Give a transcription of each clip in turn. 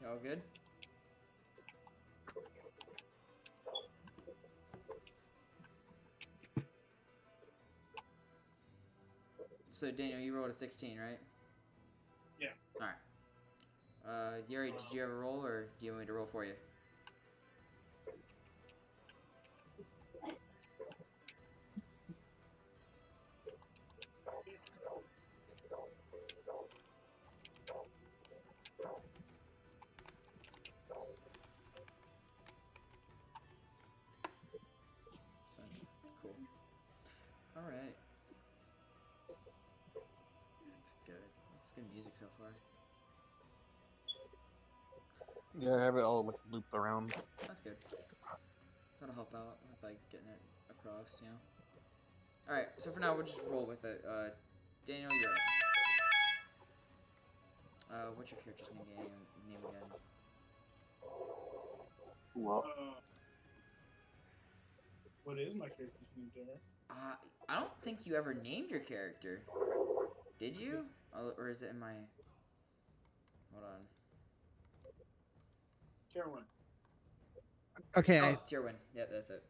All good? So Daniel, you rolled a 16, right? Yeah. All right. Yuri, did you ever roll, or do you want me to roll for you? Cool. All right. That's good. This is good music so far. Yeah, I have it all like looped around. That's good. That'll help out with like getting it across, you know. All right. So for now, we'll just roll with it. Daniel, you're up. What's your character's name again? Well, What is my character's name, Derek? I don't think you ever named your character. Did you? Or is it in my... Hold on. Carolyn. Okay. Oh, Tyrwin. Yeah, that's it.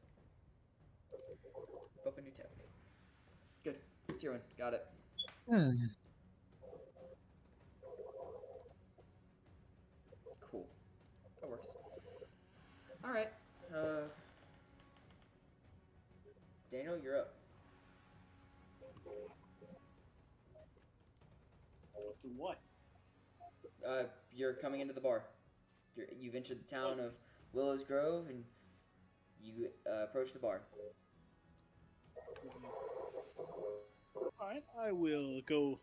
Open new tab. Good. Tyrwin. Got it. Cool. That works. Alright. Daniel, you're up. To what? You're coming into the bar. You've entered the town of Willows Grove, and you approach the bar. Alright, I will go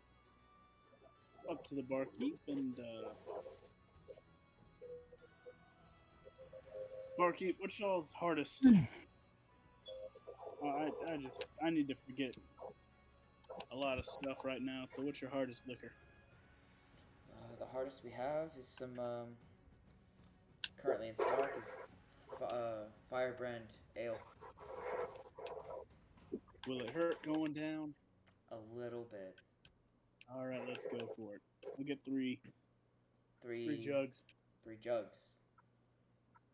up to the barkeep and barkeep, what's y'all's hardest? I need to forget a lot of stuff right now. So what's your hardest liquor? The hardest we have is some currently in stock is Firebrand Ale. Will it hurt going down? A little bit. All right, let's go for it. I'll get three Three jugs. 3 jugs.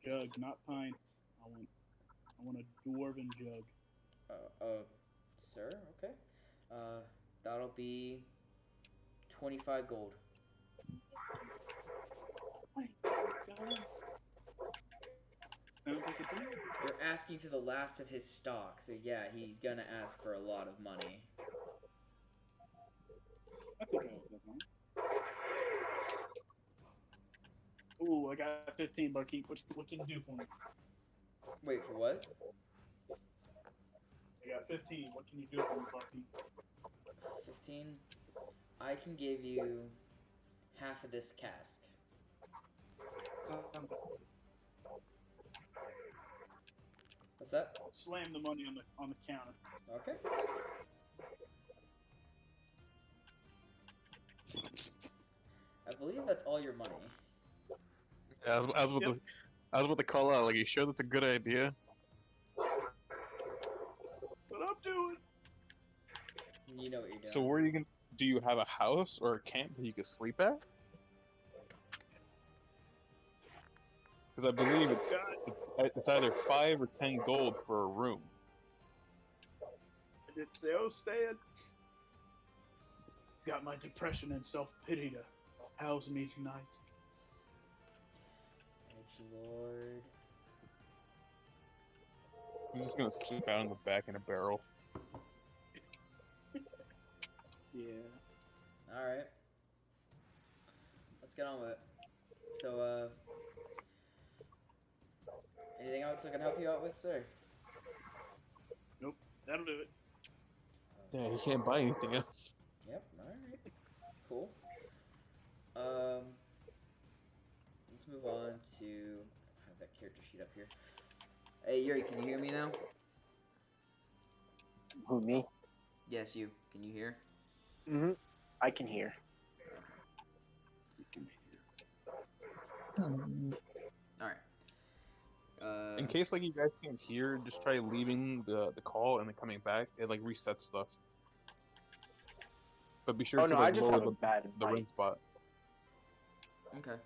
Jugs, not pints. I want a dwarven jug. Sir, okay. That'll be 25 gold. Wait, sounds like a deal. You're asking for the last of his stock, so yeah, he's gonna ask for a lot of money. I think I have that one. Ooh, I got 15, barkeep. What can you do for me? Wait, for what? I got 15. What can you do for me, barkeep? 15? I can give you half of this cask. Sounds good. What's that? Slam the money on the counter. Okay. I believe that's all your money. yeah, I was about to call out. Like, you sure that's a good idea? What I'm doing? You know what you're doing. So where are you gonna? Do you have a house or a camp that you can sleep at? Because I believe it's either 5 or 10 gold for a room. I didn't say I was staying. Got my depression and self-pity to house me tonight. Lord. I'm just gonna sleep out in the back in a barrel. Yeah. Alright. Let's get on with it. So, anything else I can help you out with, sir? Nope. That'll do it. Yeah, you can't buy anything else. Yep, alright. Cool. Let's move on to... I have that character sheet up here. Hey, Yuri, can you hear me now? Who, me? Yes, you. Can you hear? Mm-hmm. I can hear. Alright. In case like you guys can't hear, just try leaving the call and then coming back. It like resets stuff. But be sure Oh to no, I like just lower have a bad the mic. ring spot. Okay.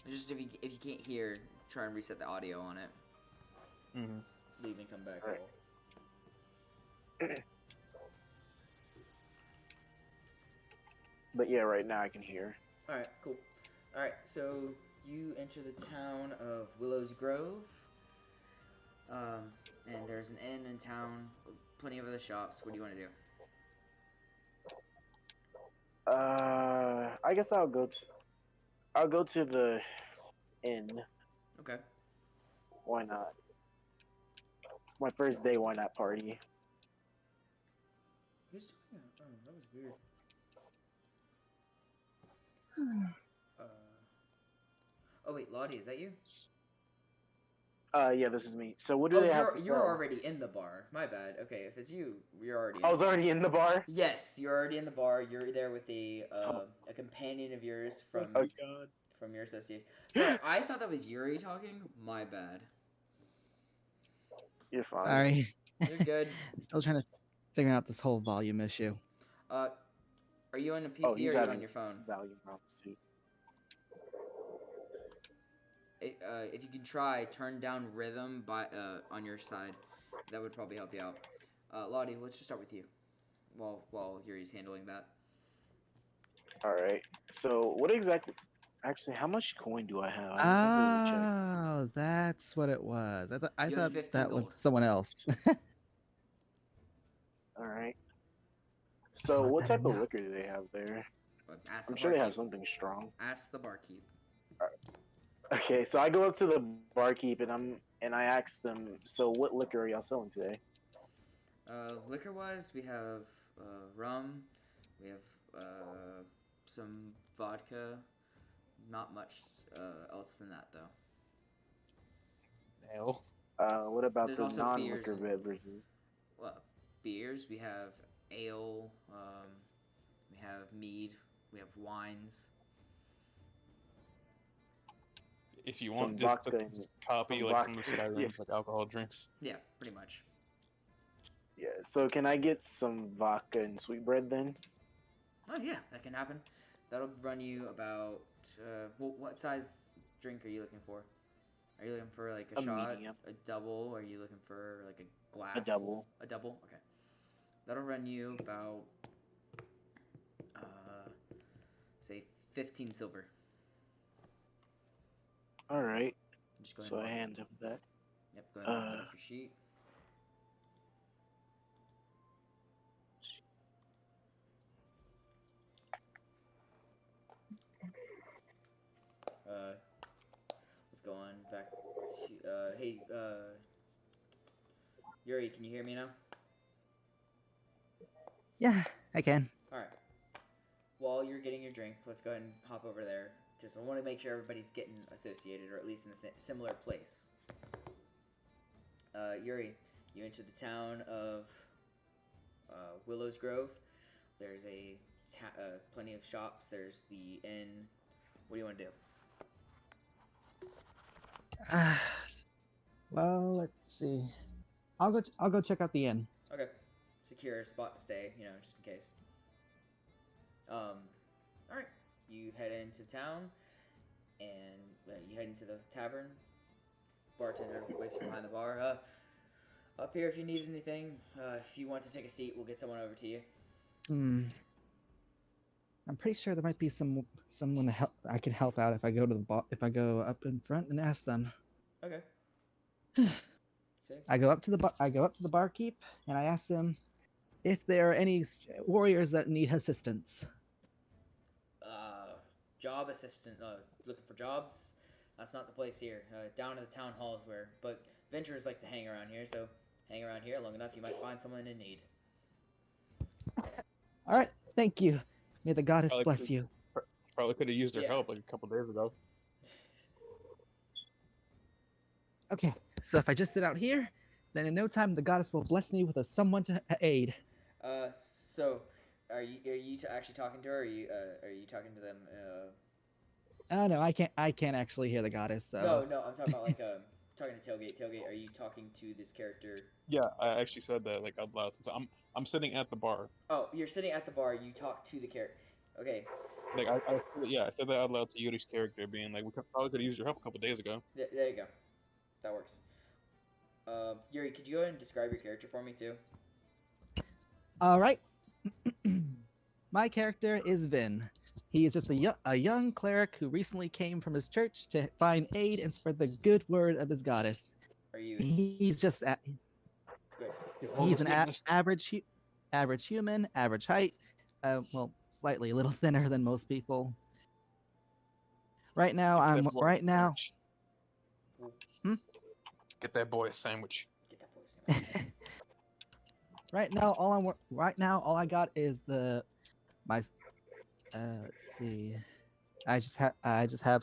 Just if you can't hear, try and reset the audio on it. Mm-hmm. Leave and come back. Alright. But yeah, right now I can hear. All right, cool. All right, so you enter the town of Willows Grove, and there's an inn in town, plenty of other shops. What do you want to do? I guess I'll go to the inn. Okay. Why not? It's my first day. Why not party? Who's doing that? Oh, that was weird. Oh wait, Lottie, is that you? Yeah, this is me. So what do they have to you're sell? already in the bar. My bad. Okay, if it's you, you're already. I was already in the bar. Yes, you're already in the bar. You're there with a companion of yours from Oh God. from your associate. Sorry, I thought that was Yuri talking. My bad. You're fine. Sorry. You're good. Still trying to figure out this whole volume issue. Are you on a PC Oh, or he's are you on having your phone? Volume problems too. If you can try, turn down rhythm on your side. That would probably help you out. Lottie, let's just start with you. While Yuri's handling that. All right. So what exactly? Actually, how much coin do I have? I didn't really check. Oh, that's what it was. I You thought have 15 that was gold. someone else. All right. So not what bad type of enough. liquor do they have there? Ask I'm the sure they have barkeep. something strong. Ask the barkeep. Okay, so I go up to the barkeep and I ask them, so what liquor are y'all selling today? Liquor wise, we have rum. We have some vodka. Not much else than that though. Ale. What about There's the also non-liquor beers beverages? Well, beers. We have ale. We have mead. We have wines. If you Some want, just vodka and- copy some like some of vodka, Skyrim's yeah. like alcohol drinks. Yeah, pretty much. Yeah. So can I get some vodka and sweetbread then? Oh yeah, that can happen. That'll run you about. What size drink are you looking for? Are you looking for like a A shot, medium. a double? Are you looking for like a glass? A double. A double. Okay. That'll run you about. Say 15 silver. All right. Just go ahead. So I and hand him that. Yep. Go ahead and mark that off your sheet. Let's go on back to, hey, Yuri, can you hear me now? Yeah, I can. Alright. While you're getting your drink, let's go ahead and hop over there. Just, I want to make sure everybody's getting associated, or at least in a similar place. Yuri, you enter the town of Willows Grove. There's plenty of shops. There's the inn. What do you want to do? Well, let's see. I'll go check out the inn. Okay. Secure a spot to stay, just in case. Alright. You head into town, and you head into the tavern. Bartender waits behind the bar. Up here if you need anything. If you want to take a seat, we'll get someone over to you. I'm pretty sure there might be someone to help. I can help out if I go to the if I go up in front and ask them. Okay. I go up to the barkeep and I ask them if there are any warriors that need assistance. Job assistant. Looking for jobs. That's not the place here. Down in the town hall is where. But venturers like to hang around here, so hang around here long enough, you might find someone in need. All right, thank you. May the goddess Probably bless could- you. Probably could have used their Yeah. help like a couple days ago. Okay, so if I just sit out here, then in no time the goddess will bless me with someone to aid. So, are you actually talking to her? Or are you talking to them? Oh no, I can't actually hear the goddess. So. No, I'm talking about like talking to Tailgate. Tailgate, are you talking to this character? Yeah, I actually said that like out loud. Since I'm sitting at the bar. Oh, you're sitting at the bar. You talk to the character. Okay. Like I said that out loud to Yuri's character, being like, we probably could have used your help a couple days ago. There you go. That works. Yuri, could you go ahead and describe your character for me too? All right. My character is Vin. He is just a young cleric who recently came from his church to find aid and spread the good word of his goddess. Are you He's just good? he's an average human, average height. Well, slightly a little thinner than most people. Right now, Get that boy a sandwich. Get that voice. Right now, all I got is my. Let's see. I just have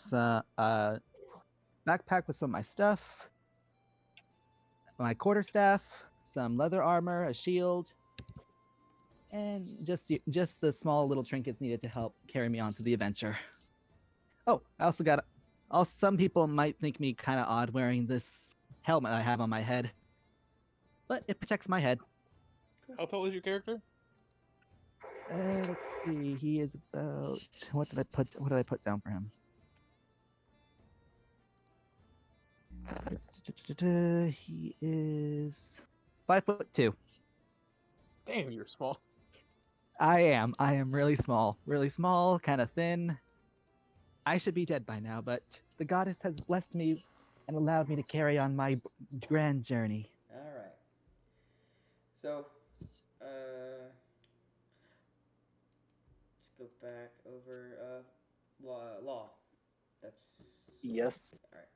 some backpack with some of my stuff, my quarterstaff, some leather armor, a shield, and just the small little trinkets needed to help carry me on to the adventure. Oh, I also got. Also, some people might think me kind of odd wearing this helmet I have on my head, but it protects my head. How tall is your character? Let's see. He is about. What did I put down for him? He is 5'2". Damn, you're small. I am really small, kind of thin. I should be dead by now, but the goddess has blessed me and allowed me to carry on my grand journey. All right. So, let's go back over law. That's Yes. all right.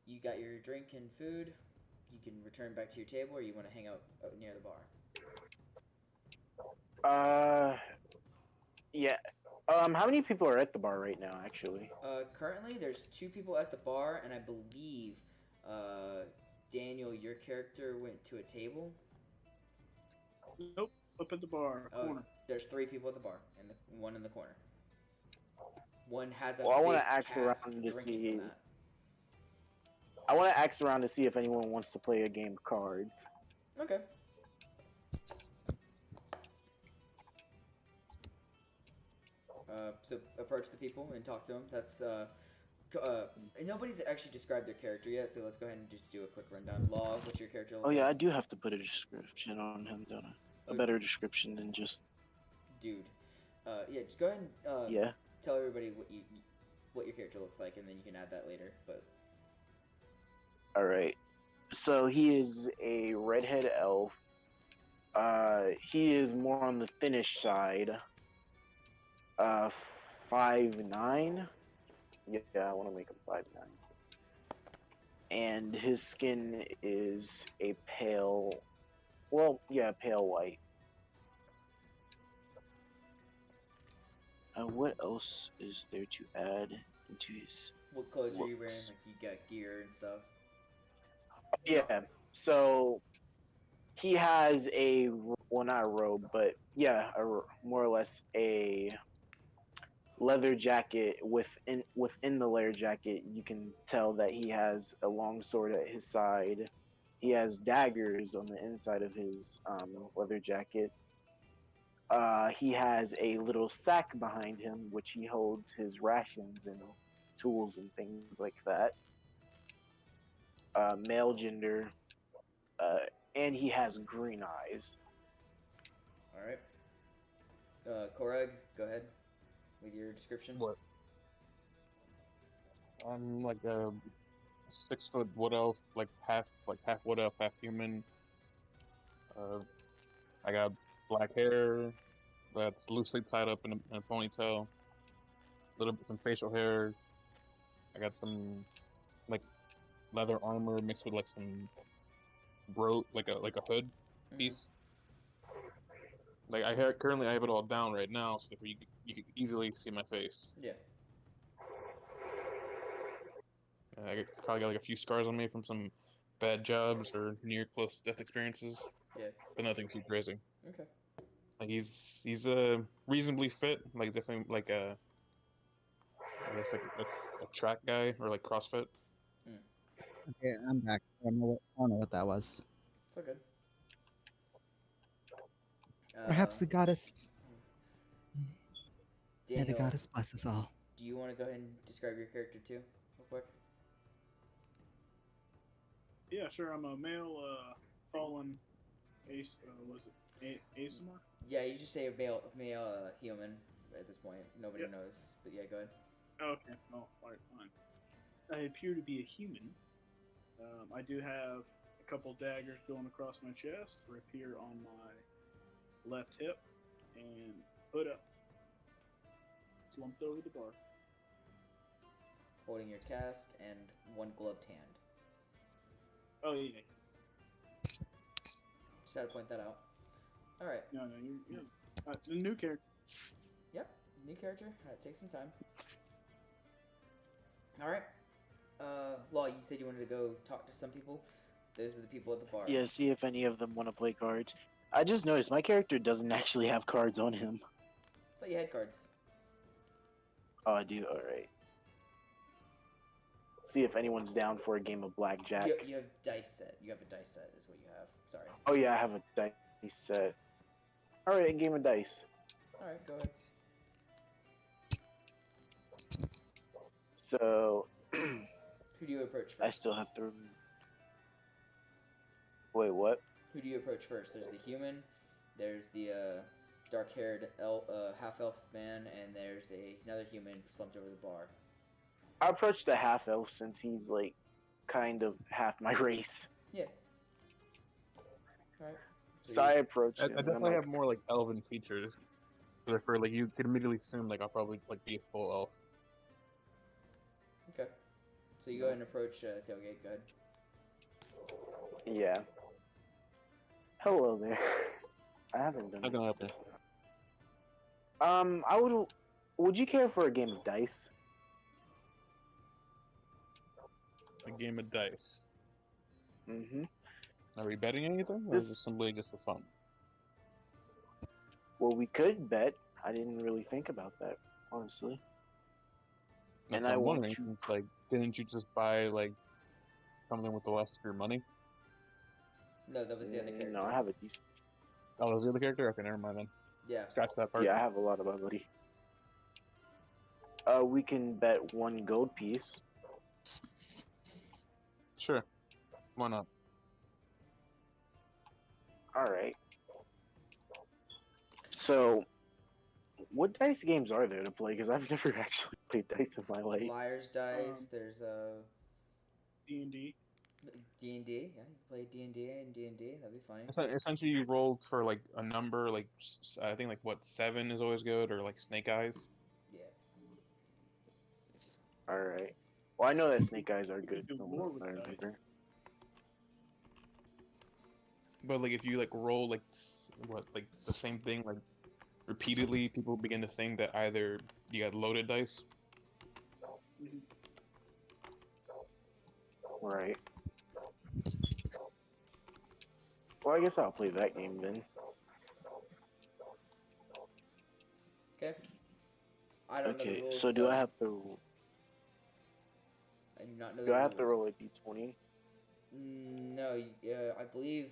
You got your drink and food. You can return back to your table, or you want to hang out near the bar. Yeah. How many people are at the bar right now, actually? Currently, there's 2 people at the bar, and I believe, Daniel, your character went to a table. Nope, up at the bar corner. There's 3 people at the bar, and one in the corner. One has a Well, I big want to ask cask around to drinking see. from that. I want to ask around to see if anyone wants to play a game of cards. Okay. So approach the people and talk to them. That's nobody's actually described their character yet, so let's go ahead and just do a quick rundown. Law, what's your character? Oh yeah, I do have to put a description on him, don't I? A better description than just. Dude. Yeah, just go ahead and Yeah. tell everybody what your character looks like, and then you can add that later. But All right. So he is a redhead elf. He is more on the thinnish side. 5'9". Yeah, I want to make him 5'9". And his skin is a pale, pale white. What else is there to add into his? what clothes are you wearing? Looks. Like you got gear and stuff. Yeah. So he has not a robe, but yeah, more or less a leather jacket. Within the leather jacket, you can tell that he has a long sword at his side. He has daggers on the inside of his leather jacket. He has a little sack behind him, which he holds his rations and tools and things like that. Male gender, and he has green eyes. All right. Korag, go ahead with your description. What? I'm like a 6-foot wood elf, like half wood elf, half human. I got black hair that's loosely tied up in a ponytail. Some facial hair. I got some like leather armor mixed with like some like a hood piece. Like currently I have it all down right now, so that you can easily see my face. Yeah. Probably got like a few scars on me from some bad jobs or near close death experiences. Yeah. But nothing too crazy. Okay. Like he's reasonably fit, like definitely like I guess like a track guy or like CrossFit. Okay, I'm back. I don't know what that was. It's all good. Perhaps the goddess. May the Daniel, goddess bless us all. do you want to go ahead and describe your character too, real quick? Yeah, sure. I'm a male, fallen ASMR? Yeah, you just say a male human at this point. Nobody Yep. knows, but yeah, go ahead. Okay, well, alright, fine. I appear to be a human. I do have a couple daggers going across my chest, rapier on my left hip, and hood up. Slumped over the bar. Holding your cask and one gloved hand. Oh, yeah. Just had to point that out. All right. No, you're the new character. Yep. New character. Take some time. All right. Law, you said you wanted to go talk to some people. Those are the people at the bar. Yeah, see if any of them want to play cards. I just noticed my character doesn't actually have cards on him. But you had cards. Oh, I do? Alright. See if anyone's down for a game of blackjack. You have dice set. You have a dice set, is what you have. Sorry. Oh, yeah, I have a dice set. Alright, a game of dice. All right, go ahead. So, Who do you approach first? I still have to. Wait, what? Who do you approach first? There's the human. There's the dark-haired half-elf man, and there's another human slumped over the bar. I approached the half elf since he's like kind of half my race. Yeah. All right. So I approached I him. and I'm definitely like, have more like elven features. Therefore, like you could immediately assume like I'll probably like be a full elf. Okay. So you go ahead and approach Tailgate. Go ahead. Yeah. Hello there. I haven't done How can I help you? I would. Would you care for a game of dice? A game of dice. Mm-hmm. Are we betting anything, or is This- this simply just for fun? Well, we could bet. I didn't really think about that, honestly. That's And what I I'm want wondering. to- Since like, didn't you just buy like something with the less of your money? No, that was the other character. No, I have a decent. Oh, that was the other character. Okay, never mind then. Yeah. Scratch that part. Yeah, I have a lot of ability. We can bet one gold piece. Sure. Why not? All right. So, what dice games are there to play? Because I've never actually played dice in my life. Liar's Dice. There's D&D. D&D. Yeah, you play D&D and D&D. That'd be funny. Essentially, you rolled for like a number, like I think like what 7 is always good, or like Snake Eyes. Yeah. All right. Well, I know that snake eyes are good. Do from more what with I dice. remember. But like if you like roll like like the same thing like repeatedly, people begin to think that either you got loaded dice. Mhm. Right. Well, I guess I'll play that game then. Okay. I don't know the Okay. rules. So do I have to? I do not know Do the I have to roll rules. a d20? No, I believe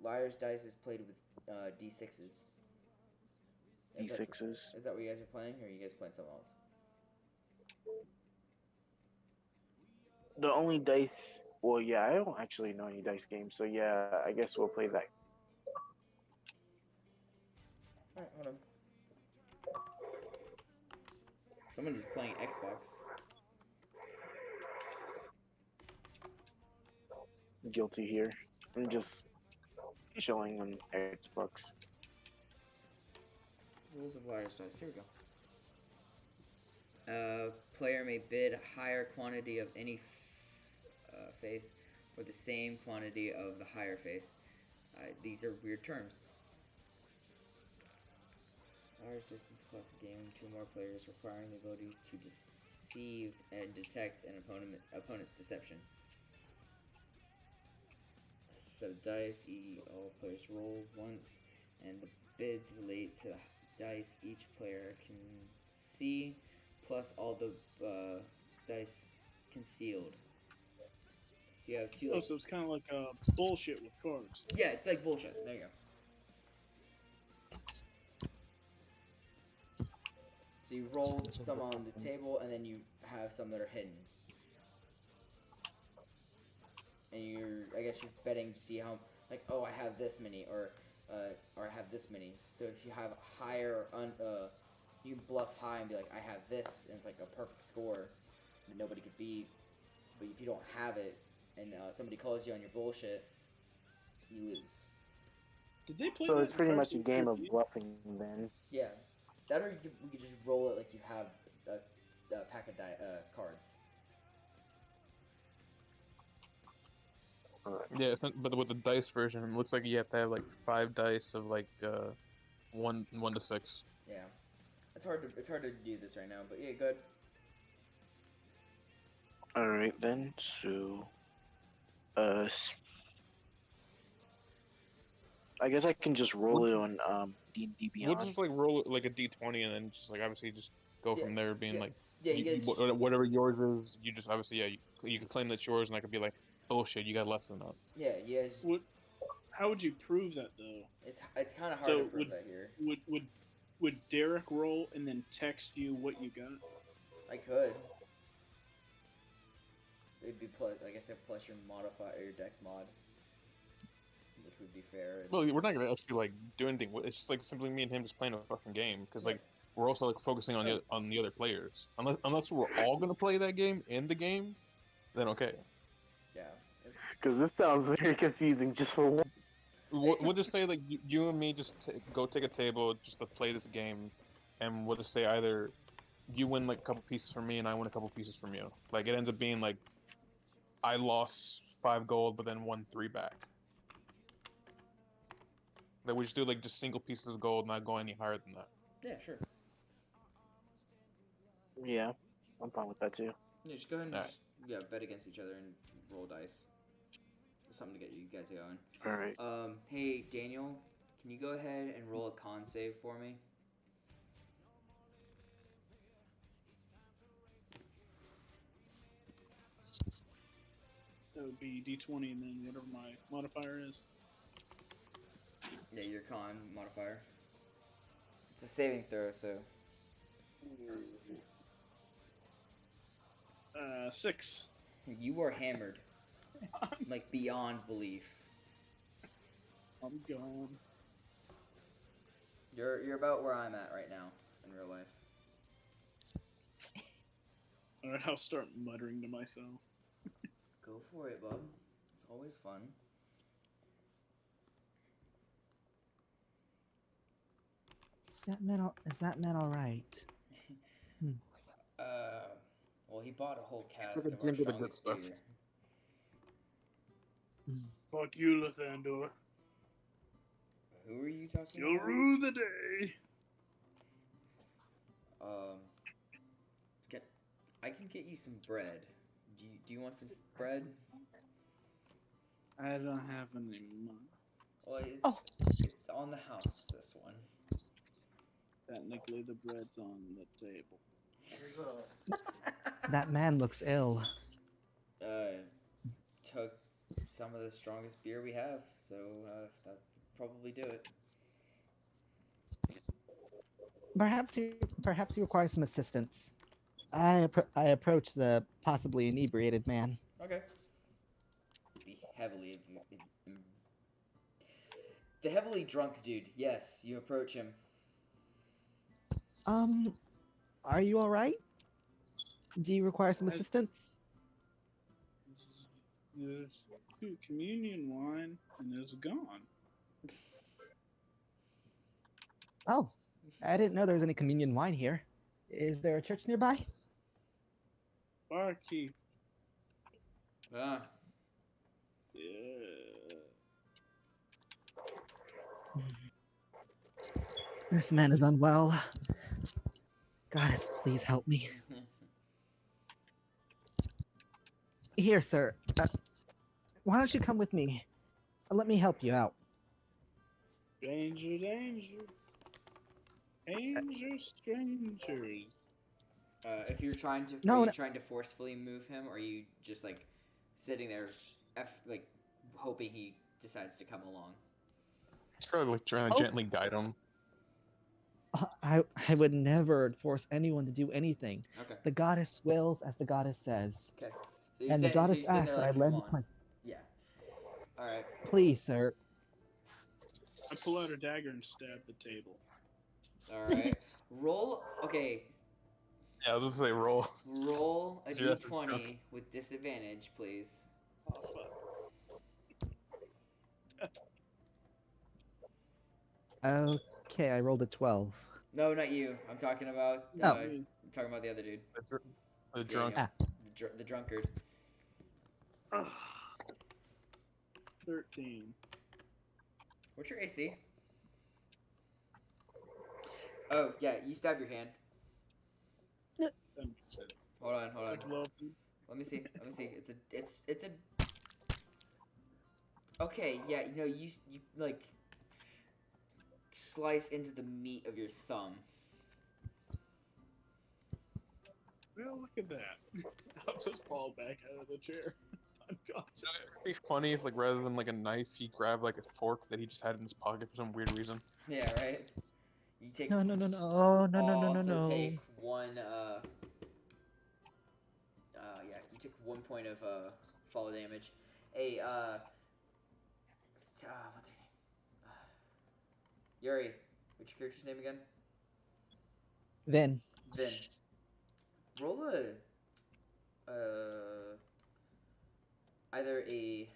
Liar's Dice is played with D6s. If that's- D6s. Is that what you guys are playing, or are you guys playing something else? The only dice. Well, yeah, I don't actually know any dice games, so yeah, I guess we'll play that. Alright, hold on. Someone is playing Xbox. Guilty here. I'm just showing on Xbox. Rules of Liar's Dice. Here we go. Player may bid a higher quantity of any face for the same quantity of the higher face. These are weird terms. Liar's Dice is a classic game. 2 or more players requiring the ability to deceive and detect an opponent's deception. A set of dice. All players roll once, and the bids relate to the dice each player can see, plus all the dice concealed. So you have 2. Oh, so it's kind of like bullshit with cards. Yeah, it's like bullshit. There you go. So you roll some on the table, and then you have some that are hidden. And I guess you're betting to see how, like, oh, I have this many, or I have this many. So if you have higher, you can bluff high and be like, I have this, and it's like a perfect score that nobody could beat. But if you don't have it, and somebody calls you on your bullshit, you lose. Did they play So that it's in pretty much Cartoon a game of Review? bluffing then. Yeah, that or you could just roll it like you have a pack of cards. Yeah, it's not, but with the dice version, it looks like you have to have like 5 dice of like 1 to 6. Yeah, it's hard to do this right now, but yeah, good. All right then. So, I guess I can just roll it on D&D We'll Beyond. just like roll it like a d20 and then just like obviously just go Yeah, from there, being yeah. like Yeah, you guys. whatever yours is, you just obviously you can claim that's yours, and I could be like bullshit, you got less than that. Yeah, you guys. How would you prove that though? It's kind of hard So to prove that here. Would Derek roll and then text you what you got? I could. It'd be plus, like I said, plus your modifier, your dex mod, which would be fair. Well, we're not gonna actually like do anything. It's just like simply me and him just playing a fucking game, because like we're also like focusing on the other players. Unless we're all gonna play that game in the game, then okay. Yeah. It's, Because this sounds very confusing just for one. We'll just say like you and me just go take a table just to play this game, and we'll just say either you win like a couple pieces from me and I win a couple pieces from you. Like it ends up being like I lost 5 gold but then won 3 back. Like we just do like just single pieces of gold, not go any higher than that. yeah, sure. Yeah, I'm fine with that too. Yeah, just go ahead and Alright. just bet against each other and roll dice. Something to get you guys going. All right. Hey Daniel, can you go ahead and roll a con save for me? That would be D20 and then whatever my modifier is. Yeah, your con modifier. It's a saving throw, so 6. you are hammered, like beyond belief. I'm gone. You're about where I'm at right now in real life. All right, I'll start muttering to myself. Go for it, bub. It's always fun. Is that man all right? Well, he bought a whole cask like a of our drink with the good strongest stuff. beer. Fuck you, Lathander. Who are you talking You'll about? rue the day. I can get you some bread. Do you want some bread? I don't have any money. Well, it's on the house, this one. Technically, the bread's on the table. That man looks ill. Took some of the strongest beer we have, so that would probably do it. Perhaps he requires some assistance. I approach the possibly inebriated man. Okay. Be heavily, the heavily drunk dude. Yes, you approach him. Are you all right? Do you require some assistance? There's communion wine, and it's gone. Oh, I didn't know there was any communion wine here. Is there a church nearby? Barkeep. Ah, Yeah. This man is unwell. Goddess, please help me. Here, sir. Why don't you come with me? Let me help you out. Danger, danger. Danger, strangers. if you're trying to, No, are you no. trying to forcefully move him, or are you just like sitting there, like hoping he decides to come along? It's probably like trying to Oh. gently guide him. I would never force anyone to do anything. Okay. The goddess wills as the goddess says. Okay. So And the so goddess you're sitting asks there that I like, come lend on. my Yeah. All right. please, sir. I pull out a dagger and stab the table. All right. Roll. Okay. Yeah, I was gonna say roll. Roll a Jess is drunk. d20 with disadvantage, please. Oh fuck. Okay, I rolled a 12. No, not you. I'm talking about. Oh. I'm talking about the other dude. The drunk. Daniel. Ah. The drunkard. 13. What's your AC? Oh yeah, you stabbed your hand. That makes sense. Hold on. Like love. Let me see. It's a. Okay, yeah, you know you like slice into the meat of your thumb. Well, look at that. I'll just fall back out of the chair. Unconscious. It'd be funny if, like, rather than like a knife, he grabbed like a fork that he just had in his pocket for some weird reason. Yeah, right. You take. No, no, no, no, no, no, no, no, Also no. take one. Yeah, you took 1 point of fall damage. Hey, what's her name? Yuri, what's your character's name again? Then Vin. Roll a either a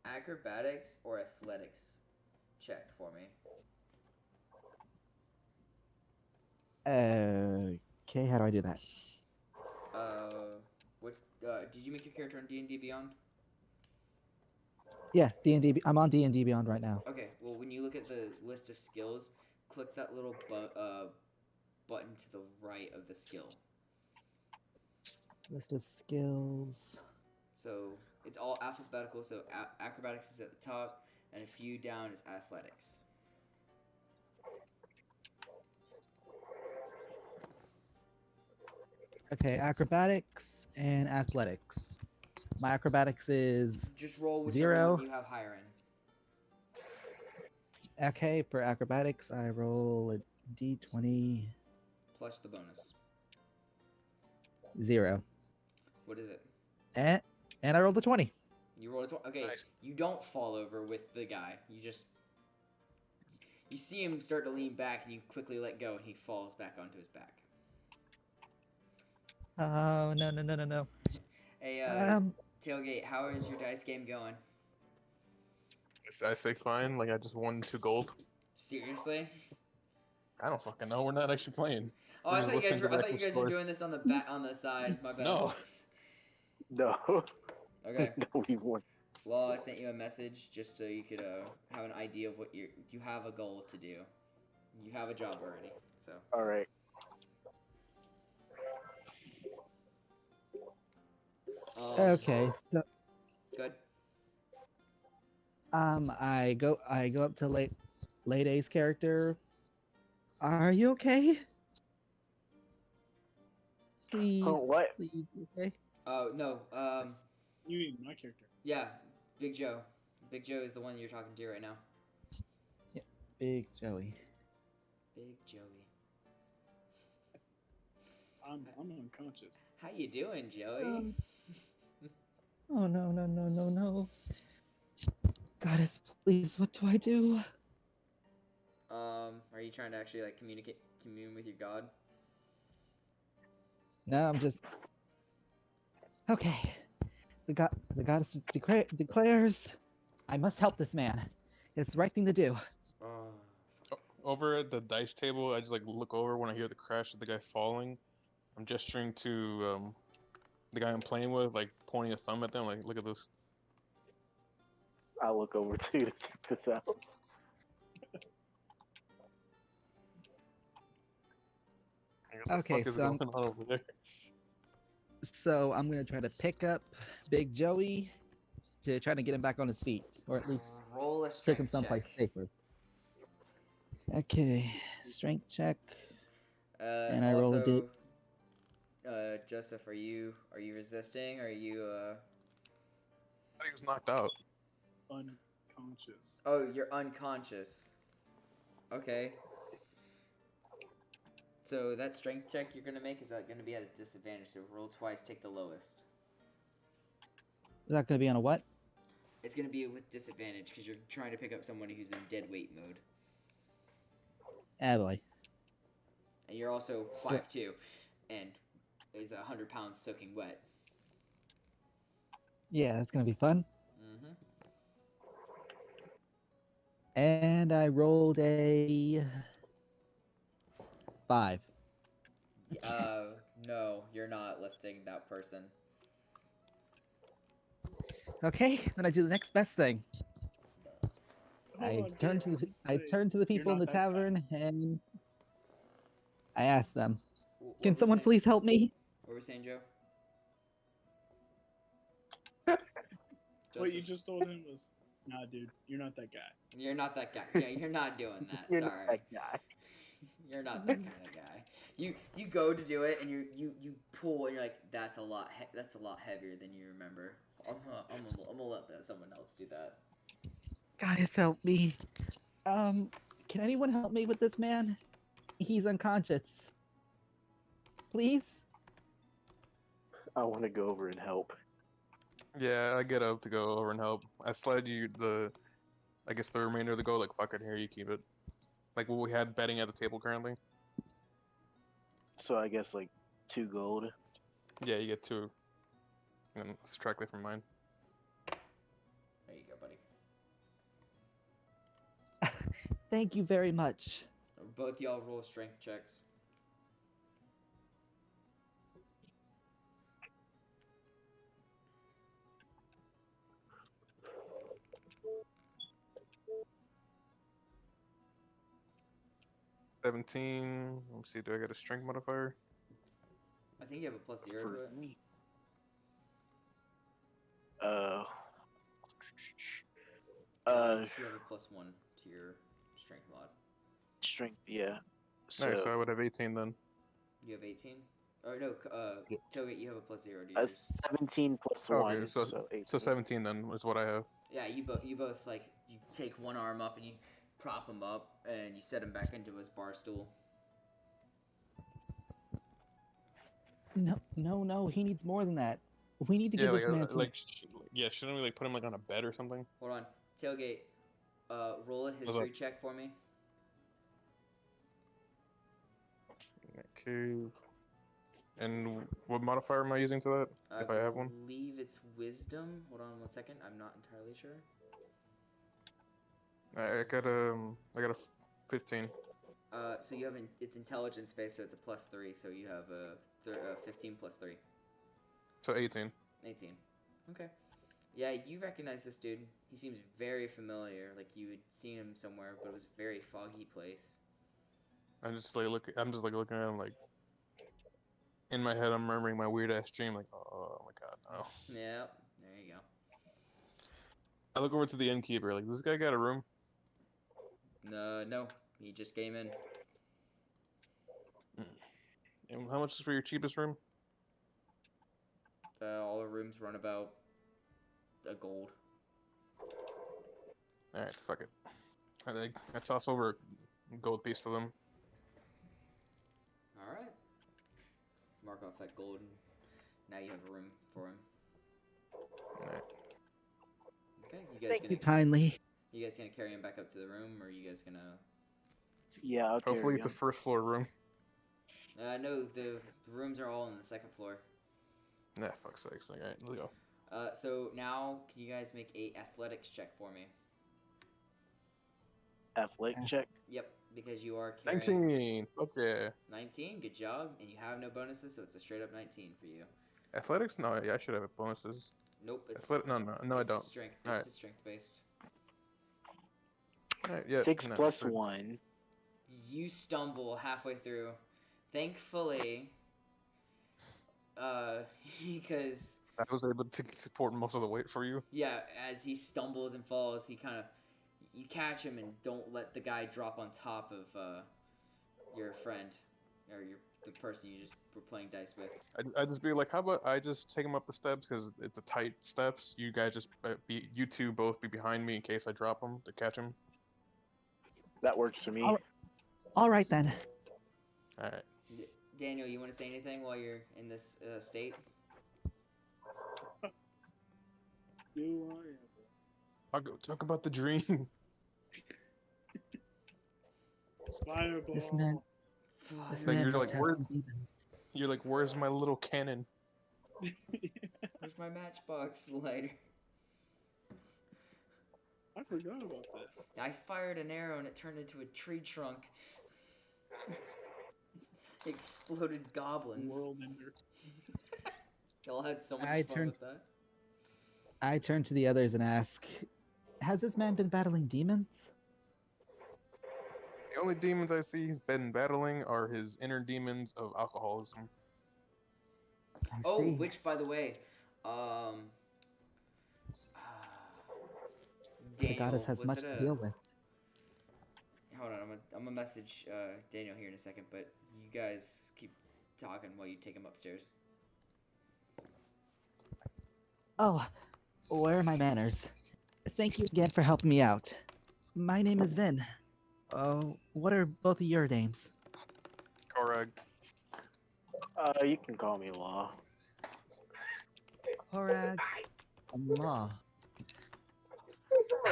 acrobatics or athletics check for me. okay, how do I do that? What did you make your character on D&D Beyond? Yeah, D&D. I'm on D&D Beyond right now. Okay, well, when you look at the list of skills, click that little button to the right of the skill. List of skills. So it's all alphabetical. So acrobatics is at the top, and a few down is athletics. Okay, acrobatics and athletics. My acrobatics is Just roll whichever 0. one you have higher in. Okay. For acrobatics, I roll a d20 Plus the bonus. 0, What is it? and I rolled a 20. You roll a 20. Okay, Nice. you don't fall over with the guy. You see him start to lean back, and you quickly let go, and he falls back onto his back. Oh no no no no no. Hey, Tailgate, how is your dice game going? I say fine. Like, I just won 2 gold. Seriously? I don't fucking know. We're not actually playing. Oh, We're I just thought you guys listening were. to I the thought you actual guys were story. doing this on the side. My bad. No. No. Okay. No, we won't. Well, I sent you a message just so you could have an idea of what you have a goal to do. You have a job already. So. All right. Okay, so Good. I go up to late A's character. Are you okay? Please, Oh, what? please, you okay? Oh no. You mean my character? Yeah. Big Joe. Big Joe is the one you're talking to right now. Big Joey. Big Joey. I'm unconscious. How you doing, Joey? Oh no no no no no. Goddess, please, what do I do? Are you trying to actually like commune with your god? No, I'm just. Okay. The goddess declares, I must help this man. It's the right thing to do. Oh. Over at the dice table, I just like look over when I hear the crash of the guy falling. I'm gesturing to the guy I'm playing with, like pointing a thumb at them, like, look at this. I'll look over to you to check this out. What the Okay, fuck is so I'm- going on over there? So I'm gonna try to pick up Big Joey to try to get him back on his feet, or at least Roll a take strength him someplace check. safer. Okay, strength check. And I also, roll a D. Joseph, are you resisting? Are you I think he was knocked out. Unconscious. Oh, you're unconscious. Okay. So that strength check you're gonna make is that gonna be at a disadvantage? So roll twice, take the lowest. Is that going to be on a what? It's gonna be with disadvantage because you're trying to pick up someone who's in dead weight mode, Ah, boy. and you're also So- 5'2", and is 100 pounds soaking wet. Yeah, that's going to be fun. Mm-hmm. And I rolled a 5. No, you're not lifting that person. Okay, then I do the next best thing. Hold I on, turn Jay, to I I didn't say turn to the you're people in not the that guy. tavern and I ask them, What "Can were we someone saying? please help me?" What were we saying, Joe? What you Joseph? just told him was, nah, dude, you're not that guy. You're not that guy. Yeah, you're not doing that. You're not Sorry. that guy. You're not that kind of guy. You go to do it and you pull and you're like, that's a lot heavier than you remember. I'm gonna let someone else do that. Guys, help me. Can anyone help me with this man? He's unconscious. Please? I want to go over and help. Yeah, I get up to go over and help. I slide you I guess the remainder of the gold. Like, fuck it, here, you keep it. Like what we had betting at the table currently. So I guess like 2 gold. Yeah, you get 2. And subtract it from mine. There you go, buddy. Thank you very much. Both y'all roll strength checks. $17. Let me see, do I get a strength modifier? I think you have a +0 to For it. me. You have a +1 to your strength mod. Strength, yeah. So, Alright, so I would have 18 then. You have 18. Or no, Yeah. Toget, you have a +0. Do you? 17 plus Okay, 1, so so 18. So 17 then is what I have. Yeah, you both like you take one arm up and you prop him up and you set him back into his bar stool. No, he needs more than that. We need to Yeah, give this man some... shouldn't we like put him like on a bed or something? Hold on, Tailgate. Roll a history check for me. Okay. And what modifier am I using to that? If I have one? I believe it's wisdom. Hold on 1 second. I'm not entirely sure. I got a 15. So you have it's intelligence based, so it's a +3. So you have a 15 + 3. So 18. 18. Okay. Yeah, you recognize this dude. He seems very familiar. Like you had seen him somewhere, but it was a very foggy place. I'm just like looking at him like in my head I'm remembering my weird ass dream like, oh my god, no. Yeah, there you go. I look over to the innkeeper like, this guy got a room? No, he just came in. And how much is for your cheapest room? All the rooms run about a gold. Alright, fuck it. I toss over a gold piece to them. All right. Mark off that gold, and now you have a room for him. Alright. Okay, you guys Thank gonna you kindly. you guys gonna carry him back up to the room, or are you guys gonna? Yeah, I'll Hopefully carry it's a him. first floor room. No, the rooms are all on the second floor. Nah, fuck's sakes. Alright, let's go. So now, can you guys make a athletics check for me? Athletic check. Yep, because you are carrying 19! Okay. 19. Good job, and you have no bonuses, so it's a straight up 19 for you. Athletics? No, yeah, I should have bonuses. Nope, it's No, I it's don't. Strength. Alright. It's strength based. Alright, yeah. 6 no, plus so- 1. You stumble halfway through. Thankfully, because I was able to support most of the weight for you. yeah, as he stumbles and falls, he kind of you catch him and don't let the guy drop on top of your friend or the person you just were playing dice with. I'd just be like, how about I just take him up the steps because it's a tight steps. You guys just you two both be behind me in case I drop him to catch him. That works for me. All right then. All right. Daniel, you want to say anything while you're in this state? Do I ever? I'll go talk about the dream. Fireball. This man, this Like, man you're must like, have where- some demons. You're like, where's my little cannon? Where's my matchbox lighter? I forgot about that. I fired an arrow and it turned into a tree trunk. Exploded goblins. World ender. Y'all had so much I fun turned- with that. I turn to the others and ask, has this man been battling demons? The only demons I see he's been battling are his inner demons of alcoholism. I Oh, see. which, by the way, the Daniel, goddess has was much it to a- deal with. Hold on, I'm gonna message Daniel here in a second, but you guys keep talking while you take him upstairs. Oh, where are my manners? Thank you again for helping me out. My name is Vin. What are both of your names? Korag. You can call me Law. Korag and Law.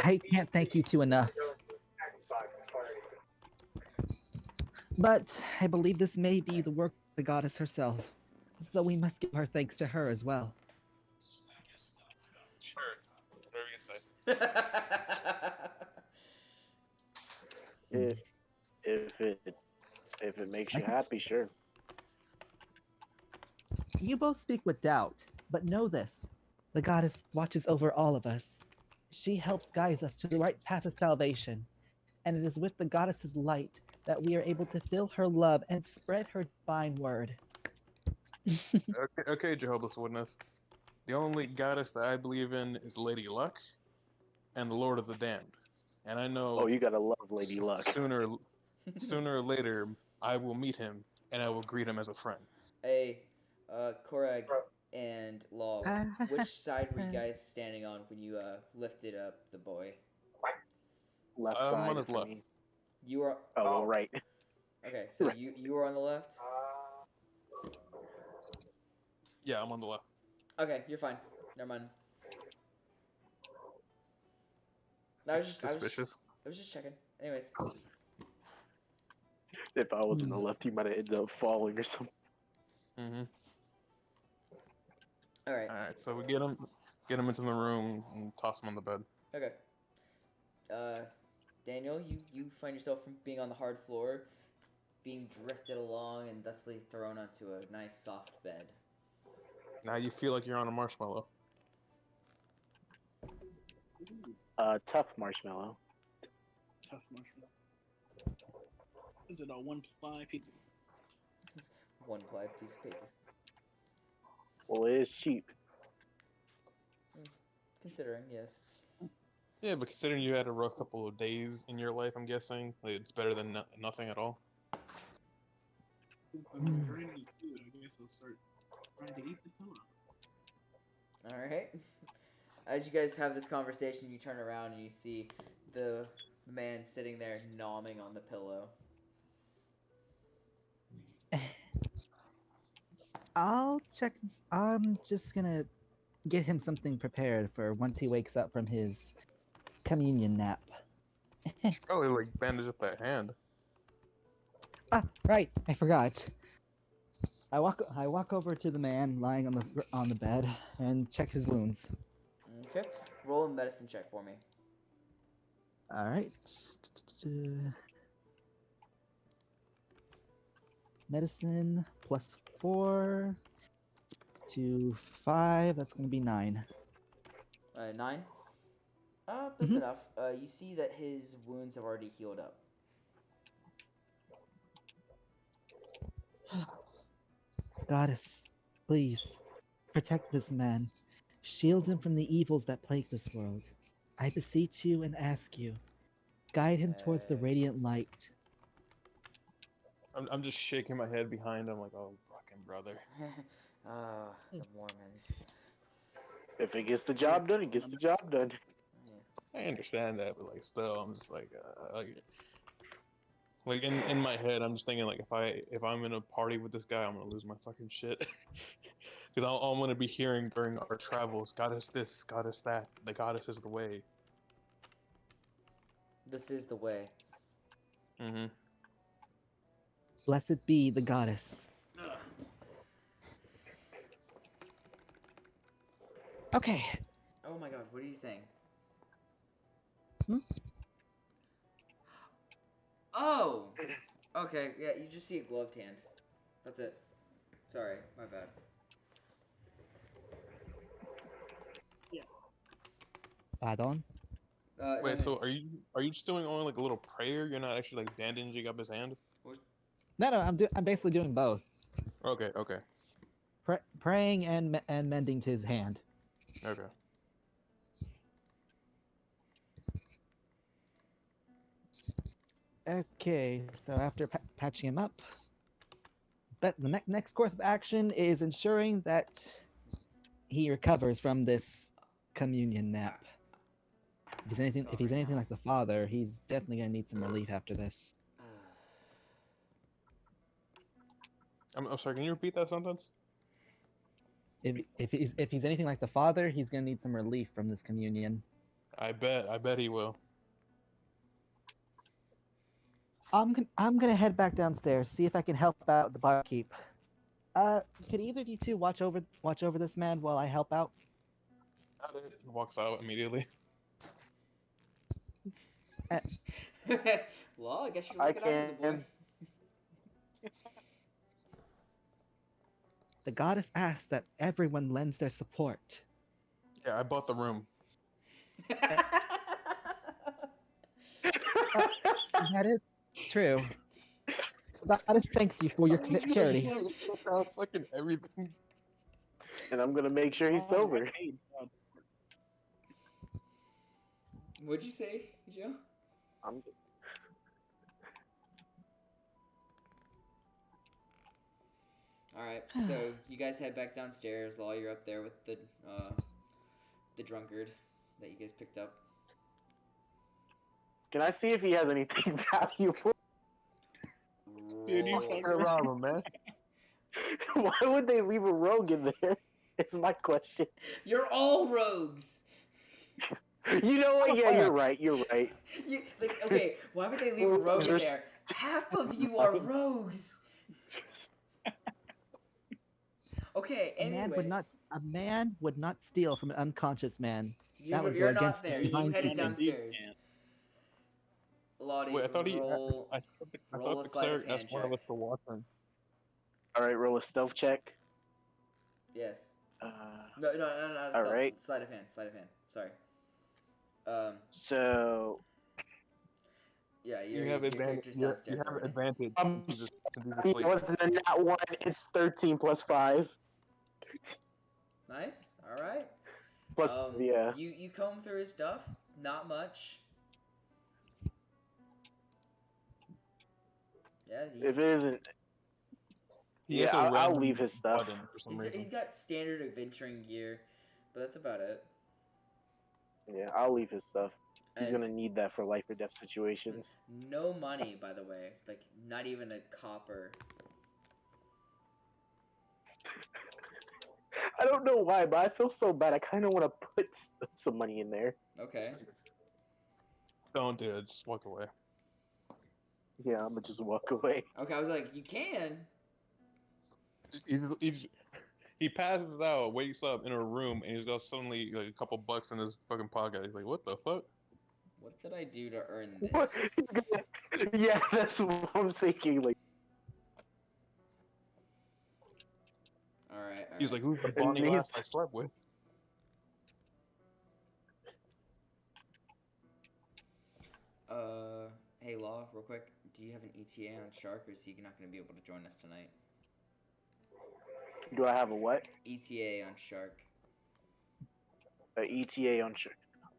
I can't thank you two enough. But I believe this may be the work of the goddess herself, so we must give our thanks to her as well. Sure. Whatever you say. If it makes you happy, sure. You both speak with doubt, but know this. The goddess watches over all of us. She helps guide us to the right path of salvation. And it is with the goddess's light that we are able to feel her love and spread her divine word. Okay, Jehovah's Witness. The only goddess that I believe in is Lady Luck and the Lord of the Damned. And I know Oh, you gotta love Lady Luck. sooner or later I will meet him and I will greet him as a friend. Hey, Korag and Law, which side were you guys standing on when you lifted up the boy? Left I'm side on his for left. me. You were Oh, well, right. okay. So Right. you were on the left. Yeah, I'm on the left. Okay, you're fine. Never mind. I was Suspicious. just checking. Anyways, If I was on the left, he might have ended up falling or something. Mm-hmm. all right. Alright, so we get him into the room and toss him on the bed. Okay. Daniel, you find yourself from being on the hard floor, being drifted along and thusly thrown onto a nice soft bed. Now you feel like you're on a marshmallow. Tough marshmallow. Tough marshmallow. Is it a one-ply pizza? One ply piece of paper. Well, it is cheap. Considering, yes. Yeah, but considering you had a rough couple of days in your life, I'm guessing like, it's better than nothing at all. Since I'm trying to do it, I guess I'll start trying to eat the pillow. All right. As you guys have this conversation, you turn around and you see the man sitting there nomming on the pillow. I'll check. I'm just gonna get him something prepared for once he wakes up from his communion nap. Probably like bandage up that hand. Ah, right. I forgot. I walk over to the man lying on the bed and check his wounds. Okay. Roll a medicine check for me. All right. Medicine +4 to 5. That's gonna be 9. 9. That's Mhm. enough. You see that his wounds have already healed up. Goddess, please protect this man. Shield him from the evils that plague this world. I beseech you and ask you, guide him towards the Okay. radiant light. I'm just shaking my head behind him like, oh, fucking brother. The Mormons. If it gets the job done, it gets the job done. I understand that, but like, still, I'm just like, Like in my head, I'm just thinking like if I'm in a party with this guy, I'm gonna lose my fucking shit. Because I'm gonna be hearing during our travels, goddess this, goddess that. The goddess is the way. This is the way. Mm-hmm. Blessed be the goddess. Ugh. Okay. Oh my god, what are you saying? Hmm? Oh! Okay, yeah, you just see a gloved hand. That's it. Sorry, my bad. Pardon? Wait, no, so are you just doing only like a little prayer? You're not actually like bandaging up his hand? No, I'm basically doing both. Okay, okay, Praying and mending to his hand. okay. Okay, so after patching him up, the next course of action is ensuring that he recovers from this communion nap. If he's anything like the father, he's definitely gonna need some relief after this. I'm sorry. Can you repeat that sentence? If he's anything like the father, he's gonna need some relief from this communion. I bet he will. I'm gonna head back downstairs, see if I can help out the barkeep. Could either of you two watch over this man while I help out? Walks out immediately. Well, I guess you're I looking after the boy. can. The goddess asks that everyone lends their support. Yeah, I bought the room. That is true. The goddess thanks you for your charity. Fucking everything. And I'm gonna make sure he's sober. What'd you say, Joe? I'm Alright, so you guys head back downstairs while you're up there with the drunkard that you guys picked up. Can I see if he has anything valuable? Dude, you fucking rob him, man. Why would they leave a rogue in there? Is my question. You're all rogues! You know what? Yeah, you're right. You're right. Okay, why would they leave a rogue in there? Half of you are rogues! Okay, A anyways. man would not steal from an unconscious man. That would You're go not against there. the You divine headed teaching. downstairs. Lottie, Wait, I thought roll I roll thought a the sleight of cleric hand asked one of check. us to watch him. All right, roll a stealth check. Yes. Uh, No, All right. Sleight of hand. Sorry. So Yeah, You have advantage. character's You downstairs have already. advantage since he's it asleep. wasn't a nat one. It's 13 plus 5. Nice. All right. Plus, yeah. You comb through his stuff. Not much. Yeah. If it isn't, He has a I'll random leave his stuff. button for some reason. He's got standard adventuring gear, but that's about it. Yeah, I'll leave his stuff. He's And gonna need that for life or death situations. no money, by the way. Like not even a copper. I don't know why, but I feel so bad. I kind of want to put some money in there. Okay. Don't do it. Just walk away. Yeah, I'm gonna just walk away. Okay. I was like, you can. He passes out, wakes up in a room, and he's got suddenly like a couple bucks in his fucking pocket. He's like, "What the fuck?" What did I do to earn What? this? He's gonna... Yeah, that's what I'm thinking. Like, All right. He's like, "Who's the Bonnie he's- lass I slept with?" Hey, Law, real quick. Do you have an ETA on Shark, or is he not going to be able to join us tonight? do I have a what? ETA on Shark. A ETA on sure.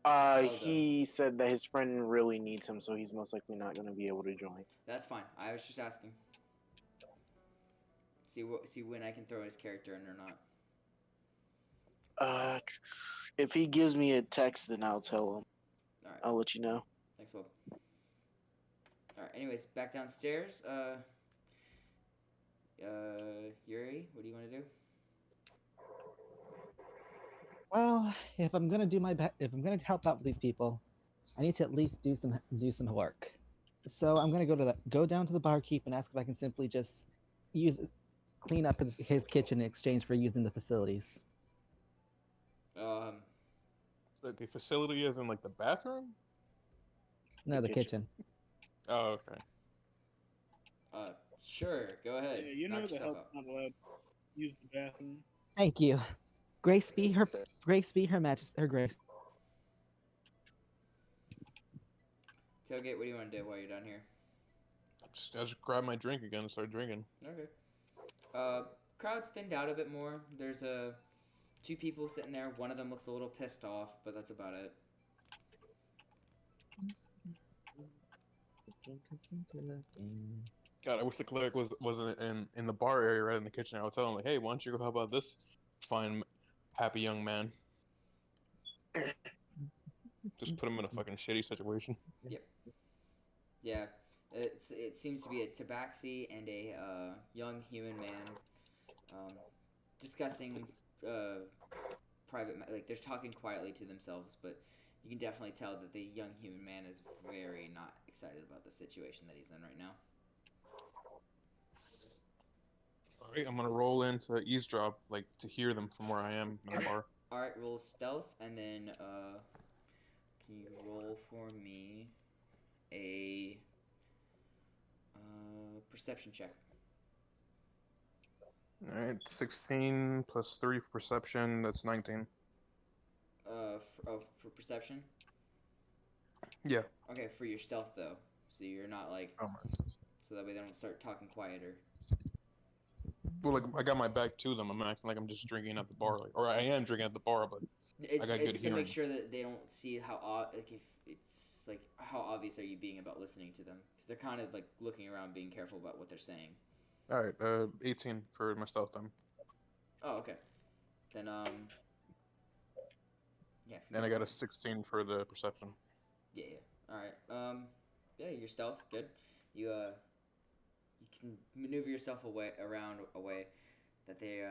done. He said that his friend really needs him, so he's most likely not gonna be able to join. That's fine. I was just asking. See when I can throw his character in or not. If he gives me a text, then I'll tell him. All right. I'll let you know. Thanks, Bob. All right. Anyways, back downstairs. Yuri, what do you want to do? Well, if I'm gonna if I'm gonna help out with these people, I need to at least do some work. So I'm gonna go down to the barkeep and ask if I can simply just use clean up his kitchen in exchange for using the facilities. Um. So the facility is in like the bathroom? No, the kitchen. Oh, okay. Sure. Go ahead. Yeah, you Knock know the yourself help's out. not allowed to use the bathroom. Thank you. Grace be her majesty, her grace. Tailgate, what do you want to do while you're down here? I just grab my drink again and start drinking. Okay. Crowd's thinned out a bit more. There's two people sitting there. One of them looks a little pissed off, but that's about it. God, I wish the cleric wasn't in the bar area right in the kitchen. I would tell him like, hey, why don't you go help out this fine, happy young man? Just put him in a fucking shitty situation. Yeah. It seems to be a tabaxi and a young human man discussing like they're talking quietly to themselves, but you can definitely tell that the young human man is very not excited about the situation that he's in right now. All right, I'm gonna roll into eavesdrop, like to hear them from where I am in the bar. All right, roll stealth, and then can you roll for me a perception check? All right, 16 plus 3 perception. That's 19. For perception. Yeah. Okay, for your stealth though, so you're not like, Oh my. so that way they don't start talking quieter. Well, like I got my back to them. I'm acting like I'm just drinking at the bar, like, or I am drinking at the bar, but It's got good to hearing. make sure that they don't see how like if it's like how obvious are you being about listening to them, because they're kind of like looking around, being careful about what they're saying. all right, 18 for my stealth then. Oh, okay. Then yeah. And I got a 16 for the perception. Yeah. All right. Yeah, your stealth good. You you can maneuver yourself around a way that they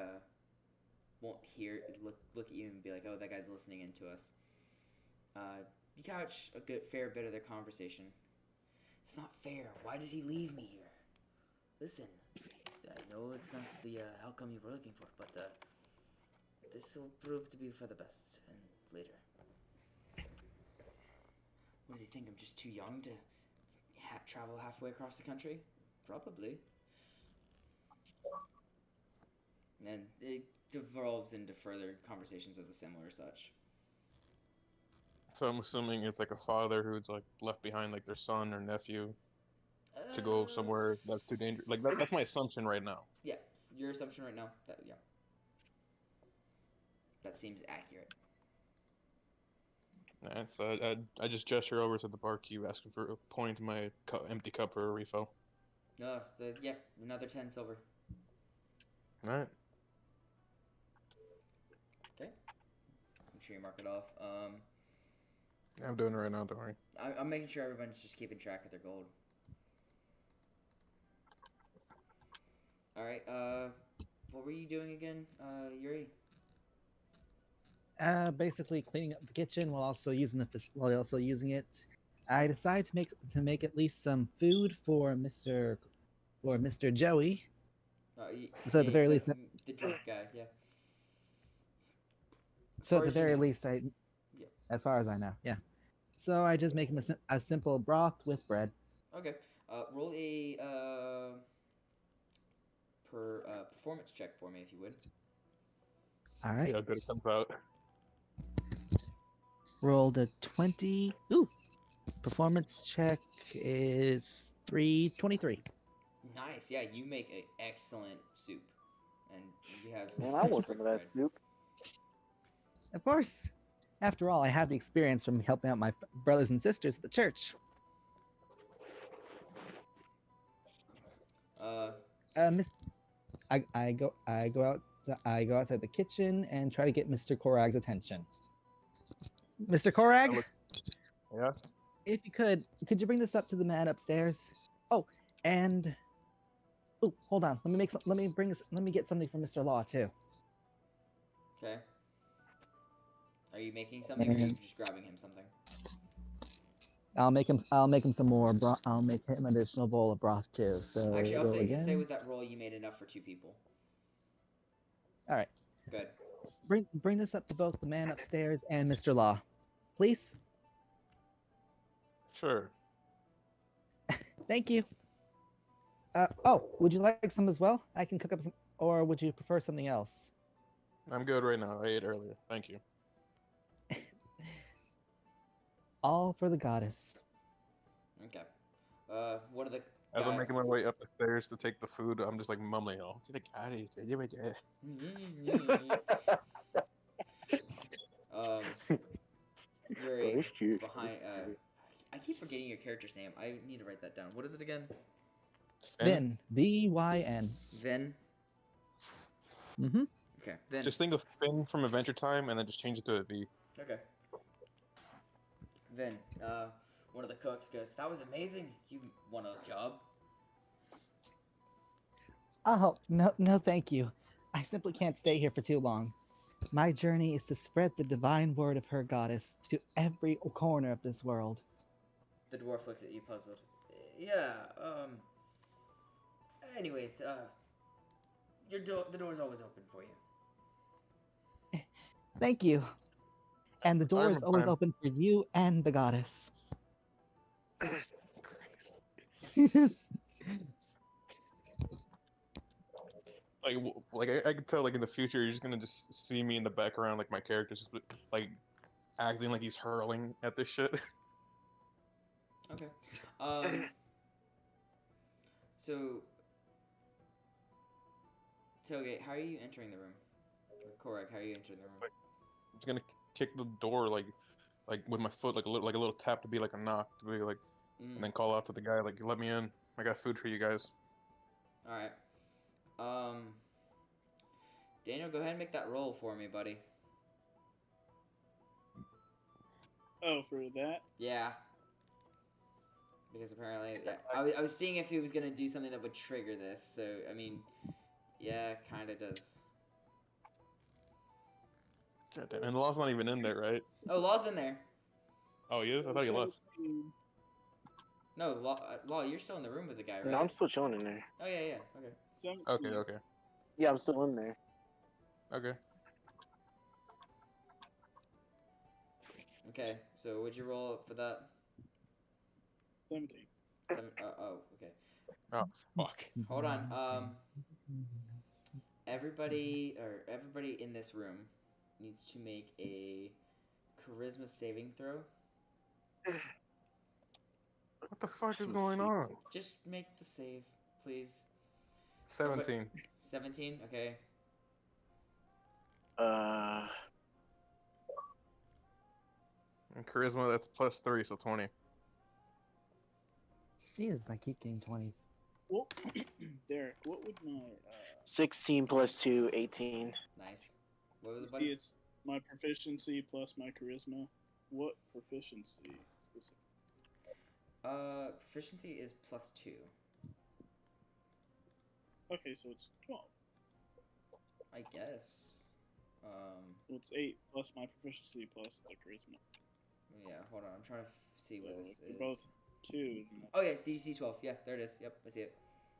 won't look at you and be like, oh, that guy's listening in to us. You couch a fair bit of their conversation. It's not fair. Why did he leave me here? Listen, I know it's not the outcome you were looking for, but this will prove to be for the best and later. What does he think? I'm just too young to travel halfway across the country? Probably. And it devolves into further conversations of the similar such. So I'm assuming it's like a father who's like left behind like their son or nephew to go somewhere that's too dangerous. Like that's my assumption right now. Yeah, your assumption right now. That seems accurate. Alright, so I just gesture over to the barkeep, asking for pointing to my empty cup for a refill. No, another 10 silver. All right. Okay. I'm sure you mark it off. I'm doing it right now. Don't worry. I'm making sure everyone's just keeping track of their gold. All right. What were you doing again, Yuri? Basically cleaning up the kitchen while also using it. I decided to make at least some food for Mr. Joey. So at the very least, the drunk guy, yeah. So at the very least, as far as I know, yeah. So I just make him a simple broth with bread. Okay. Roll a performance check for me, if you would. All right. See how good it comes out. Rolled a 20. Ooh. Performance check is 323. Nice. Yeah, you make an excellent soup, and you have. Man, I want some of that soup. Of course. After all, I have the experience from helping out my brothers and sisters at the church. I go outside the kitchen and try to get Mr. Korag's attention. Mr. Korag? Yeah. if you could you bring this up to the man upstairs? Oh, and oh, hold on. Let me bring this. Let me get something from Mr. Law too. Okay. Are you making something, or are you And just grabbing him something? I'll make him. I'll make him some more. I'll make him an additional bowl of broth too. So Actually, I'll roll say again. with that roll you made enough for 2 people. All right. Good. Bring this up to both the man upstairs and Mr. Law, please. Sure. Thank you. Oh, would you like some as well? I can cook up some, or would you prefer something else? I'm good right now. I ate earlier. Thank you. All for the goddess. Okay. What are the As I'm guy- making my way up the stairs to take the food, I'm just like mumbling, "Oh, to the goddess, Yuri, Oh, shoot. behind. I keep forgetting your character's name. I need to write that down. What is it again? Vin. V-Y-N. Vin. Mm-hmm. Okay. Vin. Just think of Finn from Adventure Time and then just change it to a V. Okay. Vin. One of the cooks goes, "That was amazing. You won a job." Oh, no, thank you. I simply can't stay here for too long. My journey is to spread the divine word of her goddess to every corner of this world. The dwarf looks at you, puzzled. Yeah. Anyways, the door's always open for you. Thank you. And the So I door is remember always time- open for you and the goddess. I could tell like in the future you're just gonna just see me in the background like my character's just like acting like he's hurling at this shit. Okay. So, Tailgate, how are you entering the room? Or Korak, how are you entering the room? I'm just gonna kick the door like with my foot like a little tap to be like a knock to be like Mm. and then call out to the guy like let me in. I got food for you guys. All right. Daniel, go ahead and make that roll for me, buddy. Oh, for that? Yeah. Because apparently, yeah, That's I was seeing if he was gonna do something that would trigger this. So I mean, yeah, kind of does. God damn, and the law's not even in there, right? Oh, Law's in there. Oh, he is? I thought he left. 17. No, Law, you're still in the room with the guy, right? No, I'm still chilling in there. Oh yeah. Okay. 17. Okay. Yeah, I'm still in there. Okay. Okay. So what'd you roll for that? 17. Okay. Oh fuck. Hold on. Everybody in this room needs to make a charisma saving throw. What the fuck is going on? Just make the save, please. 17. 17. Okay. And charisma, that's +3, so 20. Jesus, I keep getting 20s. Well, Derek, what would my 16 plus 2, 18. Nice. What was it, see? buddy? It's my proficiency plus my charisma. What proficiency specifically? Proficiency is +2. Okay, so it's 12. I guess. So it's 8 plus my proficiency plus the charisma. Yeah. Hold on. I'm trying to see So what this they're is. both 2. Oh yes, DC 12. Yeah, there it is. Yep, I see it.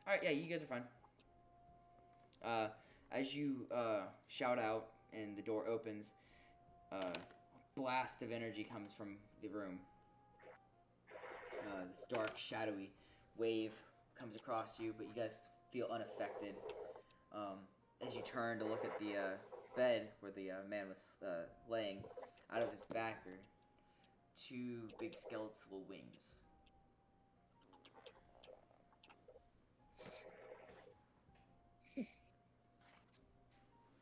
All right. Yeah, you guys are fine. As you shout out and the door opens, a blast of energy comes from the room. This dark, shadowy wave comes across you, but you guys feel unaffected. As you turn to look at the bed where the man was laying, out of his back are 2 big skeletal wings.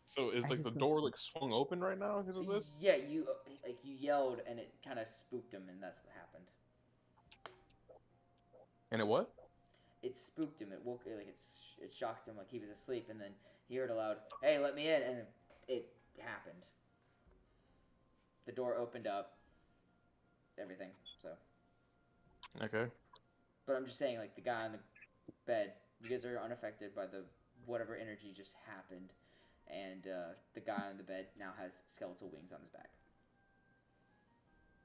So is I like the just- door like swung open right now because of this? Yeah, you yelled and it kind of spooked him, and that's what happened. And it what? It spooked him. It woke it shocked him like he was asleep, and then he heard a loud, "Hey, let me in!" and it happened. The door opened up. Everything. So Okay. But I'm just saying, like, the guy on the bed, you guys are unaffected by the whatever energy just happened, and the guy on the bed now has skeletal wings on his back.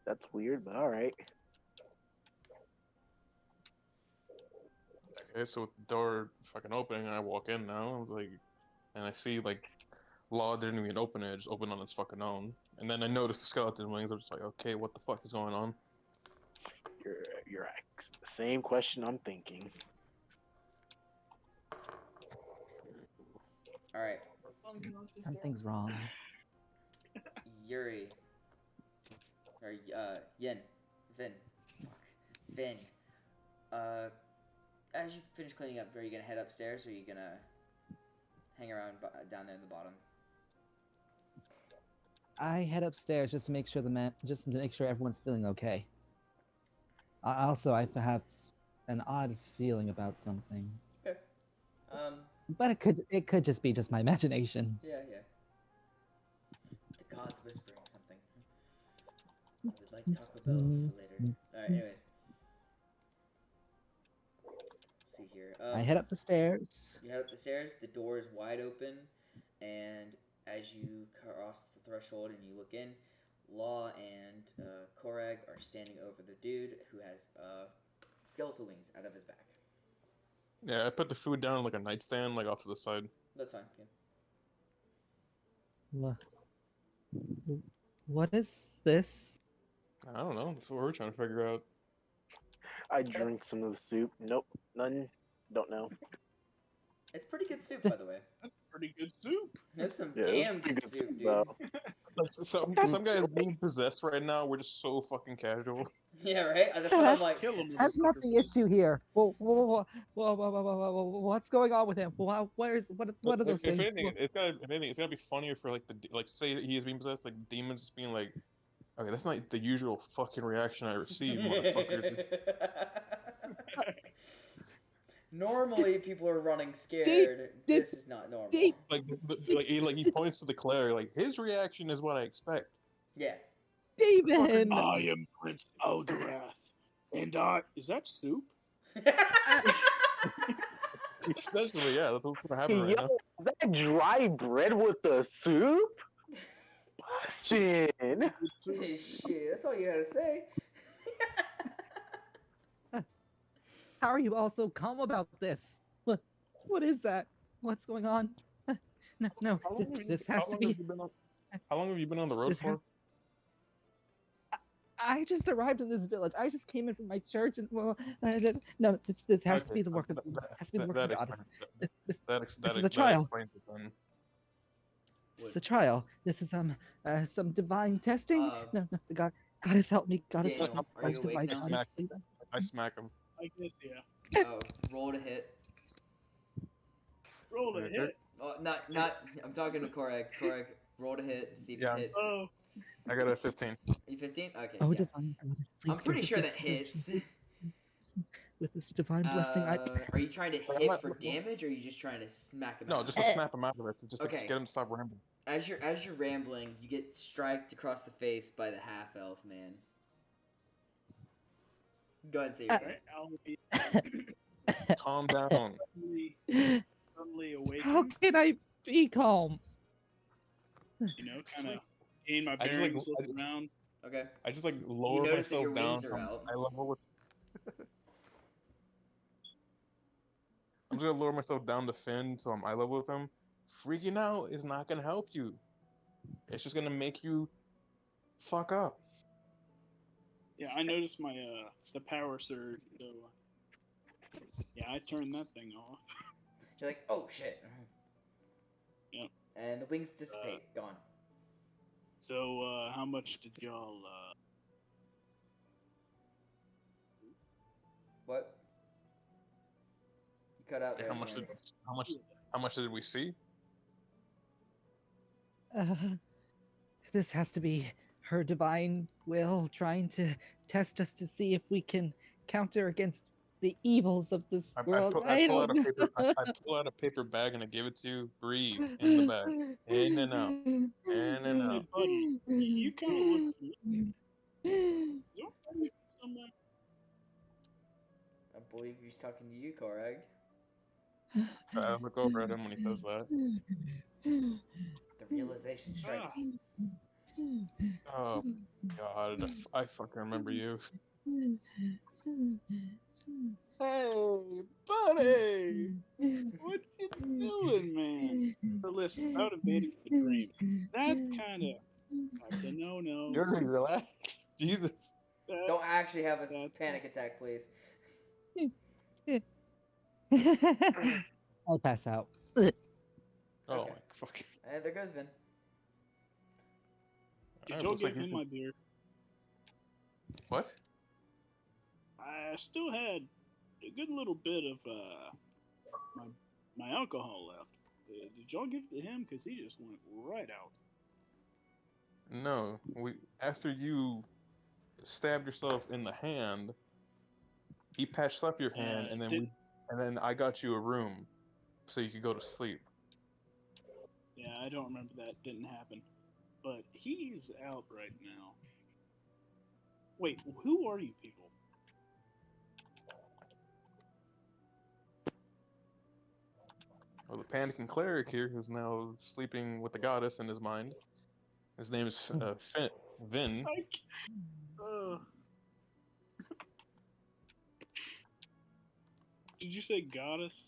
That's weird, but all right. Okay, so with the door fucking opening, and I walk in now. I was like, and I see like Law didn't even open it; it just opened on its fucking own. And then I noticed the skeleton wings. I'm just like, okay, what the fuck is going on? You're the same question I'm thinking. All right, Something's wrong. Yuri, or Yin, Vin, Vin. As you finish cleaning up, are you gonna head upstairs, or are you gonna hang around down there in the bottom? I head upstairs just to make sure everyone's feeling okay. I have an odd feeling about something, Okay. but it could just be just my imagination. Yeah. The gods whispering something. I would like Taco Bell for later. Alright, anyways. Let's see here. I head up the stairs. You head up the stairs, the door is wide open, and as you cross the threshold and you look in, Law and Korag are standing over the dude who has skeletal wings out of his back. Yeah, I put the food down on like a nightstand, like off to the side. That's fine. Yeah. What is this? I don't know. That's what we're trying to figure out. I drink some of the soup. Nope, none. Don't know. It's pretty good soup, by the way. That's pretty good soup. That's some Yeah, damn pretty good soup, dude. though. Like, some guy is being possessed right now. We're just so fucking casual. Yeah, right? That's what I'm like. Kill him. That's not the issue here. What's going on with him? What are those If things? anything, it's gotta be funnier for like say he is being possessed, like demons just being like, okay, that's not the usual fucking reaction I receive, motherfucker. Normally, people are running scared. This is not normal. Like he points to the Claire, like his reaction is what I expect. Yeah. Demon! I am Prince Eldorath, and is that soup? Essentially, yeah, that's what's gonna happen right now. Is that dry bread with the soup? Bustin'. Shit, that's all you gotta say. How are you all so calm about this? What is that? What's going on? No, this has to be. How long have you been on the road for? I just arrived in this village. I just came in from my church, and no, this has to be the work of the goddess. This is a trial. This is a trial. This is some divine testing. No, the goddess help me. Goddess help me. Are you awake now? I smack him. I guess, yeah. Oh, roll to hit. Roll to hit. Oh, not. I'm talking to Korag. Korag, roll to hit. See if you hit. Oh. I got a 15. You 15? Okay. Oh, yeah. divine goddess, please I'm pretty give sure us that this hits. With this divine blessing, Are you trying to hit for damage, or are you just trying to smack him? No, out? just to snap him out of it. Just to get him to stop rambling. As you're rambling, you get striked across the face by the half elf man. Go ahead and say your name. Calm down. Suddenly awaken. How can I be calm? You know, kind of gain my bearings, look around. Okay. I just lower myself down. I level with. I'm just gonna lower myself down to Finn, so I'm eye level with him. Freaking out is not gonna help you. It's just gonna make you fuck up. Yeah, I noticed my the power surge, so yeah, I turned that thing off. You're like, oh shit. Yep. And the wings dissipate, gone. So how much did y'all What? You cut out there. How much did we see? This has to be her divine will trying to test us to see if we can counter against the evils of this world. I pull out a paper bag and I give it to you. Breathe in the bag. In and out. In and out. Hey, buddy, you kind of look somewhere. believe he's talking to you, Korag. I look over at him when he says that. The realization strikes. Oh God, I fucking remember you. Hey, buddy! What you doing, man? So listen, about invading the dream. That's that's a no-no. Yuri, relax. Jesus. Don't actually have a That's- panic attack, please. I'll pass out. Oh Okay. my fuck. And there goes Vin. Did It y'all looks like give he's him my beer? What? I still had a good little bit of my alcohol left. Did y'all give it to him? Because he just went right out. No, after you stabbed yourself in the hand, he patched up your hand, and then I got you a room so you could go to sleep. Yeah, I don't remember that. Didn't happen. But he's out right now. Wait, who are you people? Well, the panicking cleric here, who's now sleeping with the goddess in his mind. His name is Vin. Did you say goddess?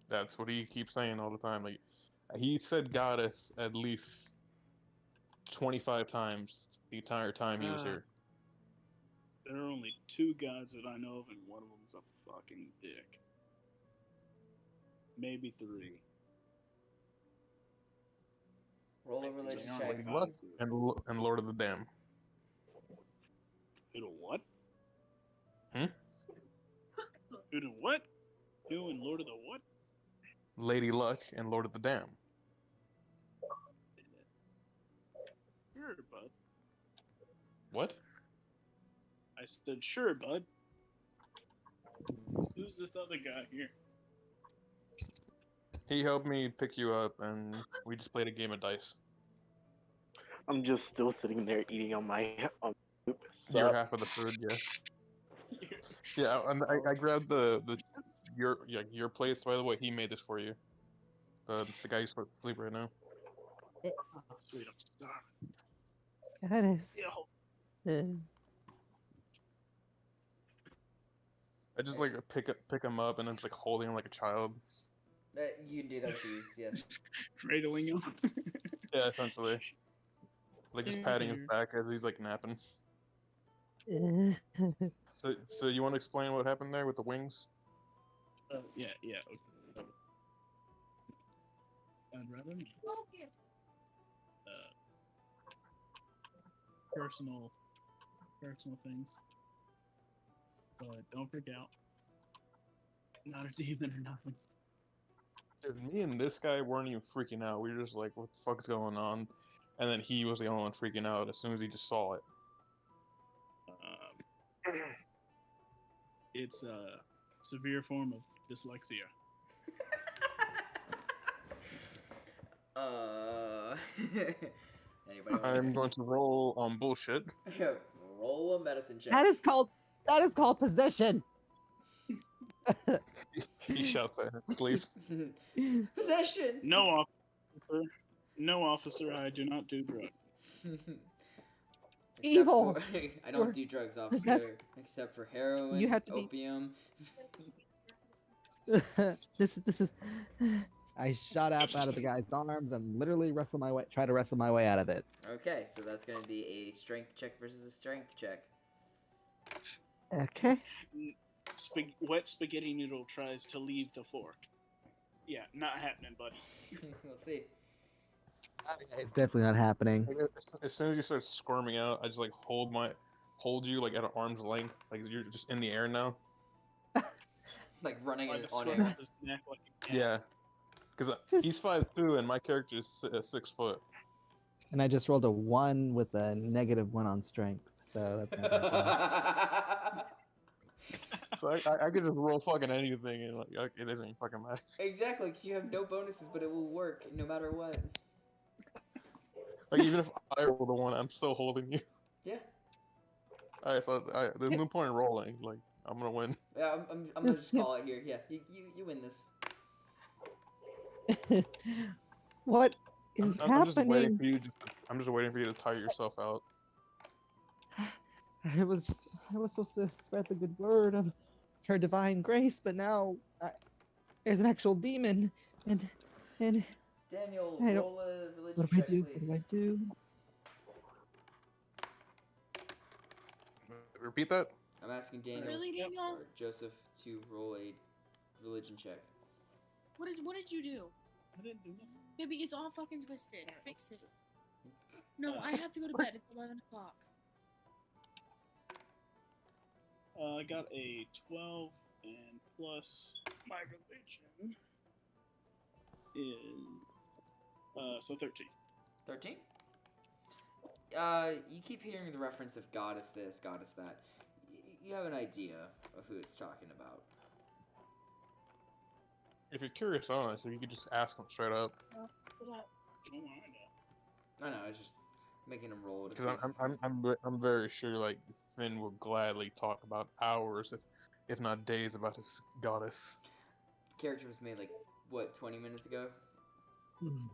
That's what he keeps saying all the time. Like, he said goddess at least 25 times the entire time he was here. There are only two gods that I know of, and one of them's a fucking dick. Maybe three. Roll a religion They aren't check. like What? goddesses. And Lord of the Dam. Who to what? Hmm? Who to what? Who and Lord of the what? Lady Luck and Lord of the Dam. Sure, bud. What? I said, sure, bud. Who's this other guy here? He helped me pick you up, and we just played a game of dice. I'm just still sitting there eating on my soup. You're half of the food, yeah. Yeah, and I grabbed your plates. By the way, he made this for you. The guy who's supposed to sleep right now. Oh, sweet, I'm starving. Goddess. Yo. I just like pick him up and then just like holding him like a child. You can do that with these, yes. Cradling him. Yeah, essentially. Like just patting his back as he's like napping. So you want to explain what happened there with the wings? Yeah. Okay. I'd rather not. Personal things. But don't freak out. Not a demon or nothing. Dude, me and this guy weren't even freaking out. We were just like, what the fuck's going on? And then he was the only one freaking out as soon as he just saw it. It's a severe form of dyslexia. Anybody I'm going to roll on bullshit. roll a medicine check. That is called possession. He shouts at his sleep. Possession. No officer, I do not do drugs. Evil. I don't do drugs, officer. Except for heroin, You have to be- opium. this is. I shot up out of the guy's arms and literally try to wrestle my way out of it. Okay, so that's gonna be a strength check versus a strength check. Okay. Wet spaghetti noodle tries to leave the fork. Yeah, not happening, buddy. Let's see. It's definitely not happening. As soon as you start squirming out, I just like hold you like at an arm's length, like you're just in the air now. Like running Like on sweat air. off his neck like a cat. Yeah, because he's 5'2" and my character is 6 foot. And I just rolled a 1 with a -1 on strength. So that's not happening. So I could just roll fucking anything and like it doesn't fucking matter. Exactly, because you have no bonuses, but it will work no matter what. Like even if I roll the 1, I'm still holding you. Yeah. Alright, so there's no point in rolling. Like I'm gonna win. Yeah, I'm gonna just call it here. Yeah, you win this. What is I'm just waiting happening? for you. I'm just waiting for you to tire yourself out. I was supposed to spread the good word of her divine grace, but now there's an actual demon, and Daniel, I don't. roll a religion What do I check, do? please. What do I do? Repeat that. I'm asking Daniel Really, Daniel? or Joseph to roll a religion check. What did you do? I didn't do nothing. Baby, it's all fucking twisted. Alright, Fix I'll it. No, I have to go to bed. It's 11 o'clock. I got a 12, and plus my religion is so 13. 13? You keep hearing the reference of goddess this, goddess that. You have an idea of who it's talking about. If you're curious, honest, if you could just ask them straight up. Oh, I know. I know, I was just making him roll. To Because see. I'm very sure like Finn will gladly talk about hours, if not days, about his goddess. Character was made like what 20 minutes ago. Mhm.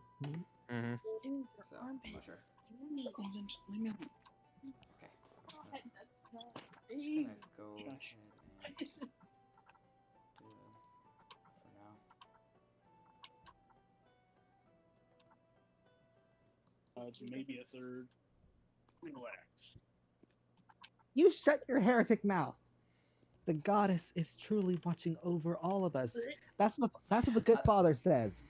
Mm-hmm. Ew, your So, I'm not armpits. sure. Steamy. Oh, then just let me know. Okay. God, that's not Just big. gonna go ahead Gosh. and do for now. It's maybe a third. Relax. You shut your heretic mouth. The goddess is truly watching over all of us. That's what the good father says.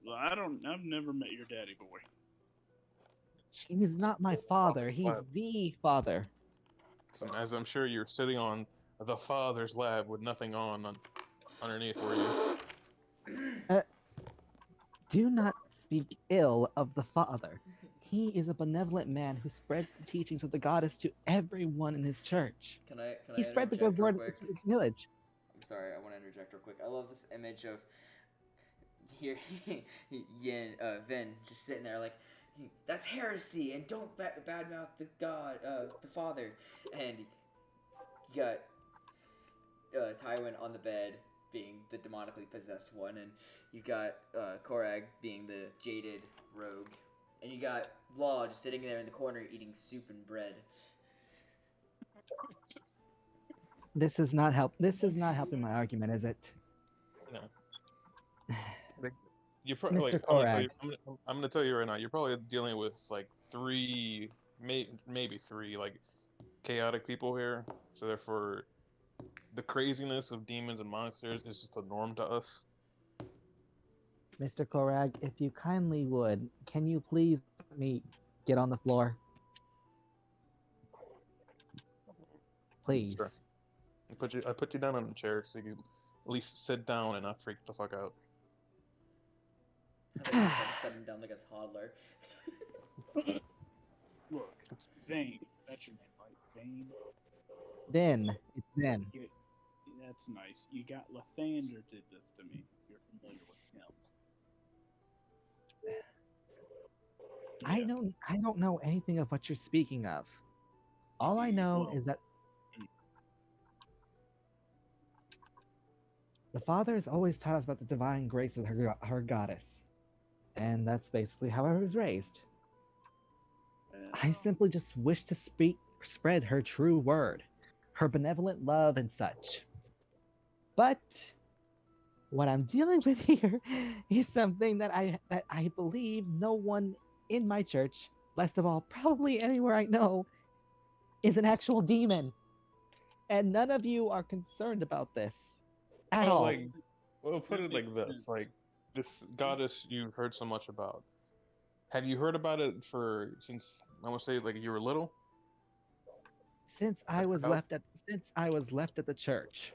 Well, I've never met your daddy, boy. He's not my father. He's Lab. the father. As I'm sure you're sitting on the father's lab with nothing underneath where you. Do not speak ill of the father. He is a benevolent man who spreads the teachings of the goddess to everyone in his church. Can I He spread the good interject real word quick? of the village. I'm sorry, I want to interject real quick. I love this image of here Vin just sitting there like that's heresy and don't badmouth the God, the Father, and you got Tywin on the bed being the demonically possessed one, and you got Korag being the jaded rogue, and you got Law just sitting there in the corner eating soup and bread. This is not helping my argument, is it? No. You're probably Mr. like, Korag. I'm gonna tell you right now. You're probably dealing with like three, maybe three like chaotic people here. So therefore, the craziness of demons and monsters is just a norm to us. Mr. Korag, if you kindly would, can you please let me get on the floor? Please. Sure. I put you down on a chair so you at least sit down and not freak the fuck out. I think I'm setting down like a toddler. Look, Vane. That's your name, right? Vane. Then, it's then. That's nice. You got Lathander did this to me. You're familiar with him. I don't know anything of what you're speaking of. All I know Well, is that the Father has always taught us about the divine grace of her goddess. And that's basically how I was raised. I simply just wish to spread her true word, her benevolent love and such. But what I'm dealing with here is something that I believe no one in my church, least of all probably anywhere I know, is an actual demon. And none of you are concerned about this at all. Well, put it like this: like this goddess you've heard so much about. Have you heard about it since I want to say like you were little? Since I was left at the church.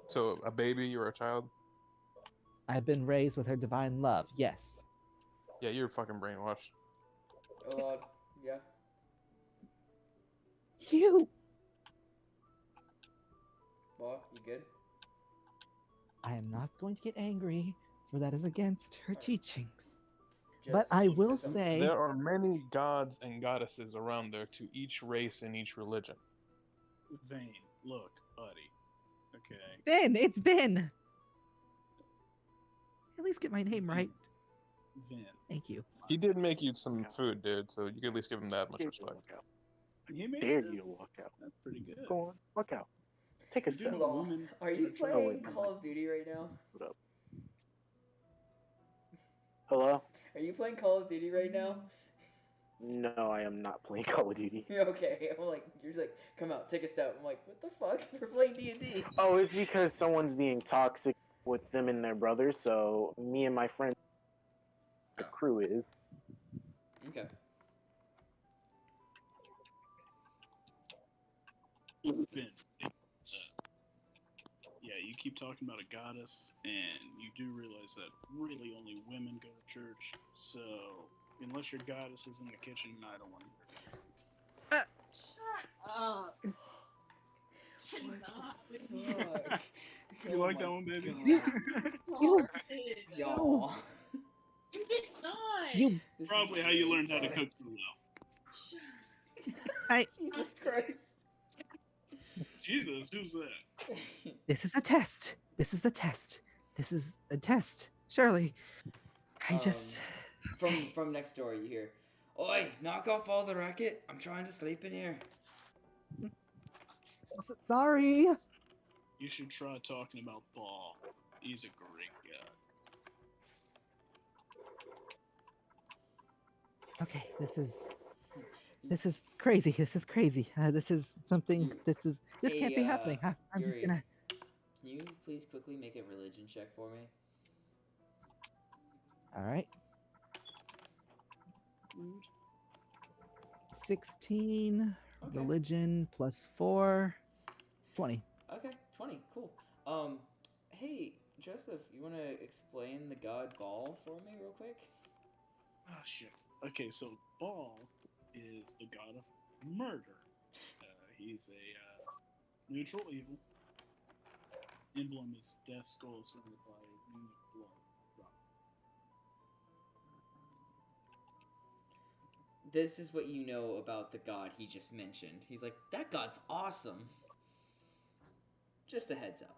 So a baby or a child? I've been raised with her divine love. Yes. Yeah, you're fucking brainwashed. Oh, yeah. You. Well, you good? I am not going to get angry, for that is against her teachings. Just But I keep will system. say There are many gods and goddesses around there to each race and each religion. Vane. Look, buddy. Okay. Vin, it's Vin. At least get my name right. Vin. Thank you. He did make you some food, dude, so you can at least give him that much Dare you to respect. walk out. He made Dare that? you to walk out. That's pretty good. Go on, walk out. Take a You do step. know Law, women are you are trying- Oh, playing wait, never Call mind. of Duty right now? What up? Hello? Are you playing Call of Duty right now? No, I am not playing Call of Duty. Okay, I'm like, you're like, come out, take a step. I'm like, what the fuck? We're playing D&D. Oh, it's because someone's being toxic with them and their brother, so me and my friend, the crew is. Okay. Finn. Yeah, you keep talking about a goddess, and you do realize that really only women go to church. So, unless your goddess is in the kitchen, I don't want to hear. Shut up. Cannot with you. Fuck. You Oh like my that one, baby? God. Garbage. Y'all. It's not. You, This is Probably how you learned how to fucked. cook food, though. Jesus Christ. Jesus, who's that? this is a test. This is the test. This is a test. Surely. I just. From next door, you hear, "Oi, knock off all the racket. I'm trying to sleep in here." Sorry. You should try talking about Ball. He's a great guy. Okay, this is crazy. This is crazy. This is something. This Hey, can't be happening. I'm just Yuri. gonna. Can you please quickly make a religion check for me? All right. 16 Okay. religion plus 4, 20. Okay, 20. Cool. Hey, Joseph, you want to explain the god Baal for me real quick? Oh, shit. Okay, so Ball is the god of murder. He's a neutral evil. Emblem is death skull surrounded by a ring of blood. This is what you know about the god he just mentioned. He's like, that god's awesome. Just a heads up.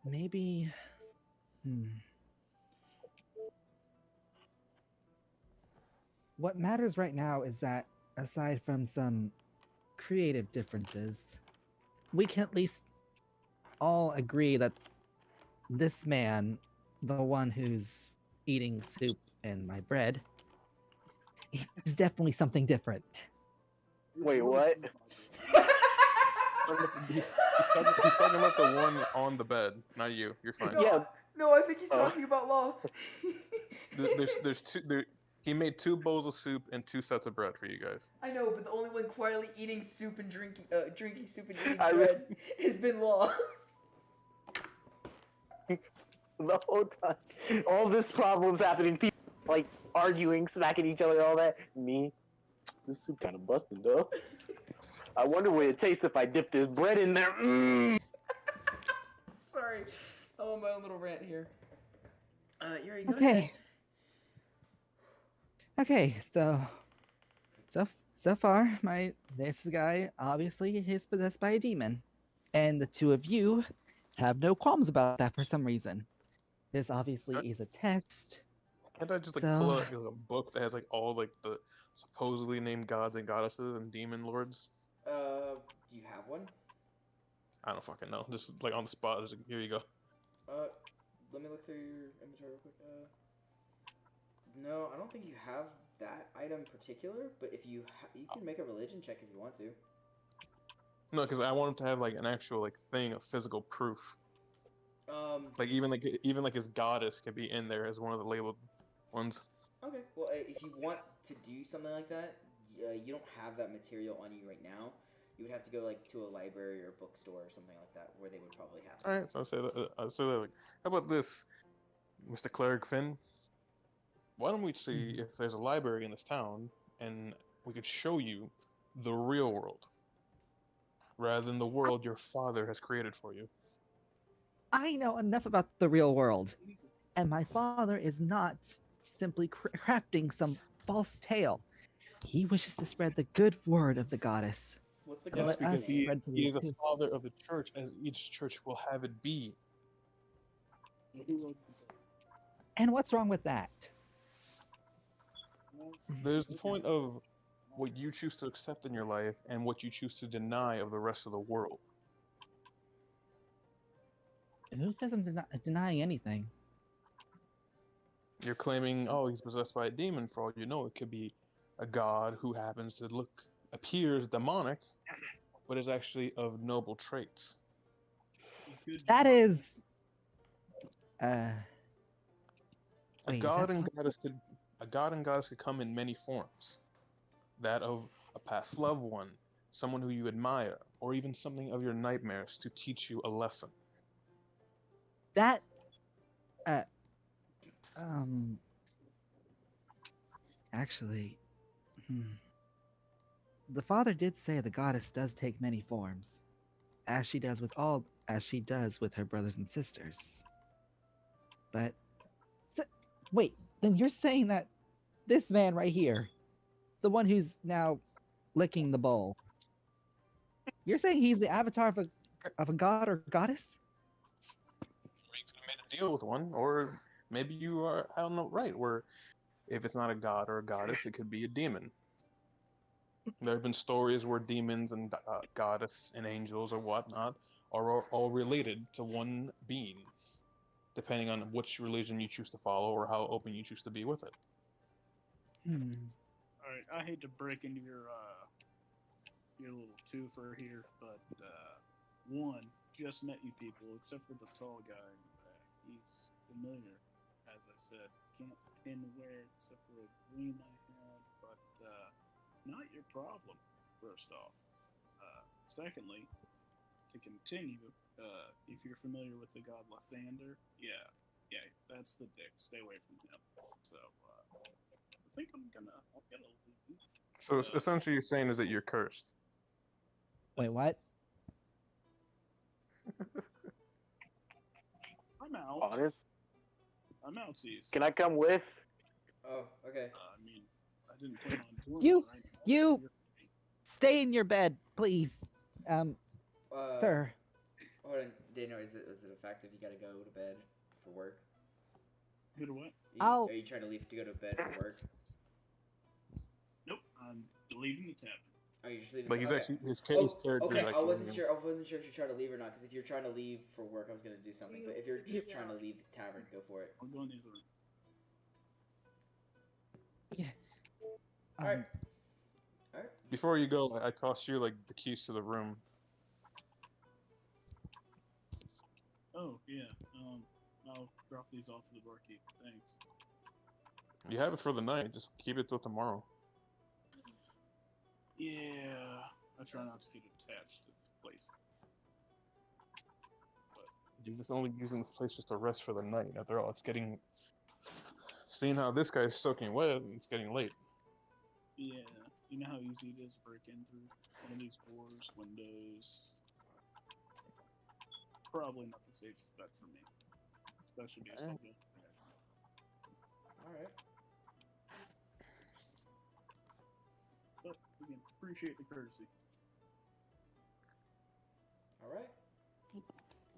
Maybe. What matters right now is that, aside from some creative differences, we can at least all agree that this man, the one who's eating soup and my bread, is definitely something different. Wait, what? He's talking about the one on the bed, not you. You're fine. No, Yeah. No, I think he's Oh. talking about Law. There's two. He made 2 bowls of soup and 2 sets of bread for you guys. I know, but the only one quietly eating soup and drinking soup and eating I bread has been Law. The whole time. All this problem's happening. People like arguing, smacking each other, all that. Me, this soup kind of busted though. I wonder what it tastes if I dip this bread in there. Sorry, I'm on my own little rant here. Yuri, go Okay. ahead. Okay, so far, this guy obviously is possessed by a demon, and the two of you have no qualms about that for some reason. This obviously is a test. Can't I just like So- pull out like, a book that has like all like the supposedly named gods and goddesses and demon lords? Do you have one? I don't fucking know. Just like on the spot. Just, like, here you go. Let me look through your inventory real quick. No, I don't think you have that item in particular, but if you you can make a religion check if you want to. No, because I want him to have like an actual like thing of physical proof. Like even like his goddess could be in there as one of the labeled ones. Okay. Well, if you want to do something like that, you don't have that material on you right now. You would have to go like to a library or a bookstore or something like that, where they would probably have. All right, so I'll say that. I'll say that. Like, how about this, Mr. Cleric Finn? Why don't we see if there's a library in this town, and we could show you the real world, rather than the world your father has created for you. I know enough about the real world, and my father is not simply crafting some false tale. He wishes to spread the good word of the goddess. What's the And Yes, goddess' let us because name? spread the he is the truth. father of the church, as each church will have it be. Who wrote the book? And what's wrong with that? Well, There's the okay. point of what you choose to accept in your life and what you choose to deny of the rest of the world. Who says I'm denying anything? You're claiming, oh, he's possessed by a demon. For all you know, it could be a god who happens to appears demonic, but is actually of noble traits. It could That be- is. A Wait, is god that and possible? goddess could come in many forms. That of a past loved one, someone who you admire, or even something of your nightmares to teach you a lesson. That. Uh. Um. Actually. The father did say the goddess does take many forms, as she does with her brothers and sisters. But wait, then you're saying that this man right here, the one who's now licking the bowl, you're saying he's the avatar of a god or goddess? Or you could have made a deal with one, or maybe you are, I don't know, right, where if it's not a god or a goddess, it could be a demon. There have been stories where demons and goddess and angels or whatnot are all related to one being, depending on which religion you choose to follow or how open you choose to be with it. All right, I hate to break into your little twofer here, but one, just met you people, except for the tall guy in the back. He's familiar, as I said. Can't pin where except for a gleam I had, but not your problem. First off, secondly, to continue, if you're familiar with the god Lathander, yeah, that's the dick. Stay away from him. So I think I'm gonna leave. So essentially, you're saying is that you're cursed. Wait, what? I'm out. Honest? I'm outsies. Can I come with? Oh, okay. I mean, I didn't plan on doing You- it right now. you- Stay in your bed, please. Sir. Hold on, Daniel. Is it effective? You gotta go to bed for work. Who to what? Are you trying to leave to go to bed for work? Nope. I'm leaving the tavern. Oh, you're just leaving. Like he's okay. actually his Oh, character is okay. actually. I wasn't sure. I wasn't sure if you're trying to leave or not. Because if you're trying to leave for work, I was gonna do something. But if you're just trying to leave the tavern, go for it. I'll go in the other room. Alright. Alright. Before you go, I tossed you like the keys to the room. Oh yeah. I'll drop these off to the barkeep. Thanks. You have it for the night. Just keep it till tomorrow. Yeah. I try not to get attached to this place. You're just only using this place just to rest for the night. After all, it's getting. Seeing how this guy's soaking wet, it's getting late. Yeah. You know how easy it is to break in through one of these doors, windows. Probably not the safest bet for me. Especially based on good. Alright. But again, appreciate the courtesy. Alright.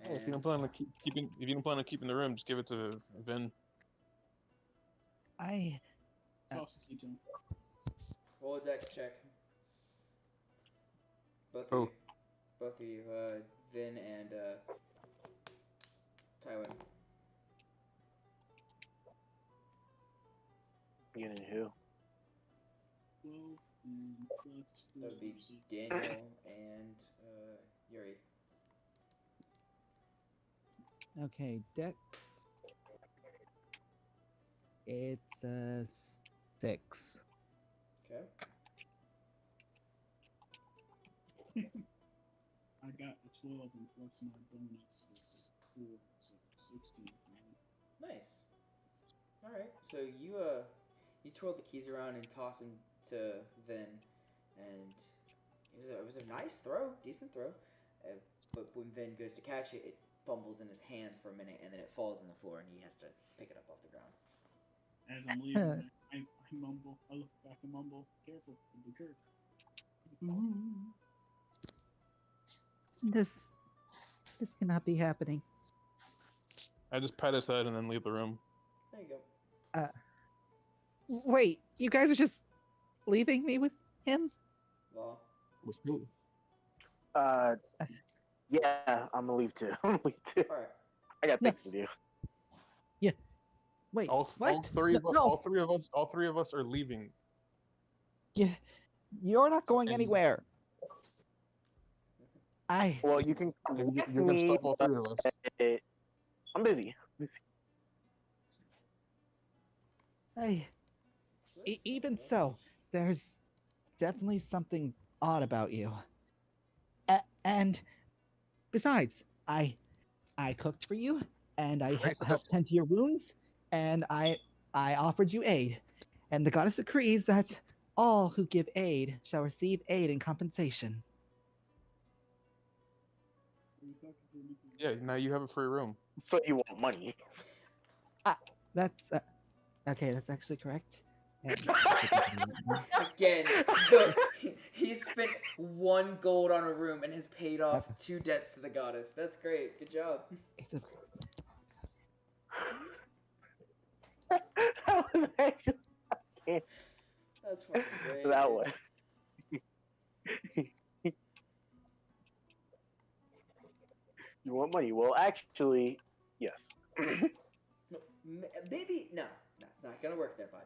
If you don't plan on keeping the room, just give it to Vin. Toss the key to him. Roll a dex check. Both Oh. of you. Both of you, Vin and Tywin. You and who? 12 and plus That would be 4, so Daniel and Yuri. Okay, Dex. It's a 6. Okay. I got the 12 and plus my bonus is 4, so 16 for me. Nice. Alright, so you twirl the keys around and toss them to Vin, and it was a nice throw, decent throw. But when Vin goes to catch it, it fumbles in his hands for a minute, and then it falls on the floor, and he has to pick it up off the ground. As I'm leaving, I mumble. I look back and mumble. Careful, it'll be cursed. This cannot be happening. I just pat his head and then leave the room. There you go. Wait, you guys are just leaving me with him? Law. With who? Yeah, I'm gonna leave too. I'm gonna leave too. All right. I got No. things to do. Wait, All what? three of us. No. All three of us are leaving. Yeah, you're not going And- anywhere. Well, you can come And with you're gonna me. stop all three of us. but I'm busy. Even so, there's definitely something odd about you. And besides, I cooked for you, and I Right, so helped that's- tend to your wounds, and I offered you aid. And the goddess decrees that all who give aid shall receive aid in compensation. Yeah, now you have a free room. So you want money? That's okay. That's actually correct. And- Again, he spent 1 gold on a room and has paid off 2 debts to the goddess. That's great. Good job. it's a- That was actually That's fucking great. that dude. one. You want money? Well, actually, yes. No, maybe no. That's not gonna work there, bud.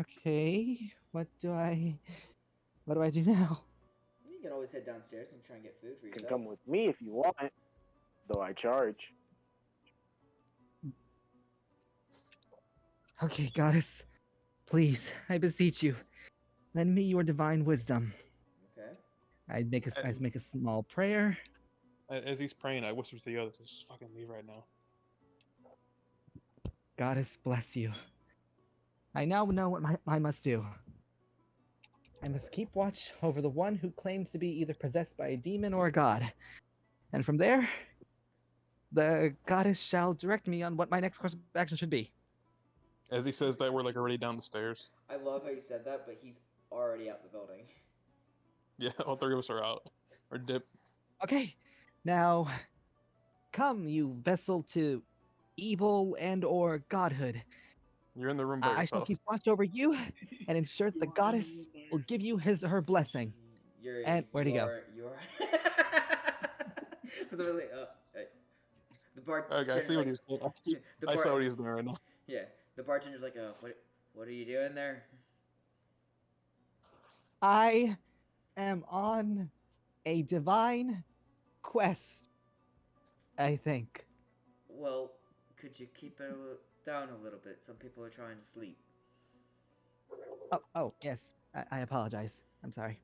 Okay, what do I do now? You can always head downstairs and try and get food for You can yourself. come with me if you want, though I charge. Okay, goddess, please, I beseech you, lend me your divine wisdom. Okay. I make a small prayer. As he's praying, I whisper to the others, "Just fucking leave right now." Goddess bless you. I now know what I must do. I must keep watch over the one who claims to be either possessed by a demon or a god. And from there, the goddess shall direct me on what my next course of action should be. As he says that, we're like already down the stairs. I love how you said that, but he's already out the building. Yeah, all three of us are out. Or dip. Okay, now, come, you vessel to evil and or godhood. You're in the room by I shall yourself. keep watch over you and ensure that the goddess will give you his or her blessing. You're And where'd he go? You're. I was really, the bartender. Okay, I see what he's doing. I saw what he's doing right now. Yeah, the bartender's like, what are you doing there? I am on a divine quest, I think. Well, could you keep it down a little bit? Some people are trying to sleep. Oh, yes. I apologize. I'm sorry.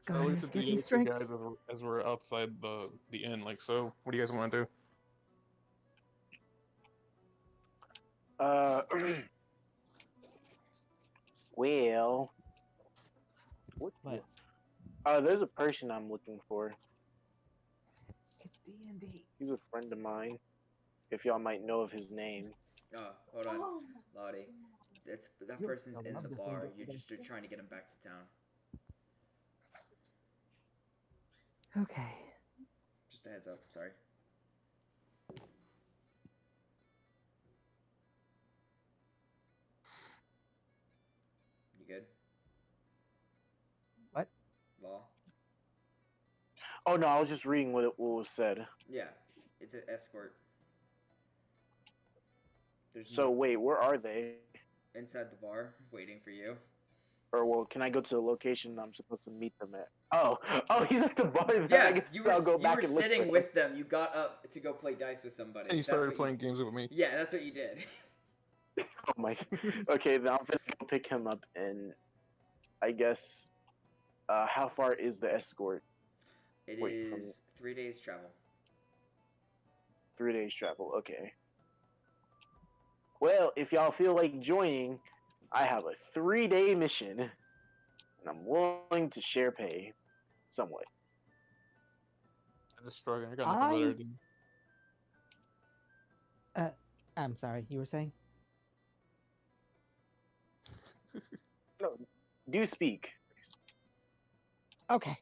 So we Goddess, said give the me other two strength. guys as we're outside the inn. Like, so what do you guys want to do? Well, what? What? There's a person I'm looking for. It's D&D. He's a friend of mine. If y'all might know of his name. Oh, hold on, Lottie. That You'll person's in love the this bar. one, You're but- just trying to get him back to town. Okay. Just a heads up. Sorry. You good? What? Law? Oh no, I was just reading what was said. Yeah, it's an escort. There's So wait, where are they? inside the bar, waiting for you. Or well, can I go to the location I'm supposed to meet them at? Oh, he's at the bar. Then I Yeah, guess you I'll go were back and look for sitting him. with them. You got up to go play dice with somebody. And you That's started what playing games with me. Yeah, that's what you did. Oh my. Okay, then I'm gonna go pick him up, and I guess. How far is the escort? It Wait, is 3 days travel. 3 days travel. Okay. Well, if y'all feel like joining, I have a 3-day mission, and I'm willing to share pay, somewhat. I'm just struggling. I got nothing better to do. I'm sorry, you were saying? No, do speak. Okay.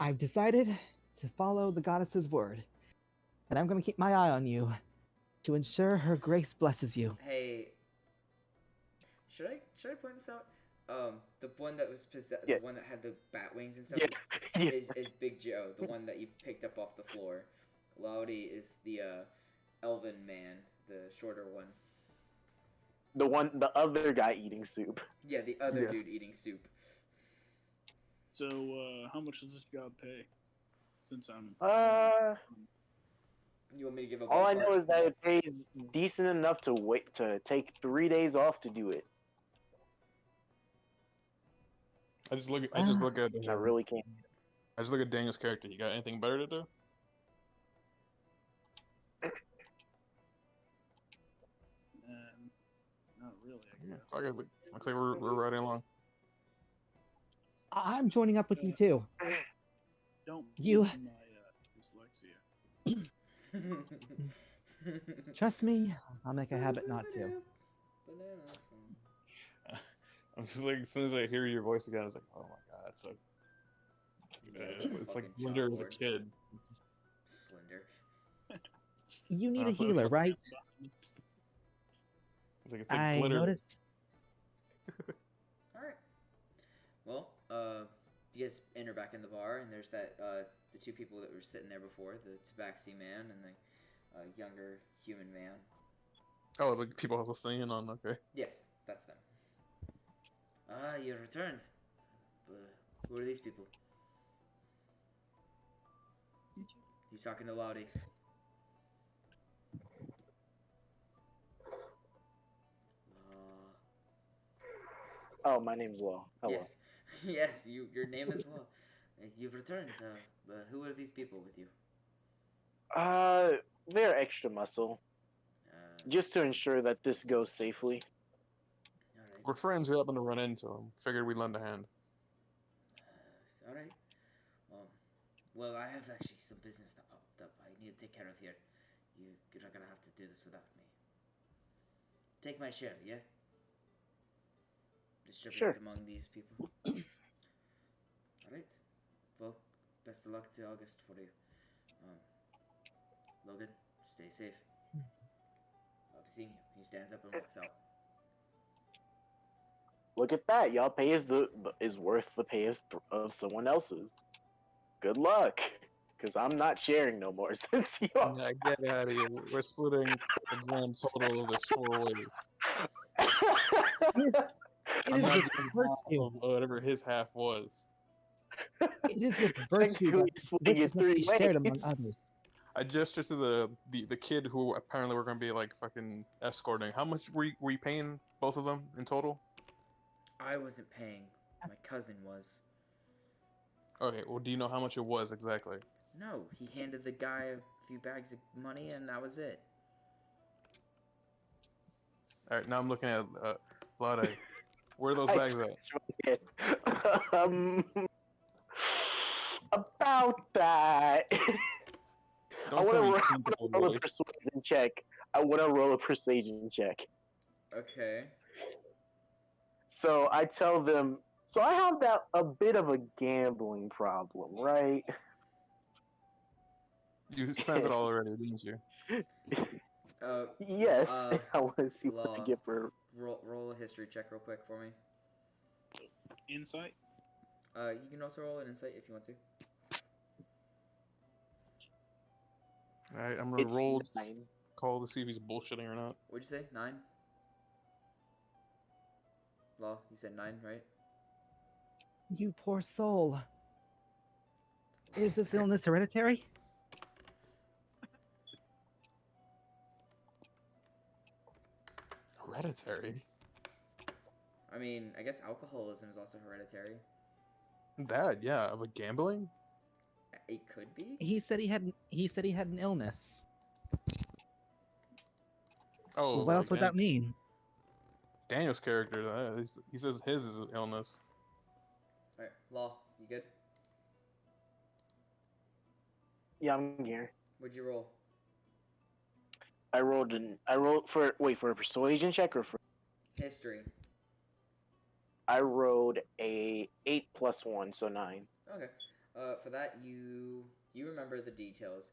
I've decided to follow the goddess's word, and I'm going to keep my eye on you to ensure her grace blesses you. Hey, should I point this out? The one that was Yeah. the one that had the bat wings and stuff Yeah. Yeah. is Big Joe, the one that you picked up off the floor. Laudy is the elven man, the shorter one. The other guy eating soup. Yeah, the other Yeah. dude eating soup. So, how much does this job pay? Since I'm You want me to give a all I ballpark? know is that it pays decent enough to take 3 days off to do it. I just look at I really can't. I just look at Daniel's character. You got anything better to do? Not really. I guess. Fuck it. Looks like we're riding along. I'm joining up with you too. Don't You- mention my dyslexia. Trust me, I'll make a habit not to. I'm just like, as soon as I hear your voice again, I was like, oh my god, so Yeah, it's it's like like a Wonder as a chalkboard. kid. Slender. You need a so- healer, right? It's like I glitter. noticed. All right. Well, you guys enter back in the bar, and there's that the two people that were sitting there before, the Tabaxi man and the younger human man. Oh, the people listening in on. Okay. Yes, that's them. Ah, you returned. Who are these people? He's talking to Laudy. Oh, my name's Law. Hello. Yes, yes. Your name is Law. You've returned. Who are these people with you? They're extra muscle, just to ensure that this goes safely. All right. We're friends. We happened to run into them. Figured we'd lend a hand. All right. Well, I have actually some business that popped up. I need to take care of here. You're not gonna have to do this without me. Take my share, yeah. Distribute Sure. it among these people. All right. Well, best of luck to August for you. Logan, stay safe. I'll be seeing you. He stands up and walks out. Look at that. Y'all pay is worth the pay of someone else's. Good luck, because I'm not sharing no more since y'all. Yeah, get out of here. We're splitting the grand total of this 4 ways. It I'm is not with giving virtue. half of whatever his half was. It is with virtue Technically, that splitting this it must be 3 shared among ways. others. I gestured to the kid who apparently we're gonna be like fucking escorting. How much were you paying both of them in total? I wasn't paying. My cousin was. Okay, well, do you know how much it was exactly? No, he handed the guy a few bags of money, and that was it. All right, now I'm looking at Lade. Where are those I bags swear at? to God. About that. I Don't want tell me to you seen the roll a boys. persuasion check. I want to roll a persuasion check. Okay. So I tell them. So I have a bit of a gambling problem, right? You spent it all already, didn't you? Yes. I want to see what I Law. get for. Roll a history check real quick for me. Insight. You can also roll an insight if you want to. All right, I'm gonna It's roll 9. call to see if he's bullshitting or not. What'd you say? 9? Law, you said 9, right? You poor soul. Is this illness hereditary? Hereditary? I mean, I guess alcoholism is also hereditary. That, yeah, but gambling? It could be. He said he had an illness. Oh, What else would Dan- that mean? Daniel's character, he says his is an illness. Alright, Law, you good? Yeah, I'm here. What'd you roll? I rolled for a persuasion check or for History. I rolled a 8 plus 1, so 9. Okay. For that, you remember the details.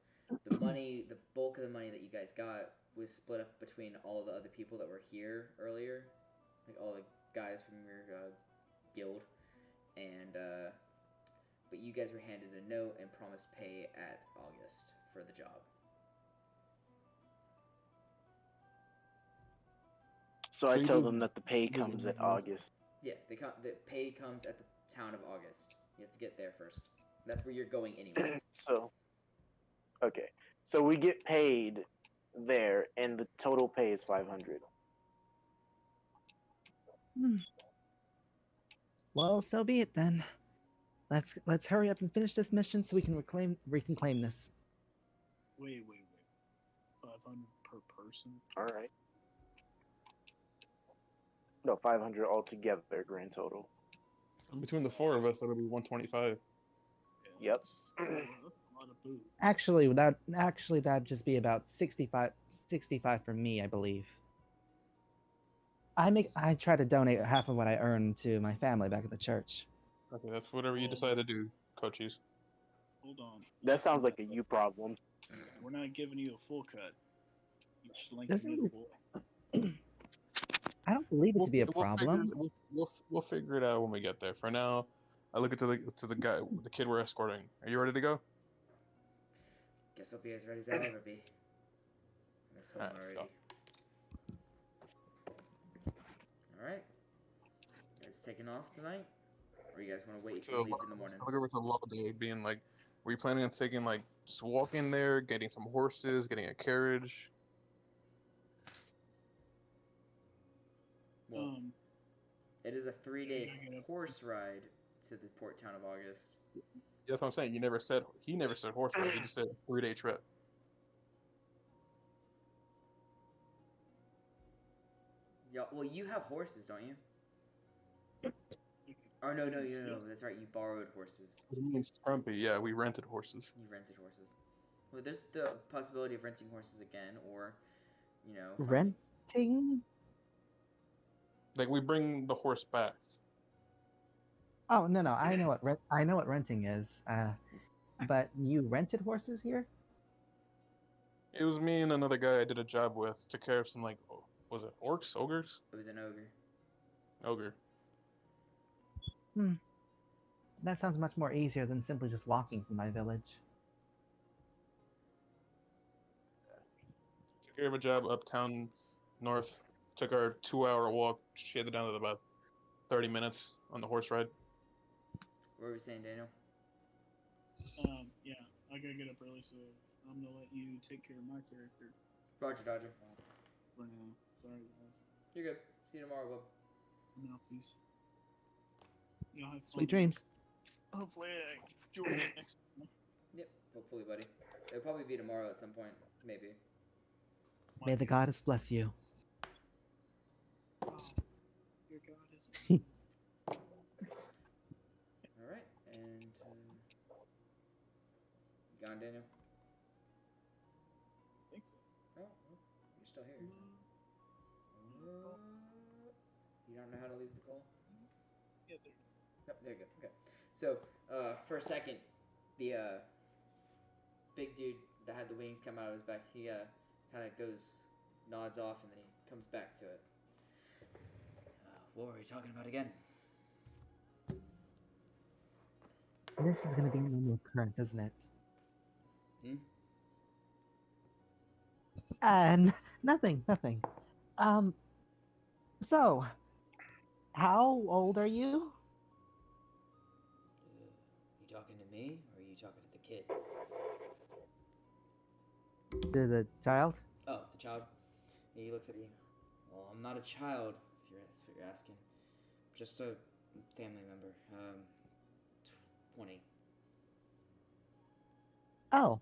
The money, the bulk of the money that you guys got was split up between all the other people that were here earlier, like all the guys from your guild, and but you guys were handed a note and promised pay at August for the job. So I So you tell lose- them that the pay lose comes the at money. August. Yeah, the pay comes at the town of August. You have to get there first. That's where you're going anyways. So, okay. So we get paid there, and the total pay is 500. Well, so be it then. Let's hurry up and finish this mission so we can reclaim this. Wait. 500 per person? All right. No, 500 altogether, grand total. So between the four of us, that'll be 125. Yeah, Yep. That's a lot of booze. Actually, that'd just be about 65 for me, I believe. I try to donate half of what I earn to my family back at the church. Okay, that's whatever you decide to do, coaches. Hold on. That sounds like a you problem. We're not giving you a full cut. You slinky Doesn't little really- boy. I don't believe it to be a problem. We'll figure it out when we get there. For now, I look into the kid we're escorting. Are you ready to go? Guess I'll be as ready as I'll ever be. Miss home Alright, already. so- Alright. You guys taking off tonight? Or you guys want to wait So, and leave in the morning? I look over to Lawday, being like, were you planning on taking like just walking there, getting some horses, getting a carriage? Well, it is a 3-day I get up. horse ride to the port town of August. Yeah, that's what I'm saying. He never said horse ride. He just said 3-day trip. Yeah, well, you have horses, don't you? Oh, no, that's right. You borrowed horses. His name's Trumpy. Yeah, we rented horses. You rented horses. Well, there's the possibility of renting horses again, or, you know... Renting? Like we bring the horse back. Oh no, I know what renting is. But you rented horses here? It was me and another guy I did a job with. Took care of some like, was it orcs, ogres, It was an ogre. ogre. That sounds much more easier than simply just walking from my village. Took care of a job uptown, north. Took our 2-hour walk. She had it down to about 30 minutes on the horse ride. What were we saying, Daniel? Yeah, I gotta get up early, so I'm gonna let you take care of my character Roger, Dodger. for now. Sorry, guys. You're good. See you tomorrow, bub. No, please. Y'all have fun. Sweet dreams. Hopefully, I join you next time. Yep, hopefully, buddy. It'll probably be tomorrow at some point, maybe. May the goddess bless you. Oh, your God is. Alright, and... you gone, Daniel? I think so. Oh, you're still here. You don't know how to leave the call? Yeah, there. Yep, there you go. Okay. So, for a second, the big dude that had the wings come out of his back, he kind of nods off, and then he comes back to it. What were we talking about again? This is gonna be a normal occurrence, isn't it? Nothing. So, how old are you? You talking to me, or are you talking to the kid? To the child? Oh, the child. He looks at you. Well, I'm not a child, if that's what you're asking. Just a family member. 20. Oh.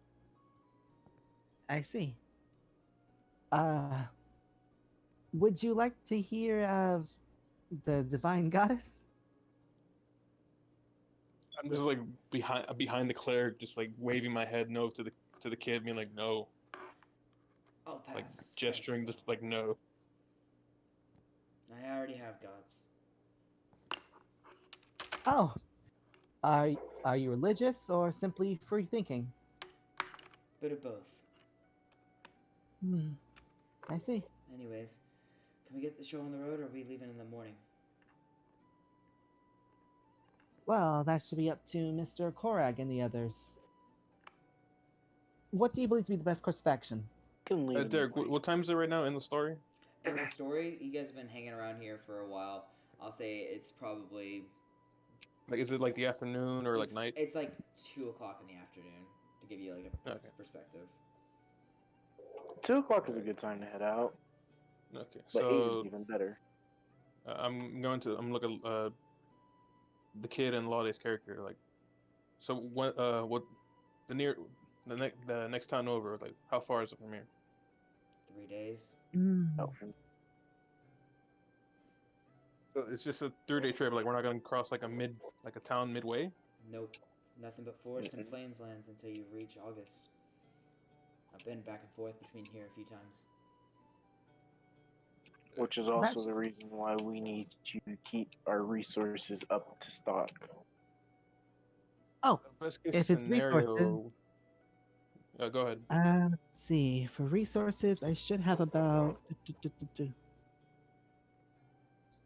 I see. Would you like to hear of the divine goddess? I'm just like behind the cleric, just like waving my head no to the kid, being like no. I'll pass. like Thanks, gesturing though. just like no. I already have gods. Oh, are you religious or simply free thinking? Bit of both. Hmm, I see. Anyways, can we get the show on the road, or are we leaving in the morning? Well, that should be up to Mr. Korag and the others. What do you believe to be the best course of action? Can leave in the Derek, morning. what time is it right now in the story? In the story, you guys have been hanging around here for a while. I'll say it's probably Like, is it like the afternoon or like night? It's like 2 o'clock in the afternoon to give you like a Okay. perspective. 2 o'clock is a good time to head out, Okay, but 8 is so even better. I'm looking the kid and Laudie's character. Like, so what the next town over? Like, how far is it from here? 3 days. Oh, from So it's just a 3-day trip. Like, we're not gonna cross like a town midway. Nope. Nothing but forest and Mm-mm. plains lands until you reach August. I've been back and forth between here a few times. which is also That's- the reason why we need to keep our resources up to stock. Oh, Best case if it's scenario. resources, Go ahead. let's see. For resources, I should have about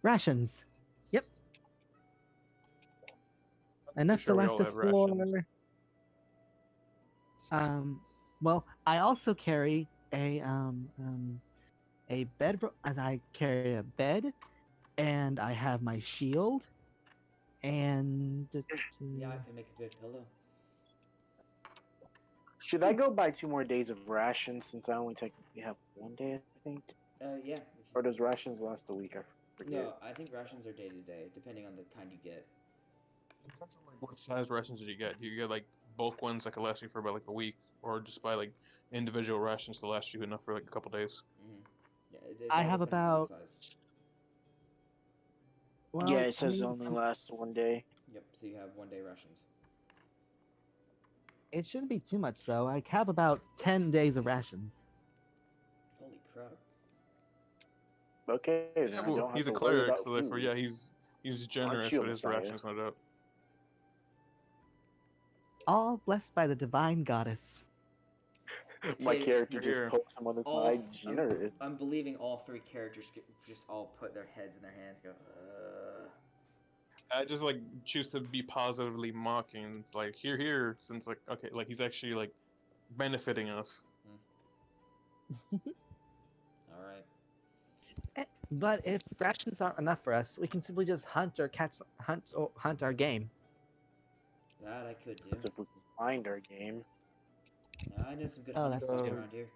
rations. Yep, enough Sure, to we last all us have rations. for. Well, I also carry a bed. As I carry a bed, and I have my shield, and Yeah, I can make a good pillow. Should I go buy 2 more days of rations since I only technically have 1 day, I think? Yeah. Or does rations last a week? I forget. No, I think rations are day to day, depending on the kind you get. Depends on like what size rations did you get? Do you get like bulk ones that could last you for about like a week, or just buy like individual rations to last you enough for like a couple days? Mm-hmm. Yeah, it's I all have depending on the about. size. Well, Yeah, I it says it mean, only lasts 1 day. Yep. So you have 1 day rations. it shouldn't be too much though. I have about 10 days of rations. Holy crap. Okay, then Yeah, I well, don't have he's to a worry cleric, about so therefore, food. yeah, he's generous you, with his Messiah? rations, no doubt. All blessed by the divine goddess. My Okay, character Here. just pokes him on the All- side. Generous. I'm believing all 3 characters just all put their heads in their hands. Go. I just like choose to be positively mocking. It's like here, since like okay, like he's actually like benefiting us. All right. But if rations aren't enough for us, we can simply just hunt our game. That I could do. That's if we can find our game. I know some good Oh, hunting that's spots true. around here.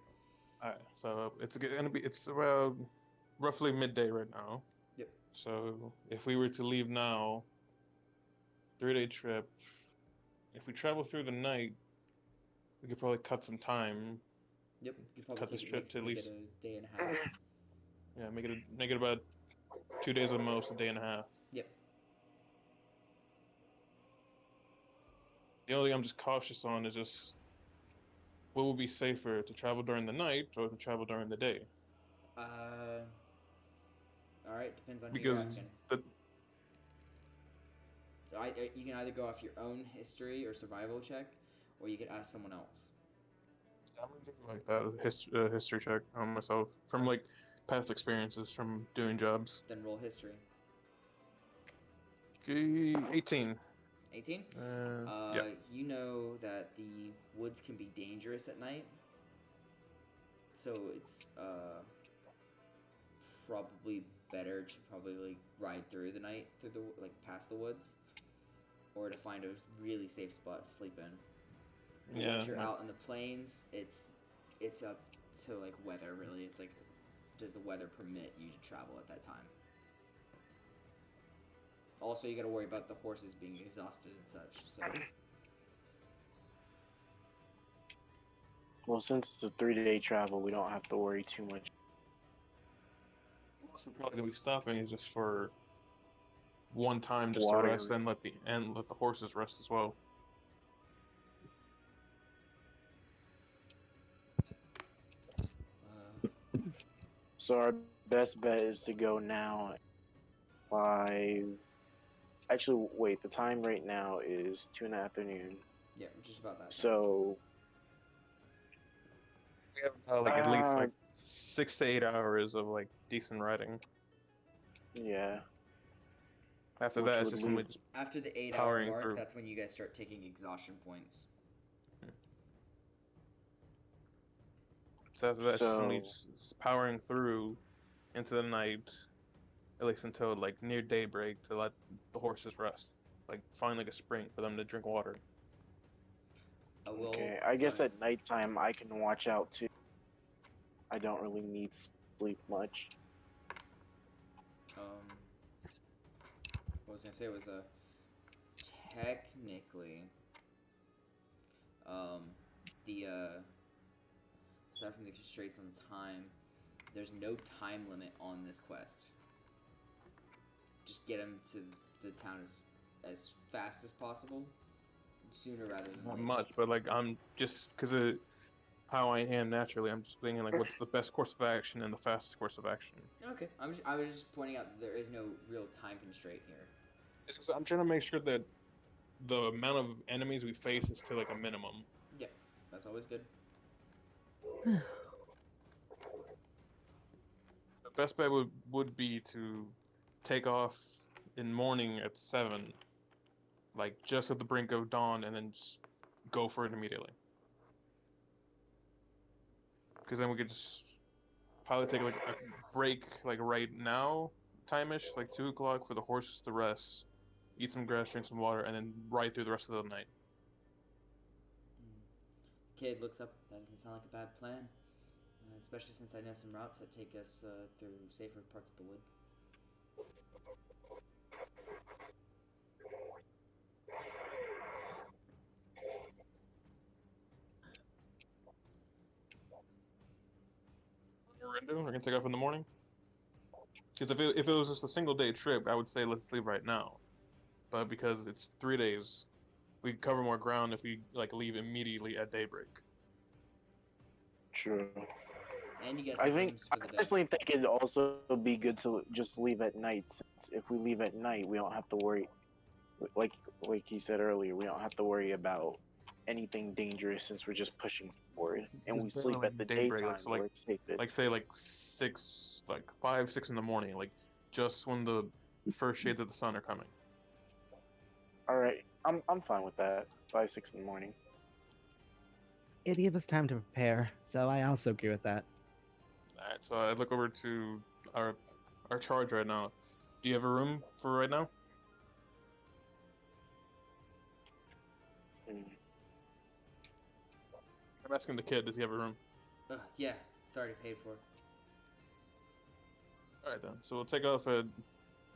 Alright, so it's about roughly midday right now. Yep. So if we were to leave now, 3-day trip. If we travel through the night, we could probably cut some time. Yep. You could probably Cut this take it, trip to at make least- it a day and a half. Yeah, make it about 2 days at most, a day and a half. Yep. The only thing I'm just cautious on is just what would be safer to travel during the night or to travel during the day? All right. Depends on who Because you're asking. You can either go off your own history or survival check, or you could ask someone else. I'm gonna do like that history check on myself from like past experiences from doing jobs. Then roll history. Okay, 18. 18. Yeah. You know that the woods can be dangerous at night, so it's probably better to like ride through the night through the past the woods, or to find a really safe spot to sleep in. Yeah. Once you're out in the plains, it's up to like weather really. It's like, does the weather permit you to travel at that time? Also, you got to worry about the horses being exhausted and such. So Well, since it's a 3-day travel, we don't have to worry too much. Most we're probably gonna be stopping is just for one time just Water. to rest and let the horses rest as well. So our best bet is to go now. Actually, wait. The time right now is 2 in the afternoon. Yeah, just about that. So We have like at least Uh, like 6 to 8 hours of like decent riding. yeah, After Which that, it's would just simply leave- just After the 8 hour powering mark, through. that's when you guys start taking exhaustion points. so after that, it's just simply So- just powering through into the night, at least until like near daybreak to let the horses rest. Like find like a spring for them to drink water. I will. okay. I guess at nighttime I can watch out too. I don't really need sleep much. What was I gonna say was technically, the aside from the constraints on time, there's no time limit on this quest. Just get them to the town as fast as possible, sooner rather than Not later. much, but like I'm just because of how I am naturally, I'm just thinking like what's the best course of action and the fastest course of action. Okay, I was just pointing out that there is no real time constraint here. It's because I'm trying to make sure that the amount of enemies we face is to like a minimum. Yeah, that's always good. The best bet would be to take off in morning at 7, like just at the brink of dawn, and then just go for it immediately. Because then we could just probably take like a break, like right now, time-ish, like 2 o'clock for the horses to rest, eat some grass, drink some water, and then ride through the rest of the night. Kid looks up. That doesn't sound like a bad plan, especially since I know some routes that take us through safer parts of the wood. We're gonna do? We're gonna take off in the morning. Because if it was just a single day trip, I would say let's leave right now. But because it's 3 days, we cover more ground if we like leave immediately at daybreak. True. And you guys I have think rooms I for the day. personally think it'd also be good to just leave at night. Since if we leave at night, we don't have to worry. Like he said earlier, we don't have to worry about anything dangerous since we're just pushing forward, and we Just barely, sleep like, at the daybreak, daytime so, where like- it's safest. Like say like 6, like 5, 6 in the morning, like just when the first shades of the sun are coming. All right, I'm fine with that. 5, 6 in the morning. It'd give us time to prepare, so I also agree with that. Alright, so I look over to our charge right now. Do you have a room for right now? Mm. I'm asking the kid, does he have a room? Yeah, it's already paid for. Alright then, so we'll take off at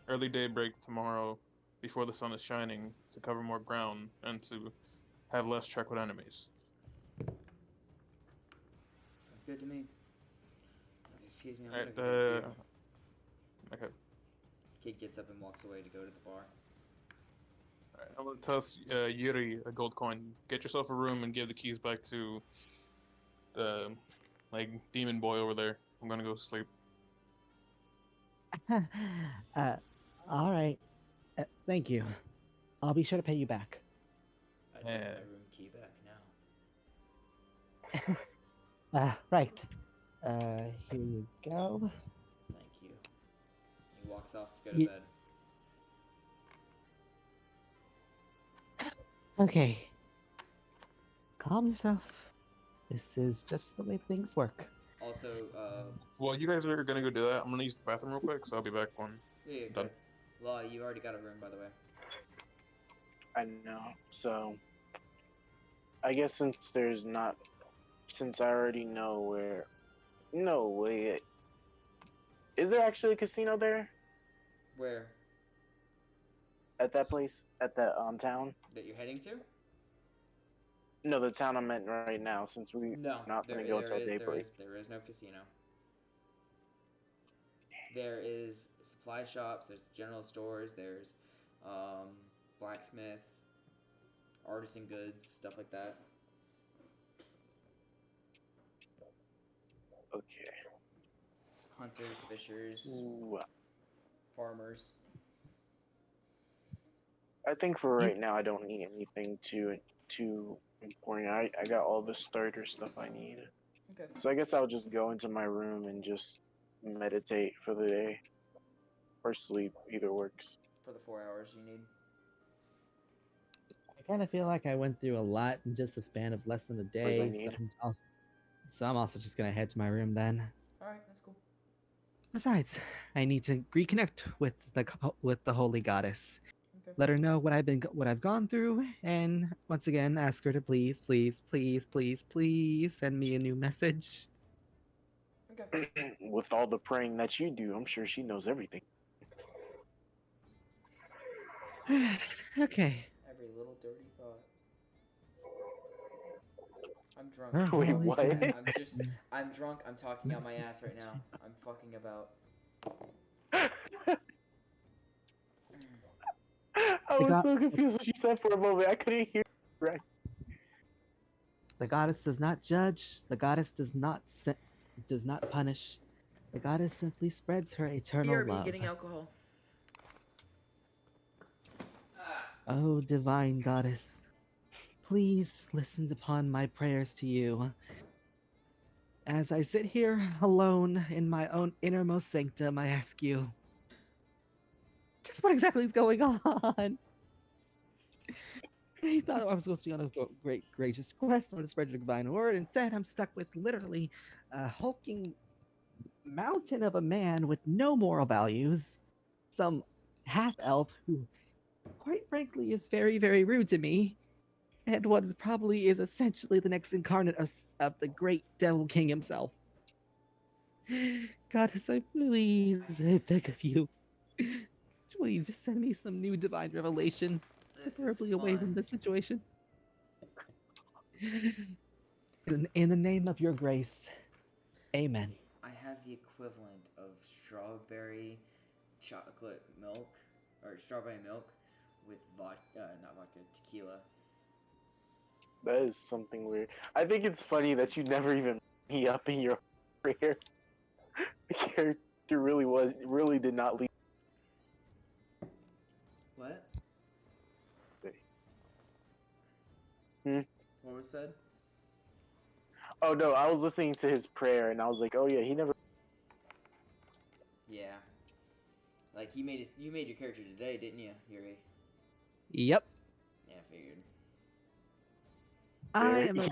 early daybreak tomorrow before the sun is shining to cover more ground and to have less trek with enemies. Sounds good to me. Excuse me, I'm Alright, gonna go get a beer. okay. Kid gets up and walks away to go to the bar. Alright, I'm gonna toss Yuri a gold coin. Get yourself a room and give the keys back to the like demon boy over there. I'm gonna go sleep. All right. Thank you. I'll be sure to pay you back. I need Yeah. my room key back now. Right. Here you go. Thank you. He walks off to go to Ye- bed. Okay. Calm yourself. This is just the way things work. Also, Well, you guys are gonna go do that. I'm gonna use the bathroom real quick, so I'll be back when. yeah, Done. good. Law, you already got a room, by the way. I know. So, I guess since I already know where. No way. Is there actually a casino there Where? at that place at that town? That you're heading to? No, the town I'm in right now. Since we No, not there, gonna go there till is- daybreak. there is no casino. There is supply shops, there's general stores, there's blacksmith, artisan goods, stuff like that. Okay. hunters, fishers, Ooh, farmers. I think for You- right now, I don't need anything too important. I got all the starter stuff I need. Okay. So I guess I'll just go into my room and just meditate for the day, or sleep. Either works. For the 4 hours you need. I kind of feel like I went through a lot in just a span of less than a I day. need. So I'm also just gonna head to my room then. All right, that's cool. Besides, I need to reconnect with the holy goddess. Okay. Let her know what I've gone through, and once again ask her to please, please, please, please, please send me a new message. Okay. With all the praying that you do, I'm sure she knows everything. Okay. Every little dirty thought. I'm drunk. Her Wait, holy what? goddess. I'm drunk. I'm talking out my ass right now. I'm fucking about. I was got- so confused what she said for a moment. I couldn't hear. Right. The goddess does not judge. The goddess does not punish. The goddess simply spreads her eternal BRB love. getting alcohol. Oh, divine goddess, please listen upon my prayers to you. As I sit here alone in my own innermost sanctum, I ask you, just what exactly is going on? I thought I was supposed to be on a great, gracious quest to spread your divine word. Instead, I'm stuck with literally a hulking mountain of a man with no moral values, some half elf who, quite frankly, is very, very rude to me, and what probably is essentially the next incarnate of the great Devil King himself. Goddess, I beg of you, please just send me some new divine revelation, This is preferably away from fun. this situation. In the name of your grace, amen. I have the equivalent of strawberry chocolate milk, or strawberry milk with not vodka, tequila. That is something weird. I think it's funny that you never even me up in your prayer. The character really did not leave. What? Hmm? What was said? Oh no, I was listening to his prayer and I was like, oh yeah, he never. Yeah. Like you made your character today, didn't you, Yuri? Yep, Yeah, I figured. I am a.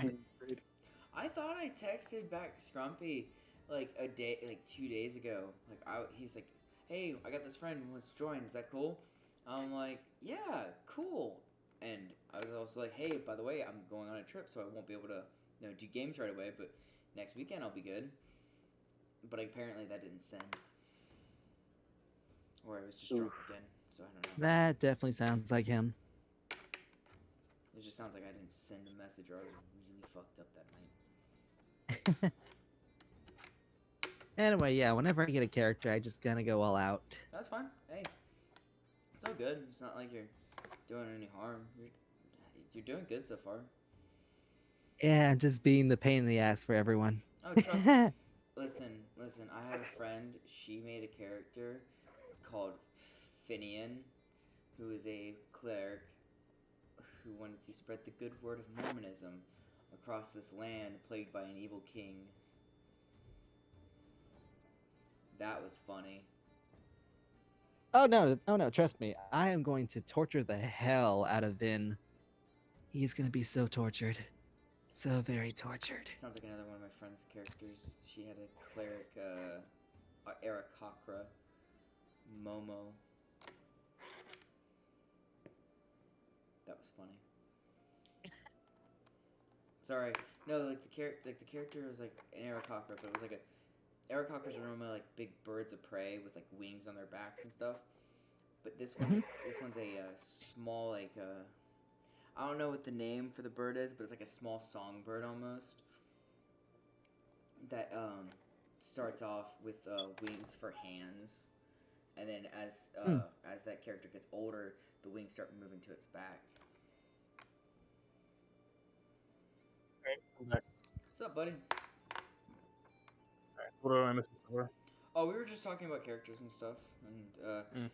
I thought I texted back Scrumpy like 2 days ago. He's like, "Hey, I got this friend who wants to join. Is that cool?" I'm like, "Yeah, cool." And I was also like, "Hey, by the way, I'm going on a trip, so I won't be able to, do games right away. But next weekend I'll be good." But apparently that didn't send, or I was just drunk again. So I don't know. That definitely sounds like him. It just sounds like I didn't send a message, or I was really fucked up that night. Anyway, yeah, whenever I get a character, I just gonna go all out. That's fine. Hey, it's all good. It's not like you're doing any harm. You're doing good so far. Yeah, I'm just being the pain in the ass for everyone. Oh, trust me. Listen. I have a friend. She made a character called Finian, who is a cleric who wanted to spread the good word of Mormonism across this land plagued by an evil king. That was funny. Oh no, trust me. I am going to torture the hell out of Vin. He's gonna be so tortured. So very tortured. Sounds like another one of my friend's characters. She had a cleric, Arakakra, Momo. That was funny. Sorry, no, like the character was like an Arakakra, but it was like Arakakras are normally like big birds of prey with like wings on their backs and stuff. But this one's a small I don't know what the name for the bird is, but it's like a small songbird almost. That starts off with wings for hands, and then as that character gets older, the wings start moving to its back. Okay, I'm back. What's up, buddy? Alright, what do I miss before? Oh, we were just talking about characters and stuff, and And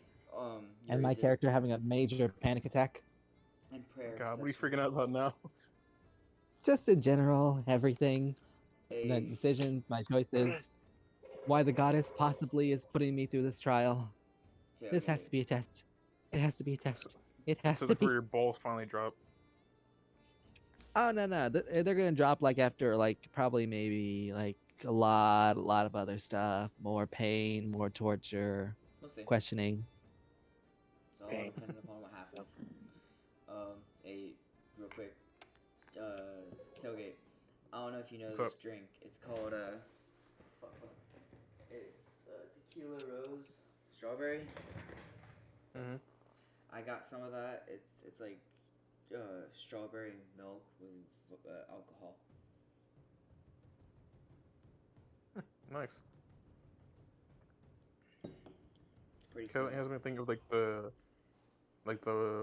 Yuri my did- character having a major panic attack. and prayer. God, what are you session. freaking out about now? Just in general, everything, the A decisions, my choices, why the goddess possibly is putting me through this trial. This has to be a test. It has to be a test. It has So to that's where be. your balls finally drop. Oh no, they're gonna drop like after like probably maybe like a lot of other stuff, more pain, more torture, We'll see. questioning. It's all Pain. dependent upon what happens. A real quick tailgate. I don't know if you know What's this up? drink. It's called it's tequila rose strawberry. Mm-hmm. I got some of that. It's like strawberry milk with alcohol. Nice. Pretty Kevin smooth. has me think of like the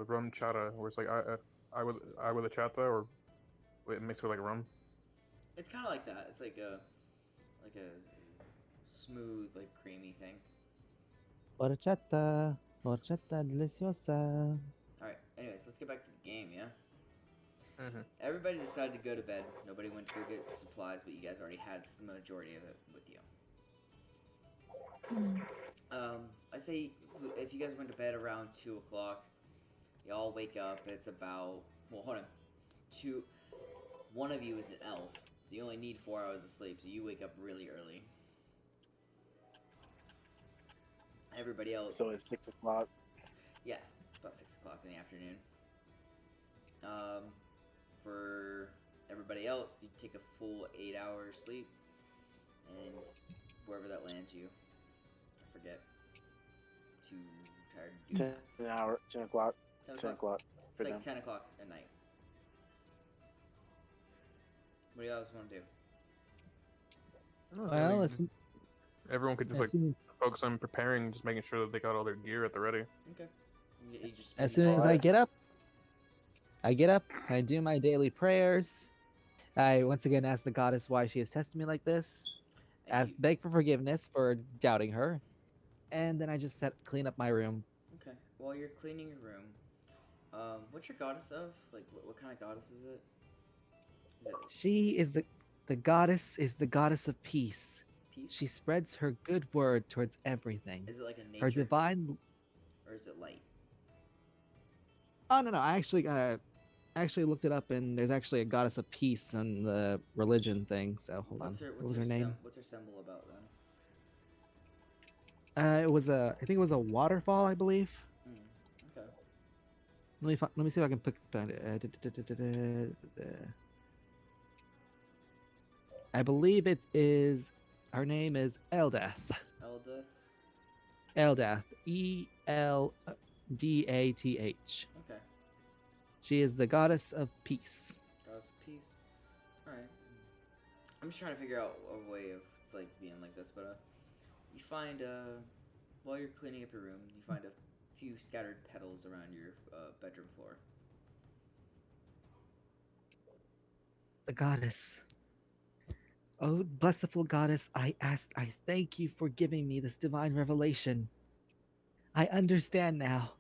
rum chata, where it's like I with a chata, or it mixed with like rum. It's kind of like that. It's like a smooth, like creamy thing. Horchata, horchata deliciosa. All right. Anyways, let's get back to the game. Yeah. Mm-hmm. Everybody decided to go to bed. Nobody went to go get supplies, but you guys already had the majority of it with you. I say if you guys went to bed around 2 o'clock, y'all wake up. It's about hold on. One of you is an elf, so you only need 4 hours of sleep. So you wake up really early. Everybody else, So it's 6 o'clock. yeah, about 6 o'clock in the afternoon. For everybody else, you take a full 8 hours sleep, and wherever that lands you, I forget. Too tired to do 10 that. an hour, 10 o'clock, 10 10 o'clock. o'clock It's for like them. 10 o'clock at night. What do you guys want to do? Well, listen, Everyone could just as like soon as, focus on preparing, just making sure that they got all their gear at the ready. Okay. You just as spend the soon as night- I get up, I do my daily prayers. I once again ask the goddess why she has tested me like this. and you- Beg for forgiveness for doubting her, and then I just clean up my room. Okay. While you're cleaning your room, what's your goddess of? Like, what kind of goddess is it? Is it She is the goddess is the goddess of peace. peace? She spreads her good word towards everything. Is it like a nature? Her divine. Or is it light? Oh no, I actually looked it up, and there's actually a goddess of peace in the religion thing. So hold on. What was her name? What's her symbol about then? It was I think it was a waterfall, I believe. Okay. Let me see if I can pick. I believe it is. Her name is Eldath. Elda. Eldath. Eldath. Okay. She is the goddess of peace. Goddess of peace. All right. I'm just trying to figure out a way of like being like this, but you find while you're cleaning up your room, you find a few scattered petals around your bedroom floor. The goddess. Oh, blessful goddess, I thank you for giving me this divine revelation. I understand now.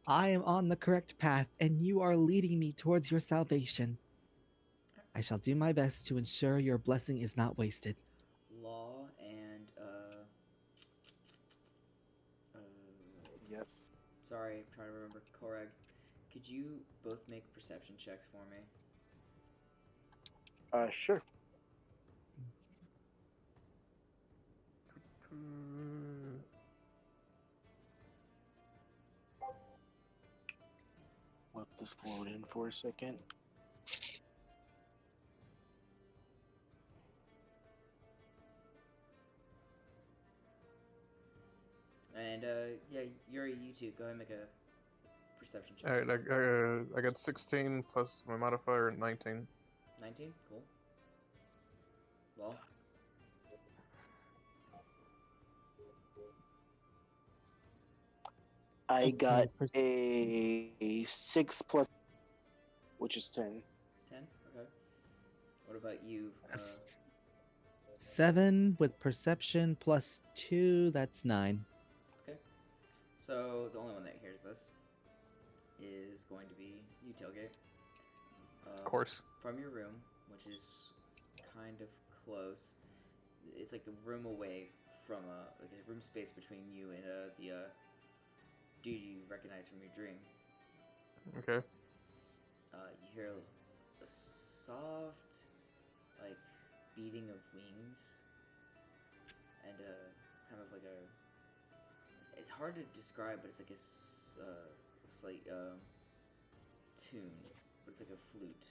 I am on the correct path, and you are leading me towards your salvation. I shall do my best to ensure your blessing is not wasted. Law and Yes. sorry, I'm trying to remember. Korag, could you both make perception checks for me? Sure. Let this load in for a second. And yeah, Yuri, you too. Go ahead and make a perception check. All right, I got 16 plus my modifier 19. 19. Cool. Law. I Okay, got a 6 plus, which is 10. 10. Okay. What about you? 7 with perception plus 2, that's 9. So the only one that hears this is going to be you, Tailgate. Of course. From your room, which is kind of close. It's like a room away from like a room space between you and the dude you recognize from your dream. Okay. You hear a soft, like, beating of wings, and kind of like a. It's hard to describe, but it's like a slight tune. But it's like a flute,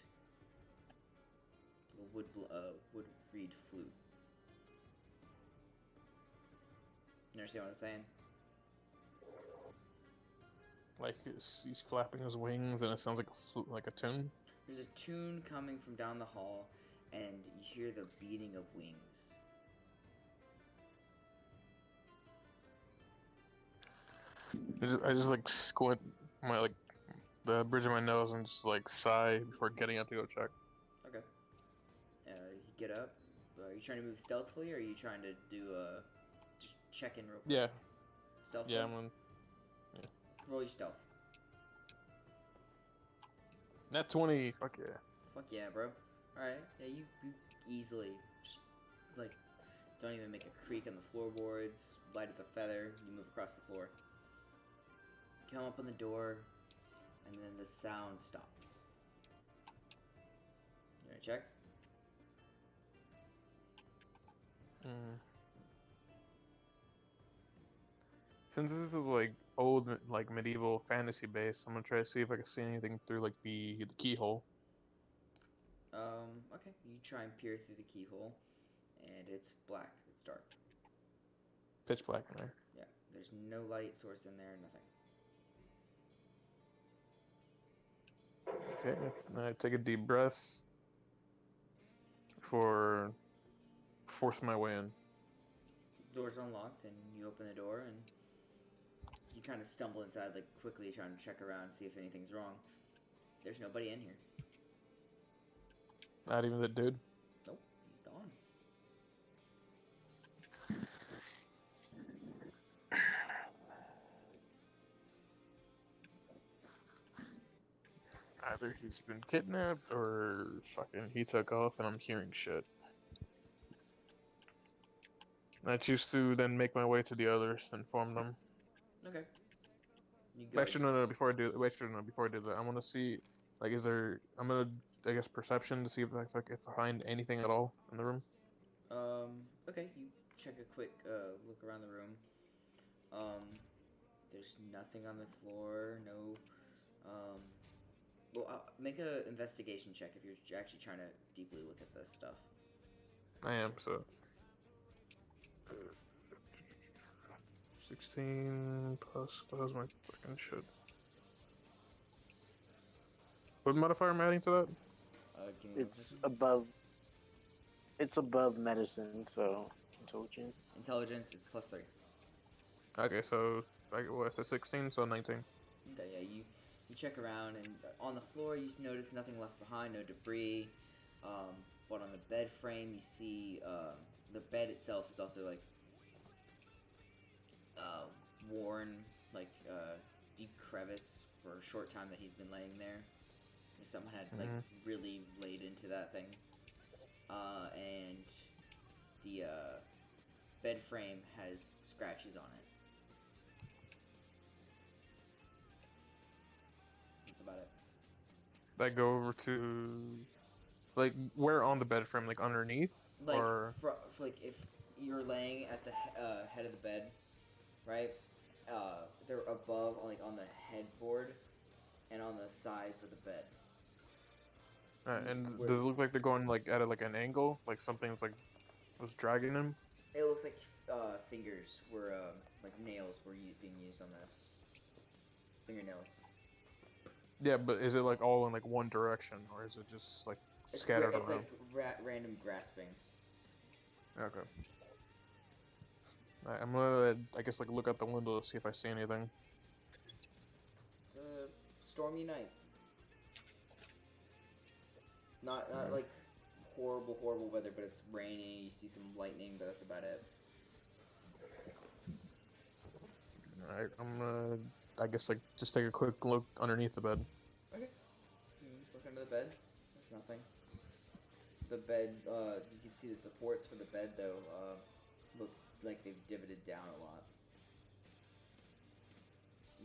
a wood reed flute. You understand what I'm saying? Like he's flapping his wings, and it sounds like a flute, like a tune. There's a tune coming from down the hall, and you hear the beating of wings. I just like squint my like the bridge of my nose and just like sigh before getting up to go check. Okay. You get up. Are you trying to move stealthily, or are you trying to do just check in real quick? Yeah. Stealthily? Yeah, I'm on. Roll your stealth. Net 20. Fuck yeah. Fuck yeah, bro. Alright. Yeah, you easily just, like, don't even make a creak on the floorboards. Light as a feather. You move across the floor. Come up on the door, and then the sound stops. You gonna check? Since this is like old, like medieval fantasy based, I'm gonna try to see if I can see anything through like the keyhole. Okay. You try and peer through the keyhole, and it's black. It's dark. Pitch black in there. Yeah. There's no light source in there. Nothing. Okay, I take a deep breath before forcing my way in. Door's unlocked, and you open the door, and you kind of stumble inside, like, quickly trying to check around, see if anything's wrong. There's nobody in here. Not even the dude. Nope, he's gone. Either he's been kidnapped or fucking he took off and I'm hearing shit. I choose to then make my way to the others, inform them. Okay. You go. Actually, no, before I do that, I want to see, like, is there, I'm gonna, I guess, perception to see if I find anything at all in the room. Okay, you check a quick, look around the room. There's nothing on the floor, no, well, make an investigation check if you're actually trying to deeply look at this stuff. I am, so. 16 plus, what was my fucking shit? What modifier am I adding to that? Give me one It's second. above medicine, so intelligence. Intelligence, it's +3. Okay, so, I said 16, so 19. Okay, yeah, you check around, and on the floor you notice nothing left behind, no debris. But on the bed frame you see the bed itself is also like worn, like deep crevice for a short time that he's been laying there. Like someone had like really laid into that thing. And the bed frame has scratches on it. That's about it. I go over to, like, where on the bed frame, like underneath, Like, or like if you're laying at the head of the bed, right? They're above, like on the headboard, and on the sides of the bed. and Where- does it look like they're going like at like an angle, like something's like was dragging them? It looks like fingers were like nails were being used on this. Fingernails. Yeah, but is it like all in like one direction, or is it just like scattered It's around? like random grasping. Okay. Alright, I'm gonna, I guess, like look out the window to see if I see anything. It's a stormy night. Not Mm. like horrible, horrible weather, but it's rainy. You see some lightning, but that's about it. Alright, I'm gonna, I guess, like, just take a quick look underneath the bed. Okay. You look under the bed. There's nothing. The bed, you can see the supports for the bed, though, look like they've divoted down a lot.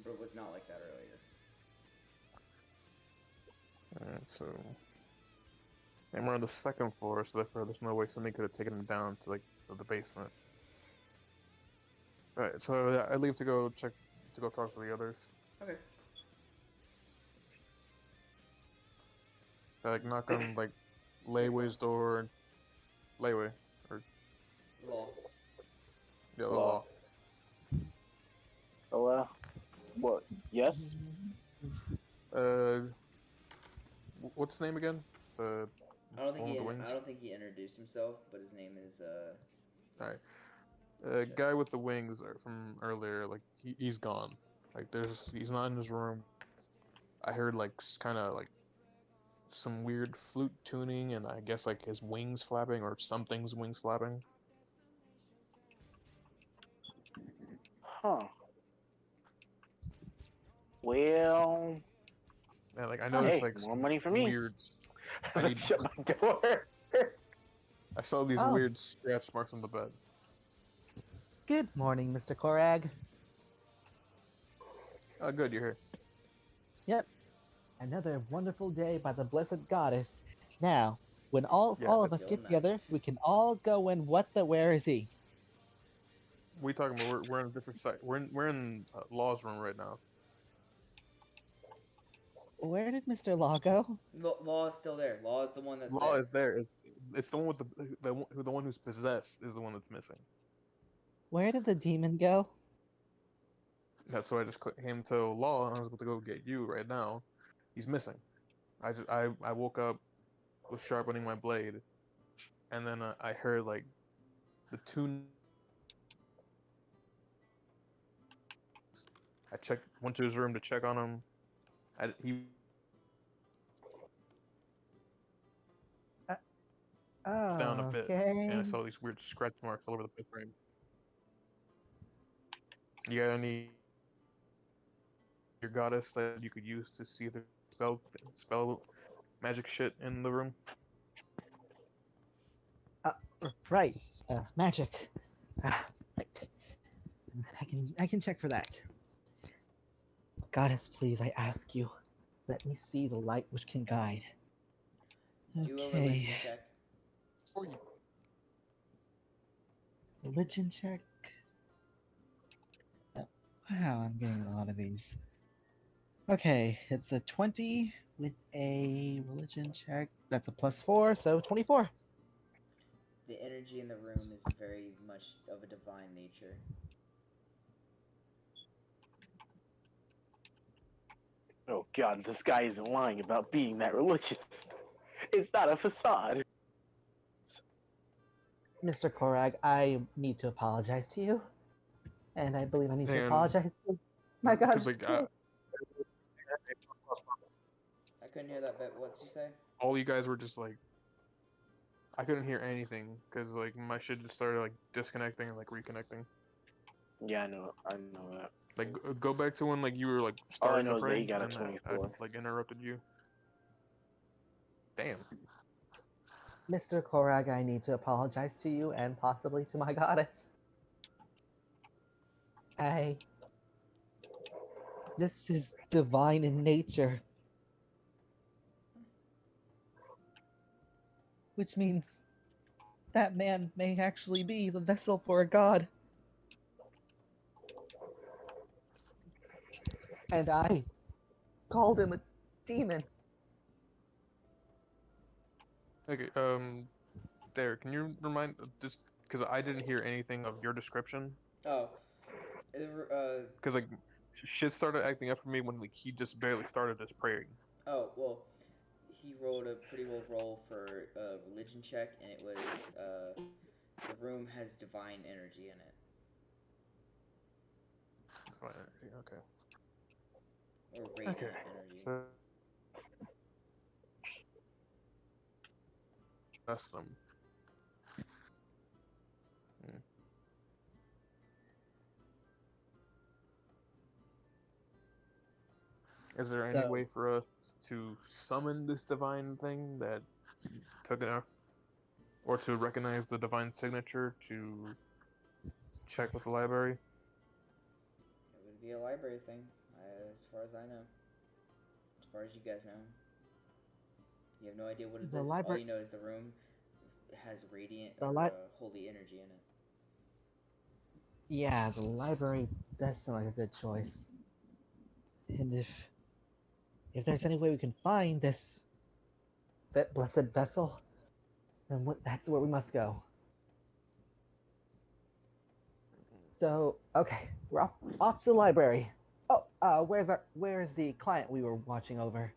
But it was not like that earlier. Alright, so... And we're on the second floor, so therefore there's no way somebody could have taken him down to, like, the basement. Alright, so I leave to go talk to the others. Okay. I, like, knock on, like, Layway's door. Layway. Or, Law. yeah, Law. Law. What? Yes? What's his name again? The I don't think one with the wings? I don't think he introduced himself, but his name is Alright. Guy with the wings from earlier, like, he's gone. Like, he's not in his room. I heard, like, kind of, like, some weird flute tuning, and I guess, like, his wings flapping, or something's wings flapping. Huh. Well, Yeah, like, I know hey, it's, like, more money for me. weird... I need- shut my door. I saw these Oh. weird scratch marks on the bed. Good morning, Mr. Korag. Oh, good, you're here. Yep. Another wonderful day by the blessed goddess. Now, when all Yeah, of but us you'll get together, not. we can all go in where is he? We talking about we're in a different site. We're in Law's room right now. Where did Mr. Law go? Law is still there. Law is the one that's Law there. is there. It's the one with the one who's possessed is the one that's missing. Where did the demon go? That's why I just came to Law, and I was about to go get you right now. He's missing. I woke up, was sharpening my blade, and then I heard like the tune. Went to his room to check on him. He Oh, down a bit, okay. and I saw these weird scratch marks all over the bed frame. You got any your goddess that you could use to see the spell magic shit in the room? Right. Magic. Right. I can check for that. Goddess, please, I ask you, let me see the light which can guide. Do a religion Okay. check. For you. Religion check. Oh, wow, I'm getting a lot of these. Okay, it's a 20 with a religion check. That's a +4, so 24. The energy in the room is very much of a divine nature. Oh god, this guy isn't lying about being that religious. It's not a facade. Mr. Korag, I need to apologize to you. And I believe I need to And- apologize to my God. Because like I couldn't hear that bit. What'd you say? all you guys were just like, I couldn't hear anything because like my shit just started like disconnecting and like reconnecting. Yeah, I know that. Like go back to when like you were like All I starting know to is that pray he got a and I 24. like interrupted you. Damn. Mr. Korag, I need to apologize to you and possibly to my goddess. This is divine in nature. Which means that man may actually be the vessel for a god. And I called him a demon. Okay, Derek, can you remind just because I didn't hear anything of your description? Oh, Because like shit started acting up for me when like he just barely started his praying. oh well, he rolled a pretty well roll for a religion check, and it was the room has divine energy in it, Okay. or radiant Okay. energy. So discuss them. Is there any So- way for us to summon this divine thing that took it out? Or to recognize the divine signature to check with the library? It would be a library thing, as far as I know. As far as you guys know. You have no idea what it The is. All library- you know is the room has radiant The or li- holy energy in it. Yeah, the library does sound like a good choice. And if there's any way we can find this blessed vessel, then that's where we must go. So, okay, we're off to the library. Oh, where's the client we were watching over?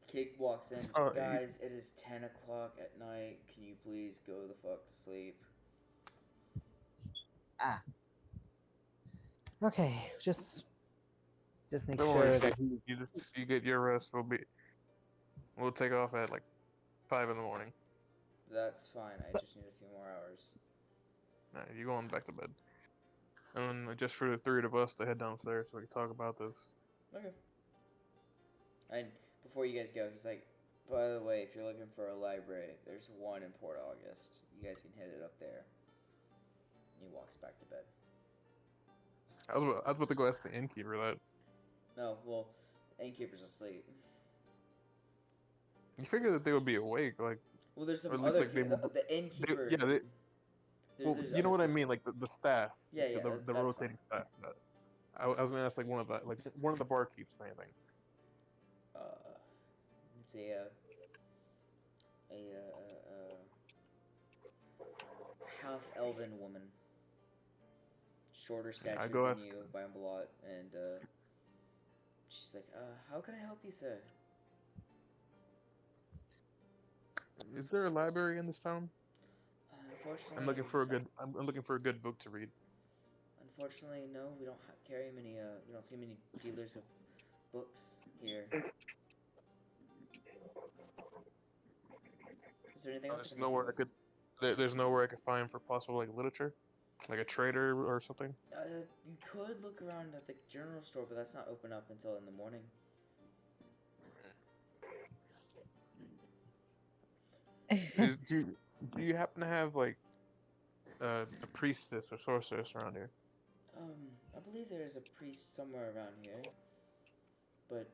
Kid walks in. Oh, Guys, it is 10 o'clock at night. Can you please go the fuck to sleep? Okay, just make Don't sure worry, that you get your rest. We'll take off at like 5 in the morning. That's fine. I just need a few more hours. Nah, you going back to bed. And then just for the three of us to head downstairs so we can talk about this. Okay. And before you guys go, he's like, by the way, if you're looking for a library, there's one in Port August. You guys can hit it up there. And he walks back to bed. I was about to go ask the innkeeper that. No, well, the innkeeper's asleep. You figure that they would be awake, like, Well, there's Or some at least, other like, they kid. will- The innkeeper. yeah, they- well, there's you know other what I people. mean, like the staff, Yeah, yeah, the that's rotating staff. I was gonna ask like one of the barkeeps or anything. It's a half elven woman, shorter stature go than ask- you by a lot, and she's like, how can I help you, sir? Is there a library in this town? Unfortunately, I'm looking for a good book to read. Unfortunately, no, we don't carry many. We don't see many dealers of books here. Is there anything else? There's nowhere I could. There's nowhere I could find for possible like literature, like a trader or something. You could look around at the general store, but that's not open up until in the morning. Do you happen to have like a priestess or sorceress around here? I believe there is a priest somewhere around here, but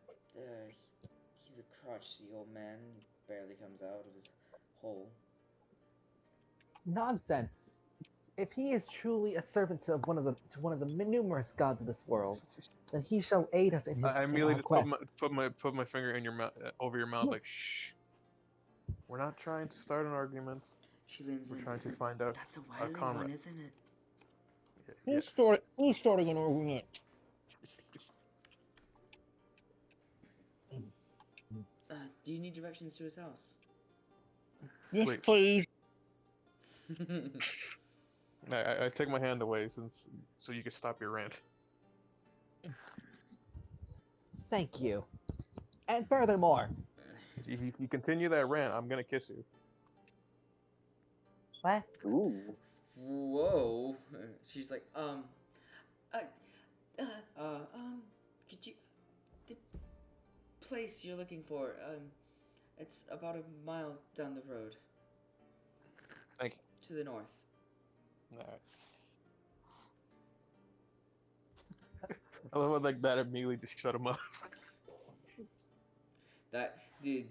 he's a crotchety old man. He barely comes out of his hole. Nonsense. If he is truly a servant of one of the numerous gods of this world, then he shall aid us in his I in immediately our just quest. put my finger in your mouth, over your mouth, like shh. We're not trying to start an argument. She leans We're in. trying to find out. That's a our wily comrade. one, isn't it? Yeah. Who's starting an argument? Do you need directions to his house? Yes, Wait. please. I take my hand away so you can stop your rant. Thank you. And furthermore, If you continue that rant, I'm gonna kiss you. what? Ooh. Whoa. She's like, could you, the place you're looking for, it's about a mile down the road. Thank you. To the north. Alright. I love how like that immediately just shut him up. That, dude,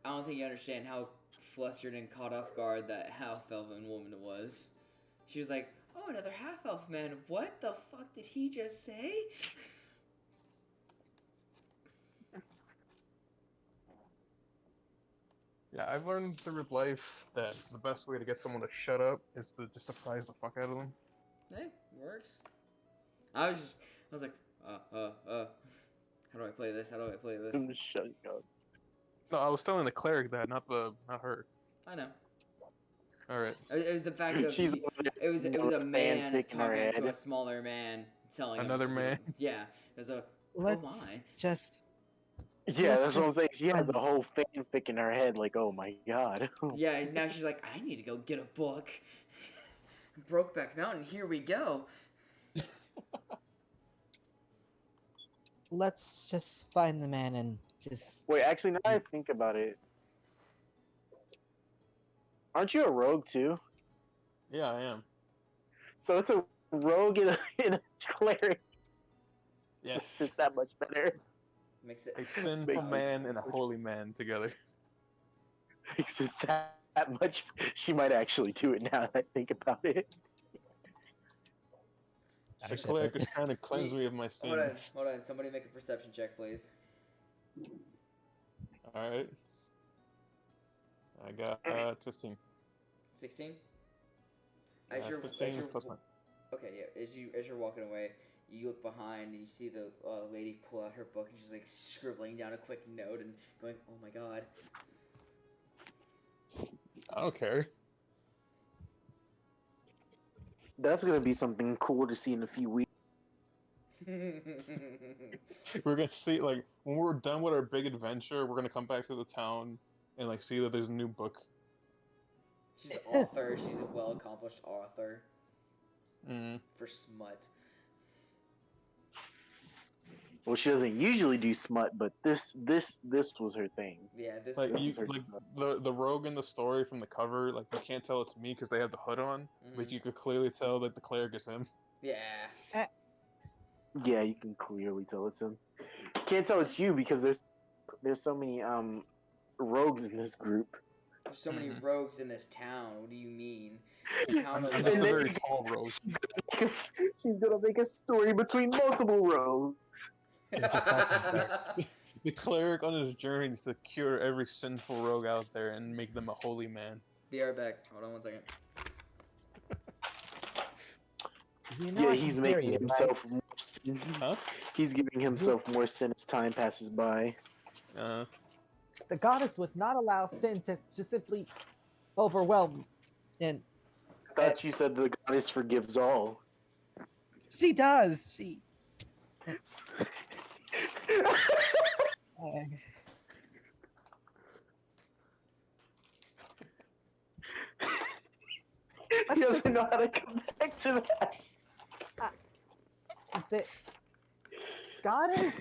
I don't think you understand how flustered and caught off guard that half-elven woman was. She was like, oh, another half-elf man. What the fuck did he just say? Yeah, I've learned through life that the best way to get someone to shut up is to just surprise the fuck out of them. Hey, works. I was like, how do I play this? How do I play this? Shut up. No, I was telling the cleric that, not her. I know. Alright. It was the fact of She's it was a man fanfic in her talking to head. a smaller man telling him Another man? Yeah, it was a Let's my. just Yeah, that's what I'm just saying. She has find- a whole fanfic in her head, like, oh my god. Yeah, and now she's like, I need to go get a book. Brokeback Mountain, here we go. let's just find the man and just. Wait, actually, now I think about it, aren't you a rogue too? Yeah, I am. So it's a rogue and a cleric. Yes. It's just that much better. Makes it. A sinful Makes man and a holy man together. Makes it that much. She might actually do it now that I think about it. The cleric is trying to cleanse me of my Hold on, sins. hold on. Somebody make a perception check, please. Alright. I got 15. 16. As you're, 15 plus my... okay, yeah. As you're walking away, you look behind and you see the lady pull out her book and she's like scribbling down a quick note and going, "Oh my god." I don't care. That's gonna be something cool to see in a few weeks. We're gonna see, like, when we're done with our big adventure, we're gonna come back to the town and, like, see that there's a new book. She's an author. She's a well-accomplished author Mm. for smut. Well, she doesn't usually do smut, but this was her thing. Yeah, this Like, is. you, is her- like the rogue in the story from the cover, like, you can't tell it's me because they have the hood on, but Mhm. you could clearly tell that the cleric is him. Yeah. Yeah, you can clearly tell it's him. Can't tell it's you because there's so many rogues in this group. There's so many Mhm. rogues in this town. What do you mean? I'm Town of just a then- very tall rogue. She's gonna make a story between multiple rogues. The cleric on his journey to cure every sinful rogue out there and make them a holy man. Be right back. Hold on 1 second. You know Yeah, I he's can hear making you, himself right? more sin. Huh? He's giving himself more sin as time passes by. The goddess would not allow sin to just simply overwhelm, and I thought you said the goddess forgives all. she does. She. Uh, He doesn't know how to come back to that. the goddess.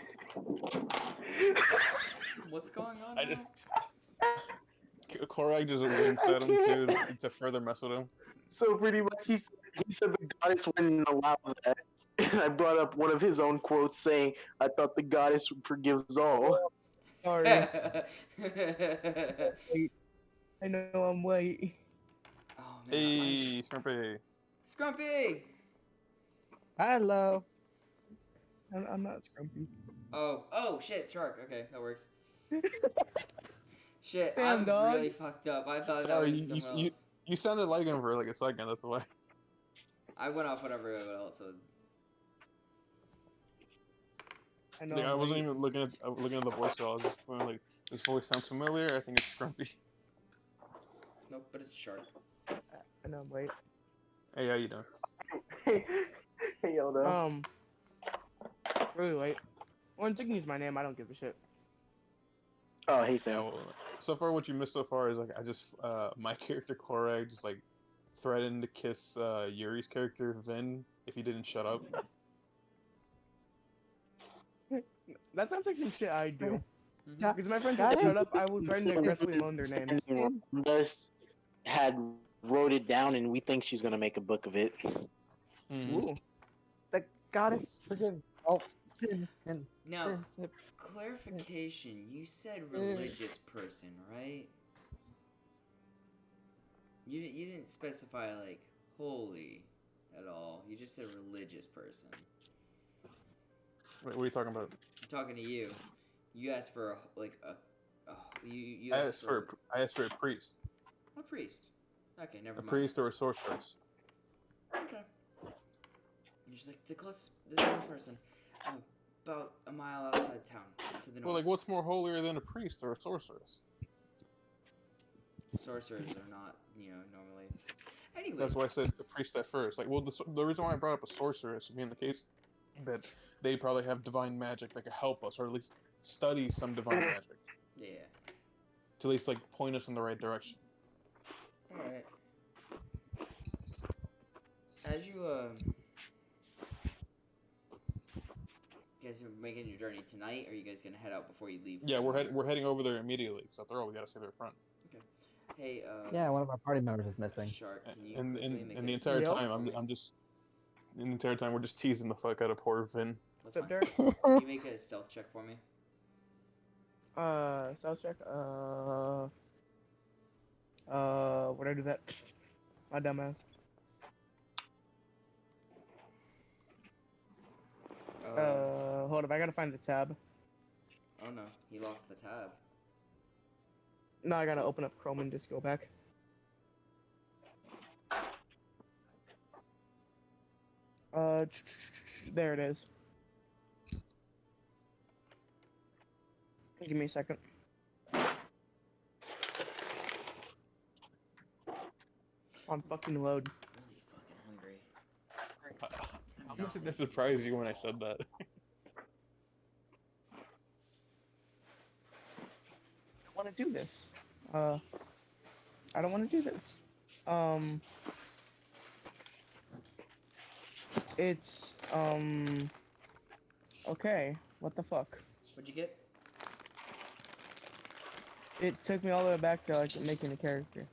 What's going on? I now? just Korag just winks at him to further mess with him. So pretty much, he said the goddess wouldn't allow that. And I brought up one of his own quotes saying, "I thought the goddess forgives all." Sorry, I know I'm late. Oh man. Hey, Shrimpy. Scrumpy. Hello. I'm not scrumpy. Oh shit, shark. Okay, that works. Shit, Damn, I'm dog. really fucked up. I thought that Sorry, was someone else. You sounded like him for like a second, that's why. I went off whatever else was. I know. Yeah, I I'm wasn't late. even looking at the voice at all. I was just going like, this voice sounds familiar. I think it's Scrumpy. Nope, but it's shark. I know I'm late. Hey, how you doing? Hey, Yoda. Really late. When Ziggy's my name, I don't give a shit. Oh, hey, Sam. So far, what you missed so far is like I just my character Korag just like threatened to kiss Yuri's character Vin if he didn't shut up. That sounds like some shit I do. Mhm. Ga- Because my friends Got would it. shut up, I would threaten to aggressively moan their names. Us had wrote it down, and we think she's gonna make a book of it. Mhm. Ooh. The goddess forgives all sin and Now, sin. clarification. You said religious person, right? You didn't specify like holy at all. You just said religious person. Wait, what are you talking about? I'm talking to you. You asked for you I asked for I asked for a priest, a priest. Okay, never a mind. priest or a sorceress. Okay. You're just like the closest this one person, about a mile outside town to the north. Well, like, what's more holier than a priest or a sorceress? Sorcerers are not, normally. Anyways, That's why I said the priest at first. Like, well, the reason why I brought up a sorceress, I mean, the case that they probably have divine magic that could help us, or at least study some divine magic Yeah. to at least like point us in the right direction. All right. As you guys are making your journey tonight, or are you guys gonna head out before you leave? Yeah, we're heading over there immediately. Because after all, we gotta see their front. Hey, Yeah, one of our party members is missing. Shark, can you And quickly make and a the entire stealth time, check for me? I'm just. And the entire time, we're just teasing the fuck out of poor Vin. That's What's up, fine. Derek? Can you make a stealth check for me? Stealth check. Where'd I do that? My dumbass. Hold up, I gotta find the tab. Oh no, he lost the tab. No, I gotta open up Chrome and just go back. There it is. Give me a second. On fucking load. Really fucking hungry. How much did that surprise you when I said that? I want to do this. I don't want to do this. It's okay. What the fuck? What'd you get? It took me all the way back to like making a character.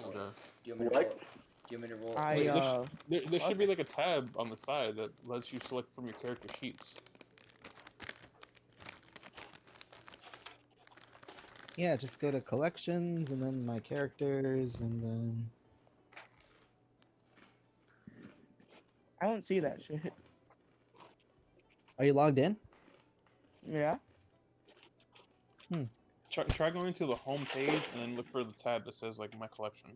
Okay. Do you want me to What? roll? Do you want me to roll? I Wait, uh. there should be like a tab on the side that lets you select from your character sheets. Yeah, just go to collections and then my characters and then. I don't see that shit. Are you logged in? Yeah. Try going to the home page and then look for the tab that says like my collection.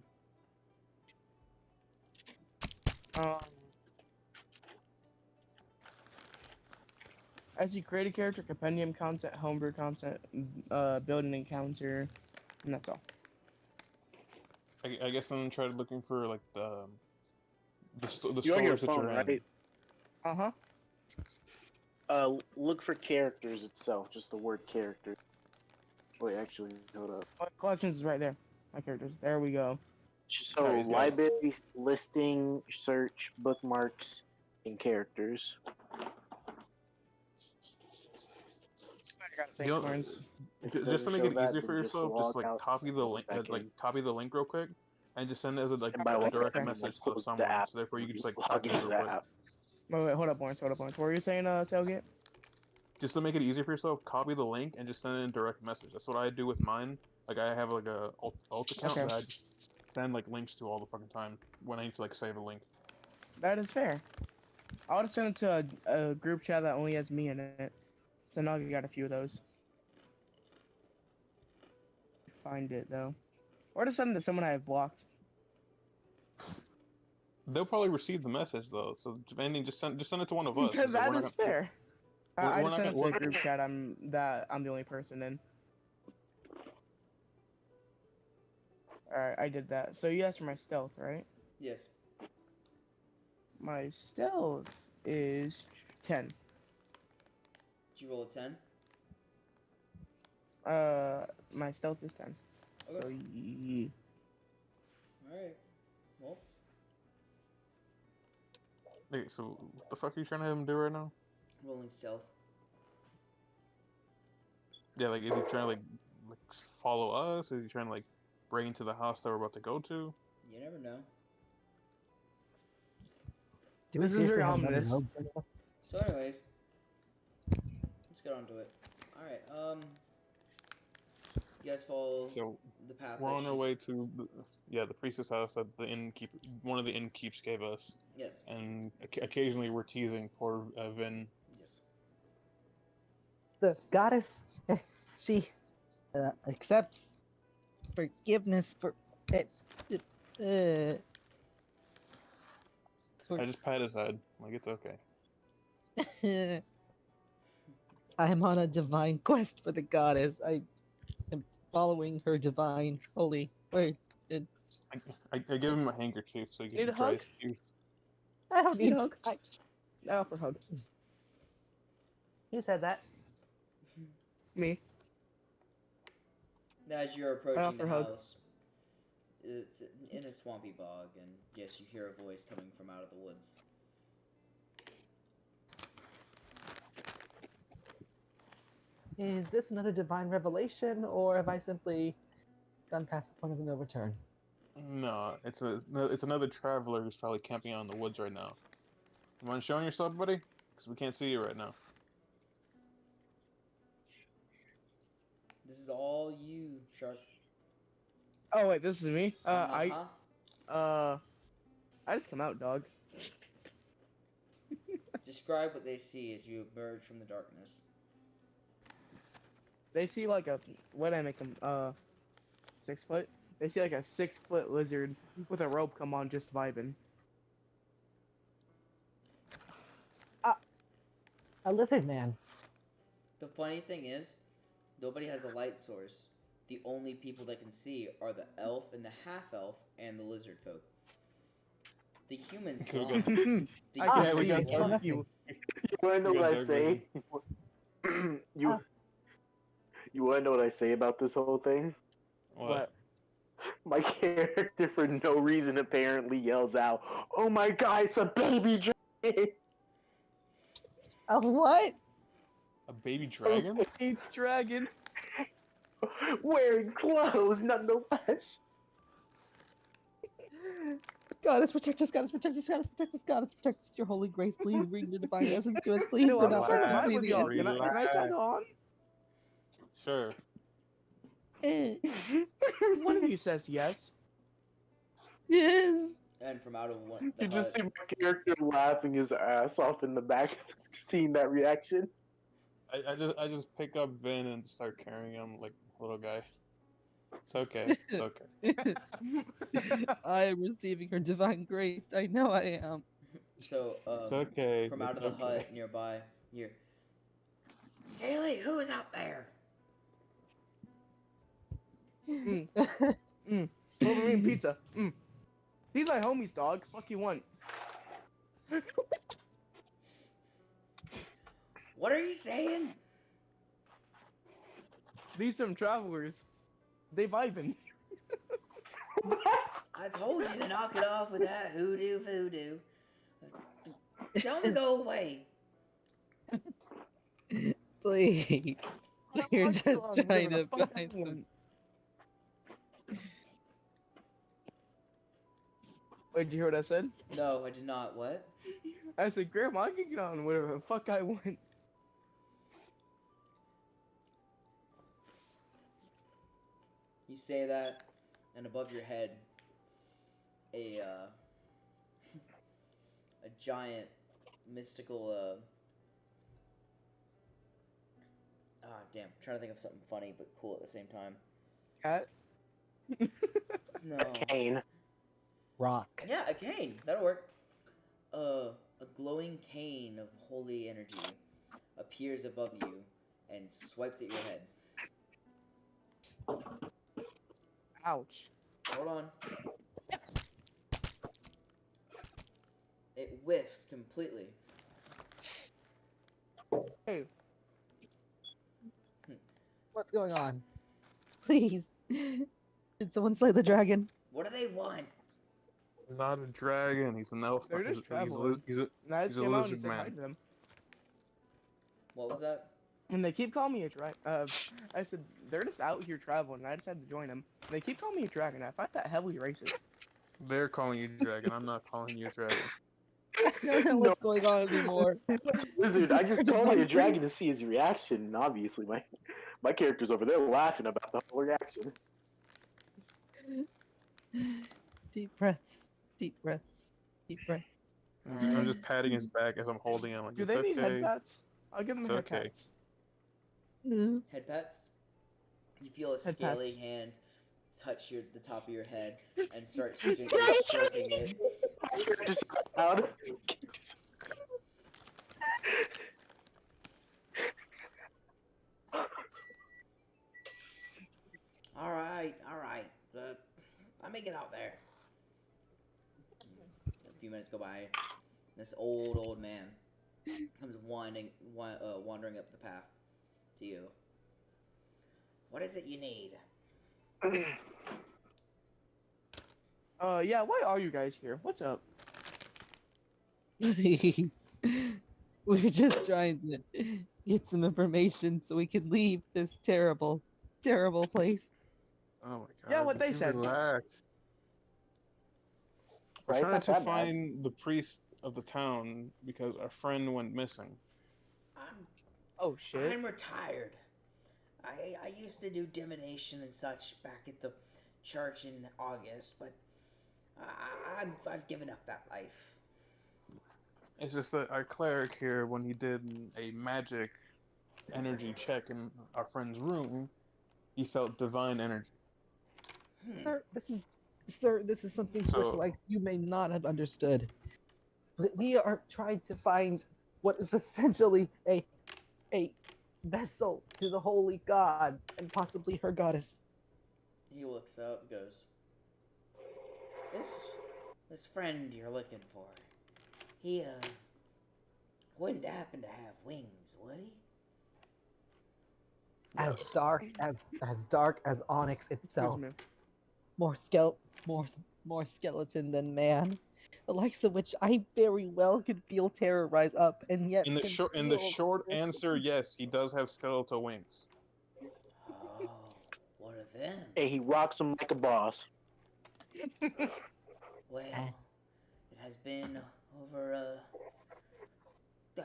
As you create a character, compendium content, homebrew content, build an encounter, and that's all. I guess I'm gonna try looking for like the You're on your stores that phone, you're in. right? Look For characters itself, just the word character. Wait, actually, hold up. My collections is right there. My characters. There we go. So Alright, yeah. library, listing, search, bookmarks, and characters. I got You know, experience. If it just to doesn't make show it that, easier then for yourself, just log like out, copy the link, back in. copy the link real quick, and just send it as a like And by a way, direct okay. message to close the someone. app. So therefore, you can just like Log click it into real the quick. Wait, app. hold up, Lawrence. What were you saying, Tailgate? Just to make it easier for yourself, copy the link and just send it in direct message. That's what I do with mine. Like I have like a alt account Okay. that I just send like links to all the fucking time when I need to like save a link. That is fair. I would send it to a group chat that only has me in it. So now you got a few of those. Find it though. Or to send it to someone I have blocked. They'll probably receive the message though. So depending, just send it to one of us. Because 'cause that we're is not gonna- fair. we're I not just sent it gonna- to a group chat I'm the only person in. Alright, I did that. So you asked for my stealth, right? Yes. My stealth is 10. Did you roll a 10? My stealth is 10. Okay. So Alright. Well, Wait, so what the fuck are you trying to have him do right now? rolling stealth. Yeah, like is he trying to like follow us? Is he trying to like break into the house that we're about to go to? You never know. Do we This is seriously very have another ominous. rogue joining us? So, anyways, let's get on to it. Alright, you guys follow So the path. we're that on our she- way to the priestess house that one of the innkeeps gave us, Yes. and occasionally we're teasing poor Vin. Yes. The goddess, she accepts forgiveness for it. I just pat his head, like it's okay. I'm on a divine quest for the goddess. I am following her divine holy words. I give him a handkerchief so he Need a can dry hug? his tears. I don't Need need a hug? I, I offer hug. who said that? Me. As you're approaching the offer hug. house, it's in a swampy bog, and yes, you hear a voice coming from out of the woods. Is this another divine revelation, or have I simply gone past the point of no return? No, it's another traveler who's probably camping out in the woods right now. You mind showing yourself, buddy? Because we can't see you right now. This is all you, Shark. Oh wait, this is me. Uh-huh. I just come out, dog. Describe what they see as you emerge from the darkness. They see like a what I make them 6 foot. They see like a 6 foot lizard with a rope come on, just vibing. A lizard man. The funny thing is, nobody has a light source. The only people that can see are the elf and the half-elf and the lizard folk. The humans Cool. blind. The I Ah, can we see got all that. of you. You wanna know You what got I say? you you wanna know what I say about this whole thing? What? My character, for no reason, apparently yells out, "Oh my god, it's a baby dragon!" A what? A baby dragon? Hey, dragon. Wearing clothes, nonetheless. Goddess, protect us, goddess, protect us, goddess, protect us, goddess, protect us with your holy grace. Please bring your divine essence to us. Please Yo, do I'm not trying to let vibe me with be y'all. the Can I tag on? Sure. end. One of you says yes. Yes. And from out of one, the You just hut, see my character laughing his ass off in the back, seeing that reaction. I just pick up Vin and start carrying him like a little guy. It's okay. It's okay. I am receiving her divine grace. I know I am. so It's okay. from out It's of the okay. hut nearby, you hear, Scaly, who is out there? Wolverine pizza. These my homies, dog. Fuck you want. What are you saying? These some travelers. They vibing. I told you to knock it off with that hoodoo voodoo. Tell them to go away. Please. You're just trying to find some. Wait, did you hear what I said? No, I did not. What? I said, Grandma, I can get on whatever the fuck I want. You say that, and above your head, a a giant mystical damn, I'm trying to think of something funny but cool at the same time. Cat? No. Kane. Rock. Yeah, a cane. That'll work. A glowing cane of holy energy appears above you and swipes at your head. Ouch. Hold on. It whiffs completely. Hey, What's going on? Please. Did someone slay the dragon? What do they want? He's not a dragon. He's an elf. They're just He's travelers. a and I He's just a came out and lizard said hi man. to them. What was that? And they keep calling me a dragon. I said, they're just out here traveling, and I just had to join them. And they keep calling me a dragon. I find that heavily racist. They're calling you dragon. I'm not calling you a dragon. I don't know what's going on anymore. Lizard, I just told you a dragon to see his reaction, and obviously my character's over there laughing about the whole reaction. Deep breaths. Deep breaths. Deep breaths. I'm just patting his back as I'm holding him. Like, Do it's they need head okay. pats? I'll give them It's head okay. pats. Head pats? You feel a Head scaly pats. hand touch the top of your head and start gently stroking it. My character's out. Alright. Let me get out there. A few minutes go by. This old man comes wandering up the path to you. What is it you need? Yeah, why are you guys here? What's up? Please. We're just trying to get some information so we can leave this terrible, terrible place. Oh my god. Yeah, what you they can said. Relax. We're Right, it's trying not to that bad. find the priest of the town because our friend went missing. Oh shit. I'm retired. I used to do divination and such back at the church in August, but I've given up that life. It's just that our cleric here, when he did a magic energy check in our friend's room, he felt divine energy. Sir, this is something So- specialized you may not have understood. But we are trying to find what is essentially a vessel to the holy god and possibly her goddess. He looks up, goes, This friend you're looking for, he wouldn't happen to have wings, would he? As dark as onyx itself. Excuse me. More skeleton than man. The likes of which I very well could feel terror rise up, and yet In the can short feel- answer, yes, he does have skeletal wings. Oh, what of them? Hey, he rocks him like a boss. Well, it has been over a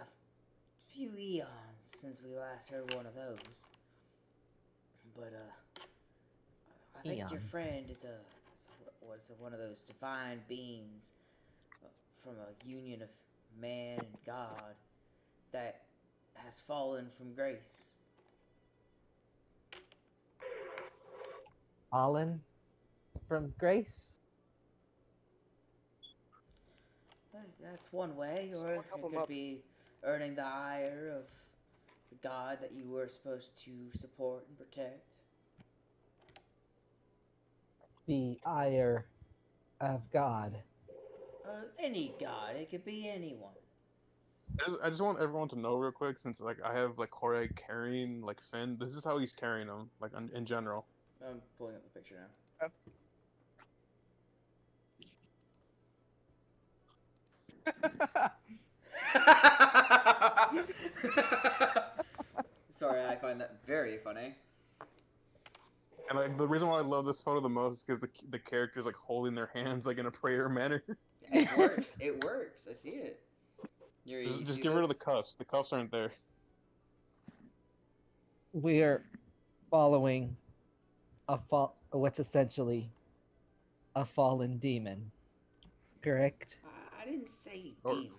few eons since we last heard one of those. But I think your Eons. friend was one of those divine beings from a union of man and God that has fallen from grace. Fallen from grace. That's one way, or it help him could up. be earning the ire of the God that you were supposed to support and protect. The ire of God. Any God, it could be anyone. I just want everyone to know real quick, since like I have like Jorge carrying like Finn. This is how he's carrying him, like in general. I'm pulling up the picture now. Sorry, I find that very funny. And like the reason why I love this photo the most is because the characters like holding their hands like in a prayer manner. It works. It works. I see it. You Just see get rid of the this? cuffs. The cuffs aren't there. We're following what's essentially a fallen demon. Correct? I didn't say Or- demon.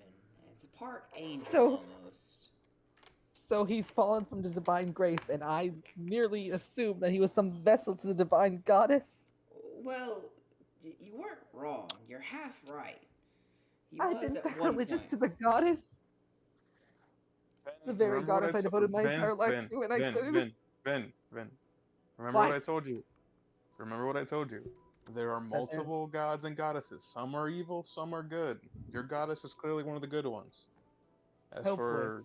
It's a part angel So- almost. So he's fallen from the divine grace, and I merely assumed that he was some vessel to the divine goddess. Well, you weren't wrong. You're half right. He I've was been at one sacrilegious point. to the goddess. The very Remember what goddess I to- devoted my Ben, entire life Ben, to, and I Ben, couldn't. Ben. Remember What? what I told you. Remember what I told you. There are there's- multiple gods and goddesses. Some are evil, some are good. Your goddess is clearly one of the good ones. As Hopefully.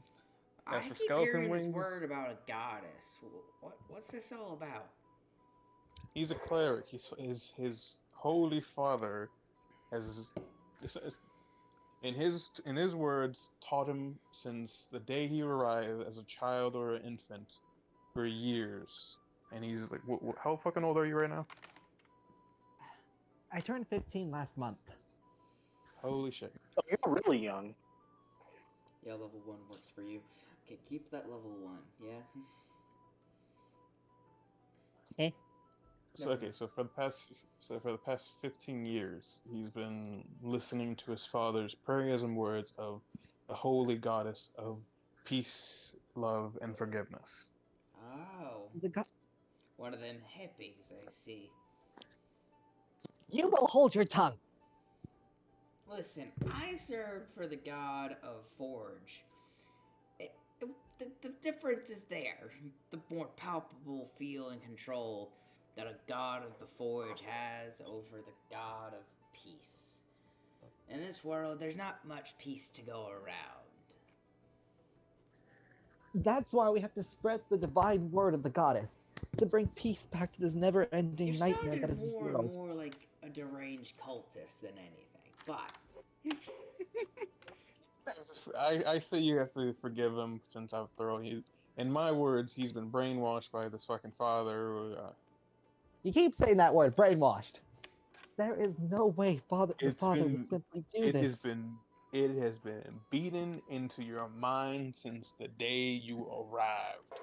I for keep skeleton hearing wings, this word about a goddess. What's this all about? he's a cleric. His holy father has, in his words, taught him since the day he arrived as a child or an infant, for years. And he's like, how fucking old are you right now? I turned 15 last month. Holy shit. Oh, you're really young. Yeah, level 1 works for you. Okay, keep that level 1, yeah? So okay, so for the past 15 years, he's been listening to his father's prayers and words of the holy goddess of peace, love, and forgiveness. Oh, The go- one of them hippies, I see. you will hold your tongue. Listen, I served for the god of Forge. The difference is there. The more palpable feel and control that a god of the Forge has over the god of peace. In this world, there's not much peace to go around. That's why we have to spread the divine word of the goddess. to bring peace back to this never-ending You're nightmare that sounding is this more and world. more like a deranged cultist than anything. But I say you have to forgive him since after all, in my words, he's been brainwashed by this fucking father. You keep saying that word, brainwashed. There is no way the It's father would been, simply do it this. it has been beaten into your mind since the day you arrived.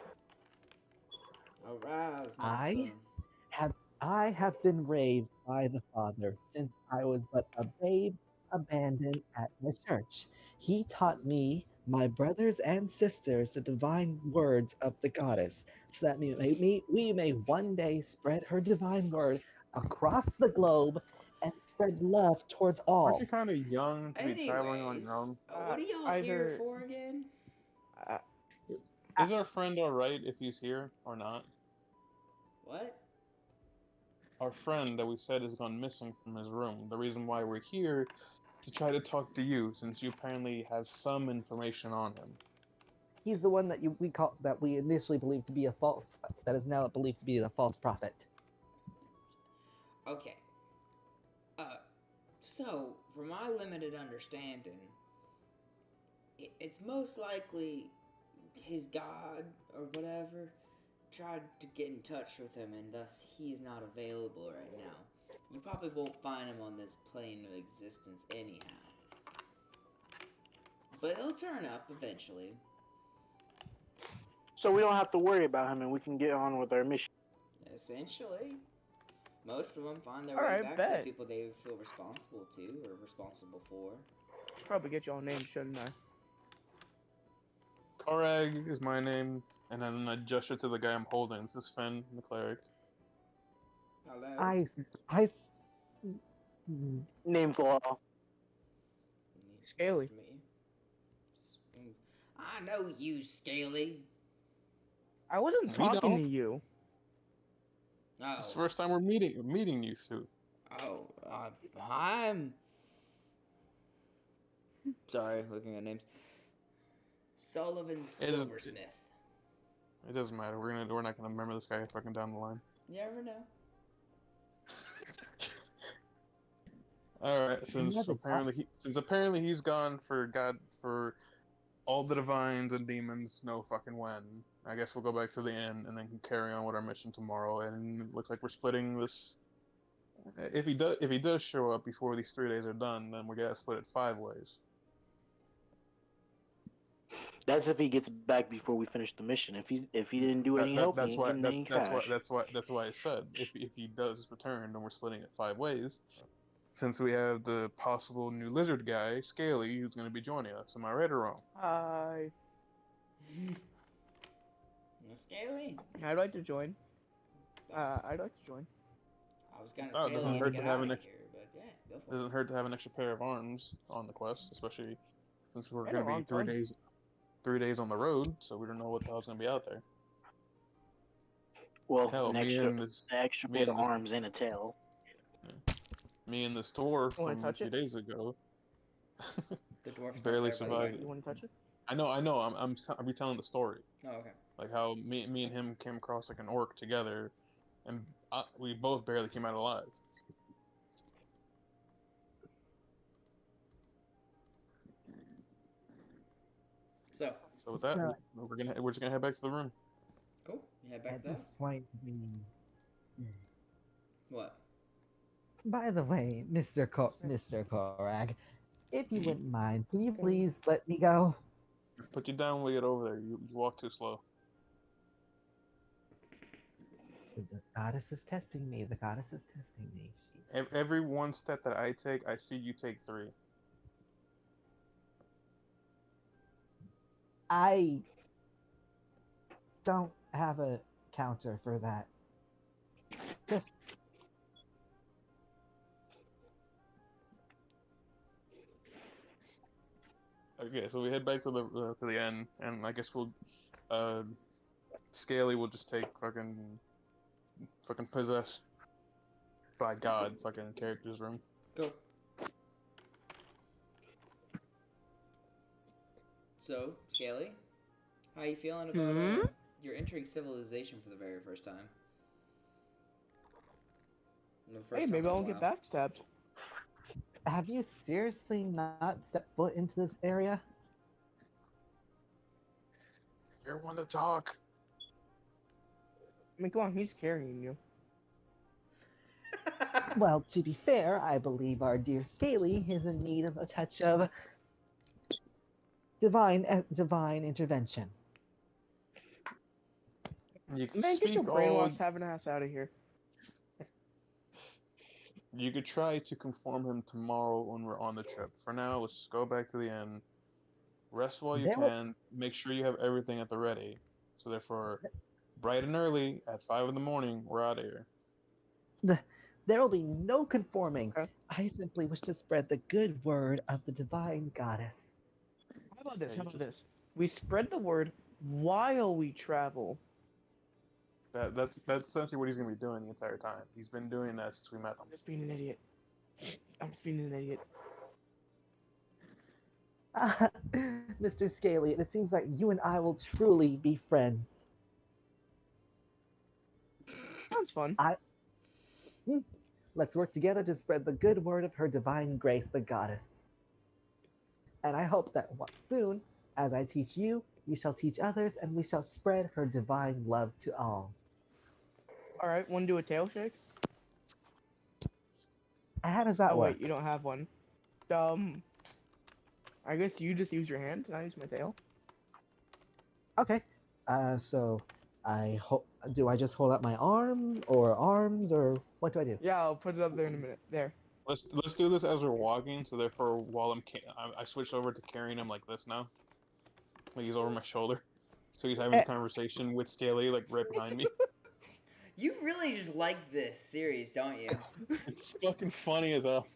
arouse, my I son. I have been raised by the Father since I was but a babe abandoned at the church. He taught me, my brothers and sisters, the divine words of the goddess, so that we may one day spread her divine word across the globe and spread love towards Aren't all. you kind of young to be traveling on your Anyways, own? what are y'all here Either for again? Is our friend alright if he's here or not? What? Our friend that we said has gone missing from his room. The reason why we're here to try to talk to you, since you apparently have some information on him. He's the one that we initially believed to be a false, that is now believed to be a false prophet. Okay. So, from my limited understanding, it's most likely his god or whatever tried to get in touch with him, and thus he is not available right now. You probably won't find him on this plane of existence anyhow. But he'll turn up eventually. So we don't have to worry about him, and we can get on with our mission. Essentially. Most of them find their Alright, way back to the bet. people they feel responsible to or responsible for. probably get y'all names, shouldn't I? Korag is my name, and then I gesture to the guy I'm holding. This is Finn, the cleric. Hello? I Name flaw. Scaly. It's me. I know you, Scaly. I wasn't We talking don't. to you. Oh. It's the first time we're meeting you two. Oh, I'm. Sorry, looking at names. Sullivan Silversmith. It doesn't matter. We're not gonna remember this guy fucking down the line. You never know. All right, since never apparently he's gone for all the divines and demons know fucking when. I guess we'll go back to the inn and then carry on with our mission tomorrow. And it looks like we're splitting this. If he does show up before these 3 days are done, then we gotta split it 5 ways. That's if he gets back before we finish the mission. If he didn't do any help, he ain't getting any cash. That's why I said if he does return, then we're splitting it 5 ways. Since we have the possible new lizard guy, Scaly, who's going to be joining us. Am I right or wrong? Hi. Scaly? I'd like to join. I'd like to join. I was gonna Oh, it tell doesn't you hurt to to get have out an of ex- here, but yeah, go It for it. doesn't hurt to have an extra pair of arms on the quest, especially since we're I going know, to be I'm 3 fine. days 3 days on the road, so we don't know what the hell's going to be out there. Well, Hell, an extra me pair of and this- arms and a tail. me in the store Wanna from touch 2 it? days ago The dwarf's barely not there, by the survived way. it. You want to touch it? I know. I'm retelling the story, Oh, okay. like how me and him came across like an orc together, and we both barely came out alive. So, So with that, So- we're just gonna head back to the room. cool. You head back at to the this house. point, What? by the way, Mr. Korag, if you wouldn't mind, can you please let me go? Put you down when we get over there. You walk too slow. The goddess is testing me. The goddess is testing me. Every one step that I take, I see you take 3. I don't have a counter for that. Just Okay, so we head back to the end, and I guess we'll Scaly will just take fucking possessed by God fucking character's room. Go. So, Scaly, how you feeling about you're entering civilization for the very first time? The Hey, first time maybe in a I'll get while. backstabbed. Have you seriously not stepped foot into this area? You're one to talk. I mean, come on, he's carrying you. Well, to be fair, I believe our dear Scaly is in need of a touch of divine intervention. You can Man, get your speak all. brainwashed having ass out of here. You could try to conform him tomorrow when we're on the trip. For now, let's just go back to the inn. Rest while you There will, can. Make sure you have everything at the ready. So therefore, bright and early at 5 in the morning, we're out of here. there will be no conforming. Okay. I simply wish to spread the good word of the divine goddess. How about this? Yeah, How you about just- this? We spread the word while we travel. That's essentially what he's gonna be doing the entire time. He's been doing that since we met him. I'm just being an idiot. I'm just being an idiot. Mr. Scaly, it seems like you and I will truly be friends. Sounds fun. Let's work together to spread the good word of her divine grace, the goddess. And I hope that soon, as I teach you, you shall teach others, and we shall spread her divine love to all. All right, want to do a tail shake? How does that Oh work? wait, you don't have one. I guess you just use your hand, and I use my tail. Okay. So do I just hold out my arm or arms or what do I do? Yeah, I'll put it up there in a minute. There. Let's do this as we're walking. So therefore, while I switched over to carrying him like this now. Like he's over my shoulder. So he's having a conversation with Scaly like right behind me. You really just like this series, don't you? It's fucking funny as hell.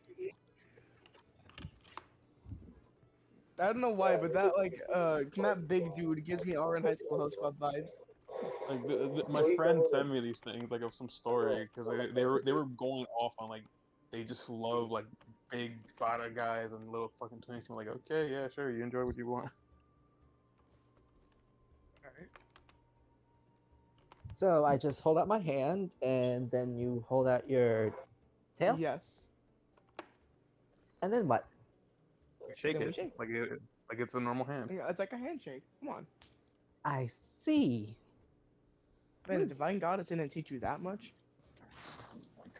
I don't know why, but that big dude gives me RN High School Host Club vibes. Like my friend sent me these things like of some story because they were going off on like they just love like big bada guys and little fucking twinks. I'm like, okay, yeah, sure, you enjoy what you want. Alright. So I just hold out my hand and then you hold out your tail? Yes. And then what? Shake Then we it shake. like it's a normal hand. Yeah, it's like a handshake. Come on. I see. Man, the Divine Goddess didn't teach you that much?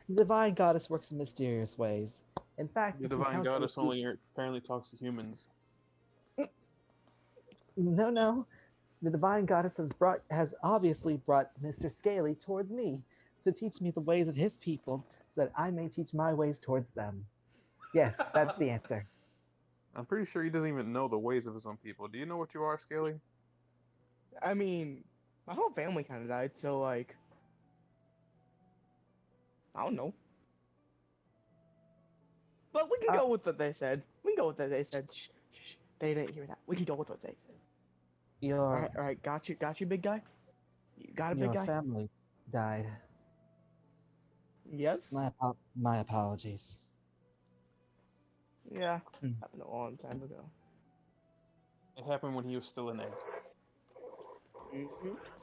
The divine goddess works in mysterious ways. In fact, The this divine encounter goddess with only apparently talks to humans. No. The divine goddess has obviously brought Mr. Scaly towards me to teach me the ways of his people so that I may teach my ways towards them. Yes, that's the answer. I'm pretty sure he doesn't even know the ways of his own people. Do you know what you are, Scaly? I mean, my whole family kind of died, so like, I don't know. But we can go with what they said. We can go with what they said. Shh, shh, shh. They didn't hear that. We can go with what they said. Your All right, got you, big guy. You got a big your guy. family died. Yes. My apologies. Yeah, Hmm. happened a long time ago. It happened when he was still an egg.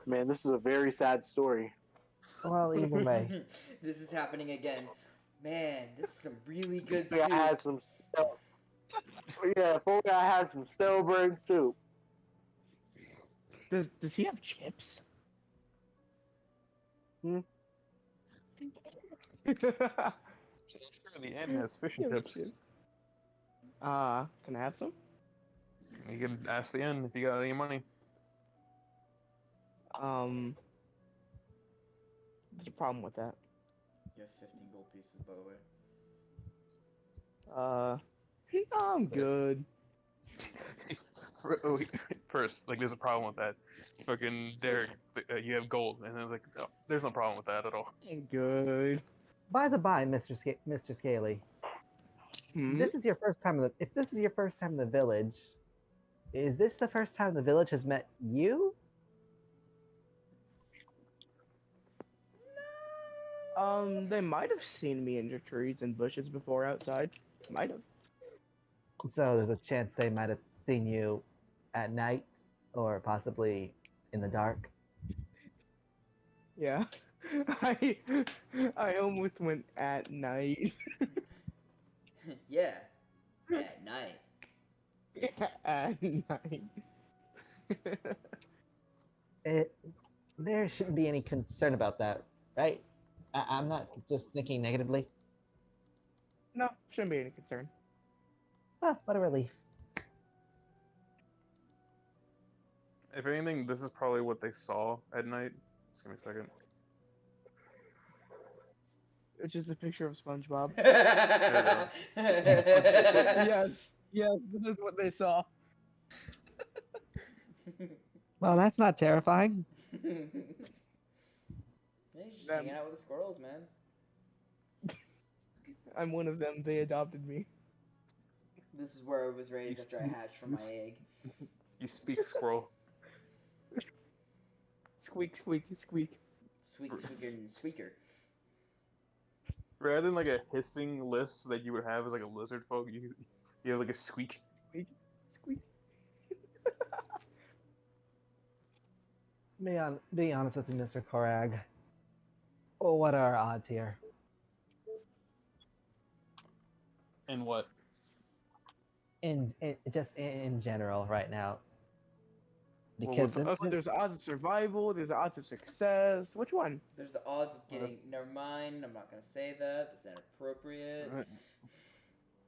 Man, this is a very sad story. Well, either way. This is happening again. Man, this is some really good Yeah, soup. I had some. Yeah, if only I had some Stillburg soup. Does he have chips? Hmm? I'm sure the inn has fish and chips. Can I have some? You can ask the inn if you got any money. There's a problem with that. You have 15 gold pieces, by the way. I'm good. First, like, there's a problem with that. Fucking Derek, you have gold, and I was like, oh, there's no problem with that at all. I'm good. By the by, Mr. Scaly, Hmm? this is your first time if this is your first time in the village, is this the first time the village has met you? They might have seen me in the trees and bushes before outside. Might have. So there's a chance they might have seen you at night or possibly in the dark. Yeah. I I almost went at night. Yeah, at night. At night. There shouldn't be any concern about that, right? I'm not just thinking negatively. No, shouldn't be any concern. Ah, what a relief. If anything, this is probably what they saw at night. Just give me a second. It's just a picture of SpongeBob. go. Yes, yes, this is what they saw. Well, that's not terrifying. Yeah, he's just Them. hanging out with the squirrels, man. I'm one of them. They adopted me. This is where I was raised after I hatched from my egg. You speak squirrel. Squeak, squeak, squeak. Squeak, squeaker, and squeaker. Rather than like a hissing list that you would have as like a lizard folk, you have like a squeak. Squeak, squeak. Be honest with me, Mr. Korag. Oh, what are our odds here? And what? Just in general right now. Well, Because with us, There's odds of survival. There's odds of success. Which one? There's the odds of getting. Never mind. I'm not gonna say that. That's inappropriate.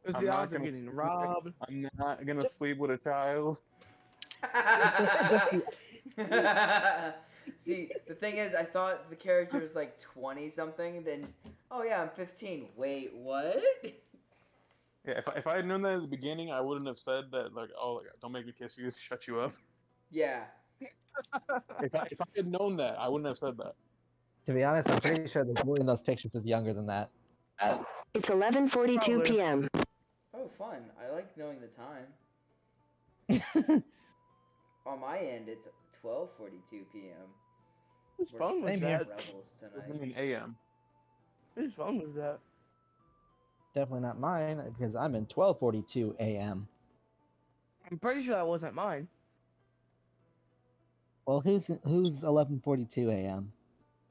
There's I'm the not odds of gonna getting sleep- robbed. I'm not gonna sleep with a child. just the, See, the thing is, I thought the character was like 20 something. Then, oh yeah, I'm 15. Wait, what? Yeah, if I had known that at the beginning, I wouldn't have said that. Like, oh, like, don't make me kiss you, shut you up. Yeah. If I had known that, I wouldn't have said that. to be honest, I'm pretty sure the boy in those pictures is younger than that. It's 11:42 Probably. p.m. Oh, fun. I like knowing the time. On my end, it's 12:42 p.m. Whose We're phone was Same that? here. rebels I tonight. mean, AM. Whose phone was that? Definitely not mine because I'm in 12:42 a.m. I'm pretty sure that wasn't mine. Well, who's 11:42 a.m.?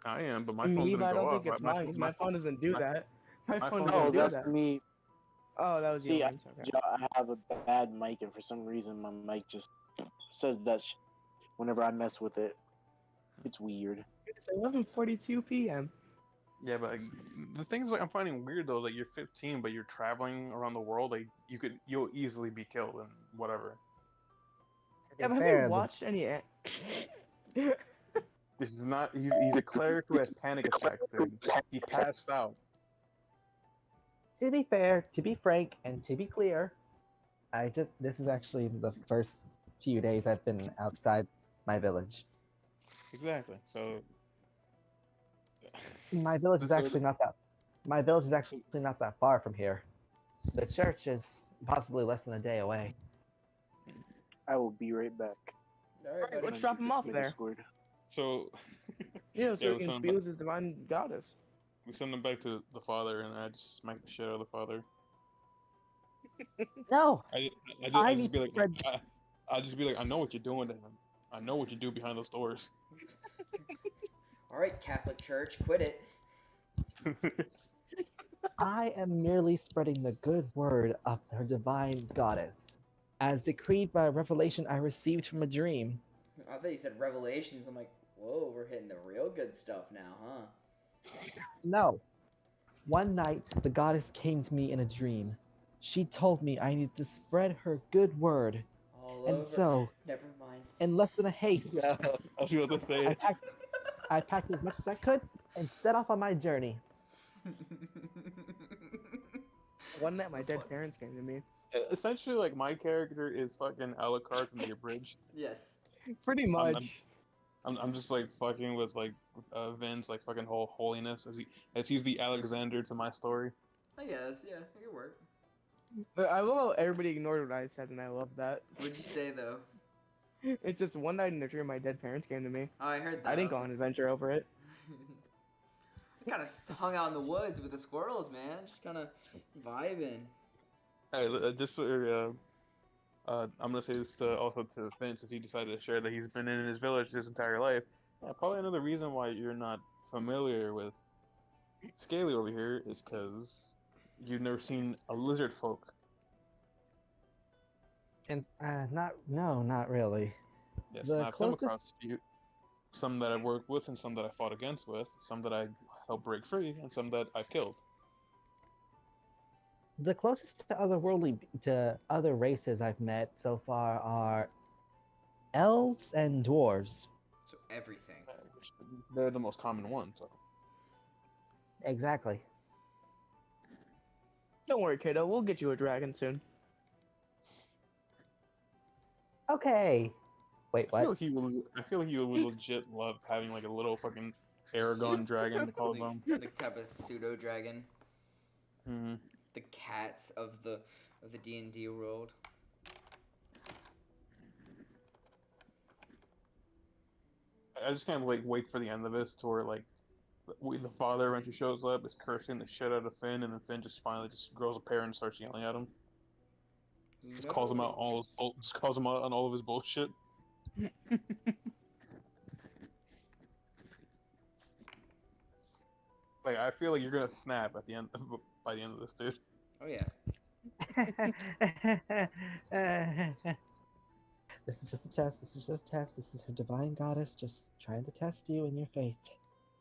I am, but my Me, phone didn't but I go don't off. think it's mine because my phone doesn't do my- that. My my phone phone- doesn't Oh, do that's that. me. Oh, that was See, you. I, Okay. I have a bad mic, and for some reason, my mic just says that whenever I mess with it. It's weird. It's 11:42 p.m. Yeah, but like, the things like I'm finding weird though, like you're 15, but you're traveling around the world. Like you'll easily be killed and whatever. Yeah, but have Fair, you the- watched any? This is not. He's a cleric who has panic attacks, dude. He passed out. To be fair, to be frank, and to be clear, this is actually the first few days I've been outside my village. Exactly. So. My village is So- actually not that. My village is actually not that far from here. The church is possibly less than a day away. I will be right back. All right, buddy. let's drop him off there. Sword. So Yeah, so Yeah, we we can found be with the divine goddess. we send him back to the father, and I just smack the shit out of the father. No, I need just be to like, spread- I just be like, I know what you're doing to him. I know what you do behind those doors. All right, Catholic Church, quit it. I am merely spreading the good word of her divine goddess, as decreed by a revelation I received from a dream. I thought you said Revelations. I'm like, whoa, we're hitting the real good stuff now, huh? No. One night, the goddess came to me in a dream. She told me I need to spread her good word, All and over. so, Never mind. in less than a haste, Yeah, I was about to say. I packed as much as I could and set off on my journey. One night, my So dead fun. parents came to me. Essentially, like my character is fucking Alucard from the Abridged. Yes. Pretty I'm- much. I'm just like fucking with like Vince, like fucking whole holiness as he's the Alexander to my story. I guess, yeah, it could work. But I love how everybody ignored what I said, and I love that. What'd you say, though? It's just one night in a dream, my dead parents came to me. Oh, I heard that. I didn't go on an adventure over it. I kind of hung out in the woods with the squirrels, man. Just kind of vibing. Hey, just I'm gonna say this also to Vince, since he decided to share that he's been in his village his entire life. Yeah, probably another reason why you're not familiar with Scaly over here is because you've never seen a lizard folk. And not really. Yes, The and I've come closest- across a few, some that I've worked with, and some that I fought against with, some that I helped break free, and some that I've killed. The closest to other races I've met so far are elves and dwarves. So everything. They're the most common ones. So. Exactly. Don't worry, kiddo. We'll get you a dragon soon. Okay. Wait, I feel what? like he would legit love having like a little fucking Aragon dragon to call them. Like type of pseudo dragon. Hmm. The cats of the D&D world. I just can't like wait for the end of this to where like the father eventually shows up, is cursing the shit out of Finn, and then Finn just finally just grows a pair and starts yelling at him. Just calls him out just calls him out on all of his bullshit. Like I feel like you're gonna snap at the end by the end of this, dude. Oh yeah. This is just a test. This is just a test. This is her divine goddess just trying to test you in your faith.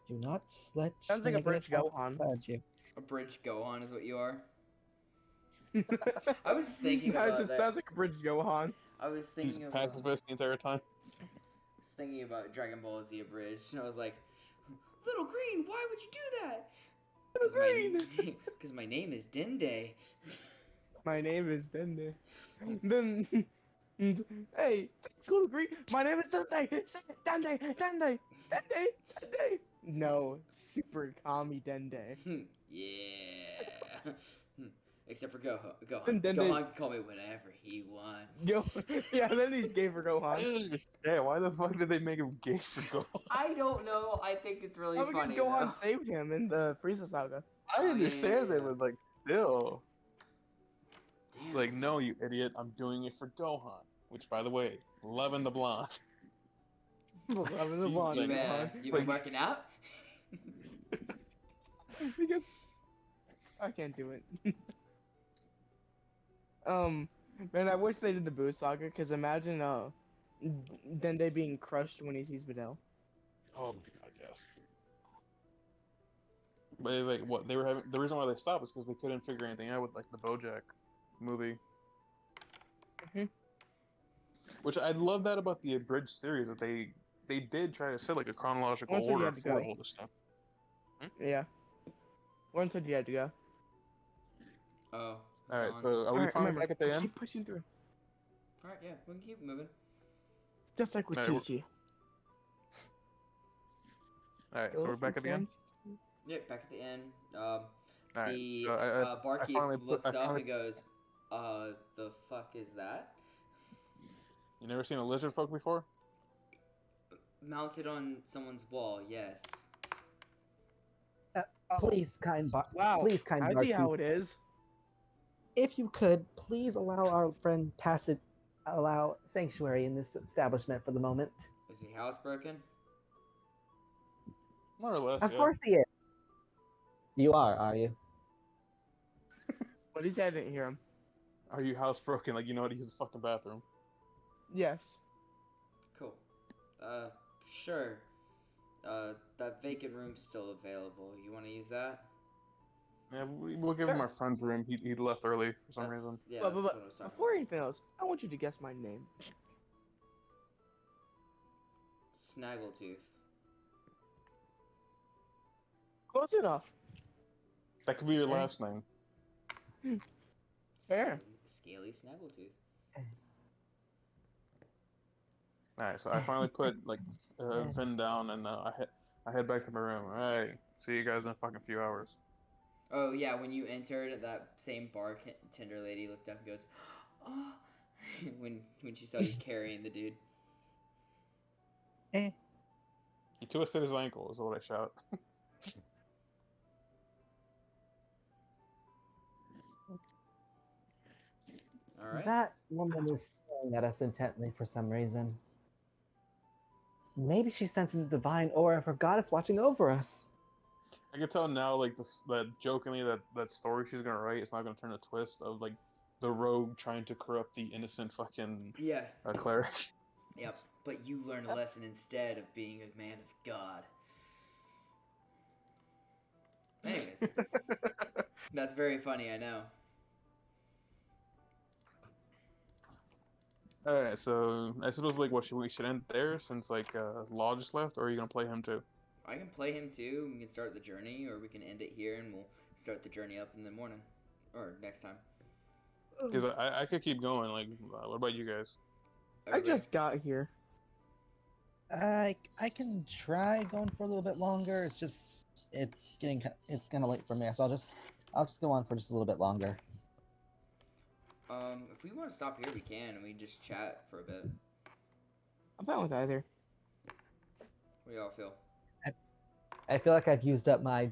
Do not let Sounds like a negative Bridge thoughts Gohan. cloud you. A bridge Gohan is what you are. I was thinking Guys, about it that. sounds like a Bridge Gohan. I was He's thinking a about pacifist the entire time. Dragon Ball Z Abridged, and I was like, Little Green, why would you do that? Little Green! Because my name is Dende. My name is Dende. Then, hey, thanks, Little Green. My name is Dende. Say it, Dende, Dende, Dende, Dende. No, Super Kami Dende. Yeah. Except for Gohan. Then Dende- Gohan can call me whatever he wants. Yo, yeah, then he's gay for I Gohan. don't understand. Why the fuck did they make him gay for Gohan? I don't know. I think it's really How because funny. Gohan though. saved him in the Frieza saga. I Oh, yeah, understand yeah, that, yeah. but like still. Damn. Like, no, you idiot, I'm doing it for Gohan. Which, by the way, loving the blonde. Loving the She's blonde You, like- Gohan. you been like- working out? Because I can't do it. Man, I wish they did the Boo saga, because imagine Dende being crushed when he sees Videl. Oh, I guess. But like, what they were having, the reason why they stopped is because they couldn't figure anything out with like the BoJack movie. Mhm. Which I love that about the abridged series that they did try to set like a chronological Once you order had to for go. all this stuff. Yeah. One said you had to go. Oh. All right, Gohan. so are we Alright, finally remember, back at the just end? keep pushing through. Alright, yeah, we can keep moving. Just like with Alright, Chi-Chi. All right, so we're back at the end. Yeah, back at the end. All right, The so I barkeep finally looks up finally- and goes, the fuck is that? You never seen a lizard folk before? Mounted on someone's wall, yes. Please, kind Wow. please, kind I see barkeep, how it is. if you could, please allow our friend allow sanctuary in this establishment for the moment. Is he housebroken? More or less. Of Yeah. course he is. You are you? What he said, I didn't hear him. Are you housebroken? Like you know how to use the fucking bathroom? Yes. Cool. Sure. That vacant room's still available. You want to use that? Yeah, we'll give him Sure. our friend's room. He left early for some That's- reason. Yeah, But- that's but what I was talking Before about. anything else, I want you to guess my name. Snaggletooth. Close enough. That could be your Okay. last name. Fair. Scaly Snaggletooth. All right, so I finally put like Finn down, and I head back to my room. All right, see you guys in a fucking few hours. Oh yeah, when you entered, that same bartender lady looked up and goes, "Oh," when she saw you carrying the dude. He twisted his ankle, is what I shout. All right. That woman is staring at us intently for some reason. Maybe she senses divine aura of her goddess watching over us. I can tell now, like that jokingly that story she's gonna write is not gonna turn a twist of like the rogue trying to corrupt the innocent fucking Yeah. cleric. Yep. But you learn a lesson instead of being a man of God. Anyways, that's very funny. I know. All right, so I suppose like what we should end there since like Law just left, or are you gonna play him too? I can play him too. We can start the journey, or we can end it here, and we'll start the journey up in the morning, or next time. Because I could keep going. Like, what about you guys? I just got here. I can try going for a little bit longer. It's just it's kind of late for me, so I'll just go on for just a little bit longer. If we want to stop here, we can, and we just chat for a bit. I'm fine with either. What do y'all feel? I feel like I've used up my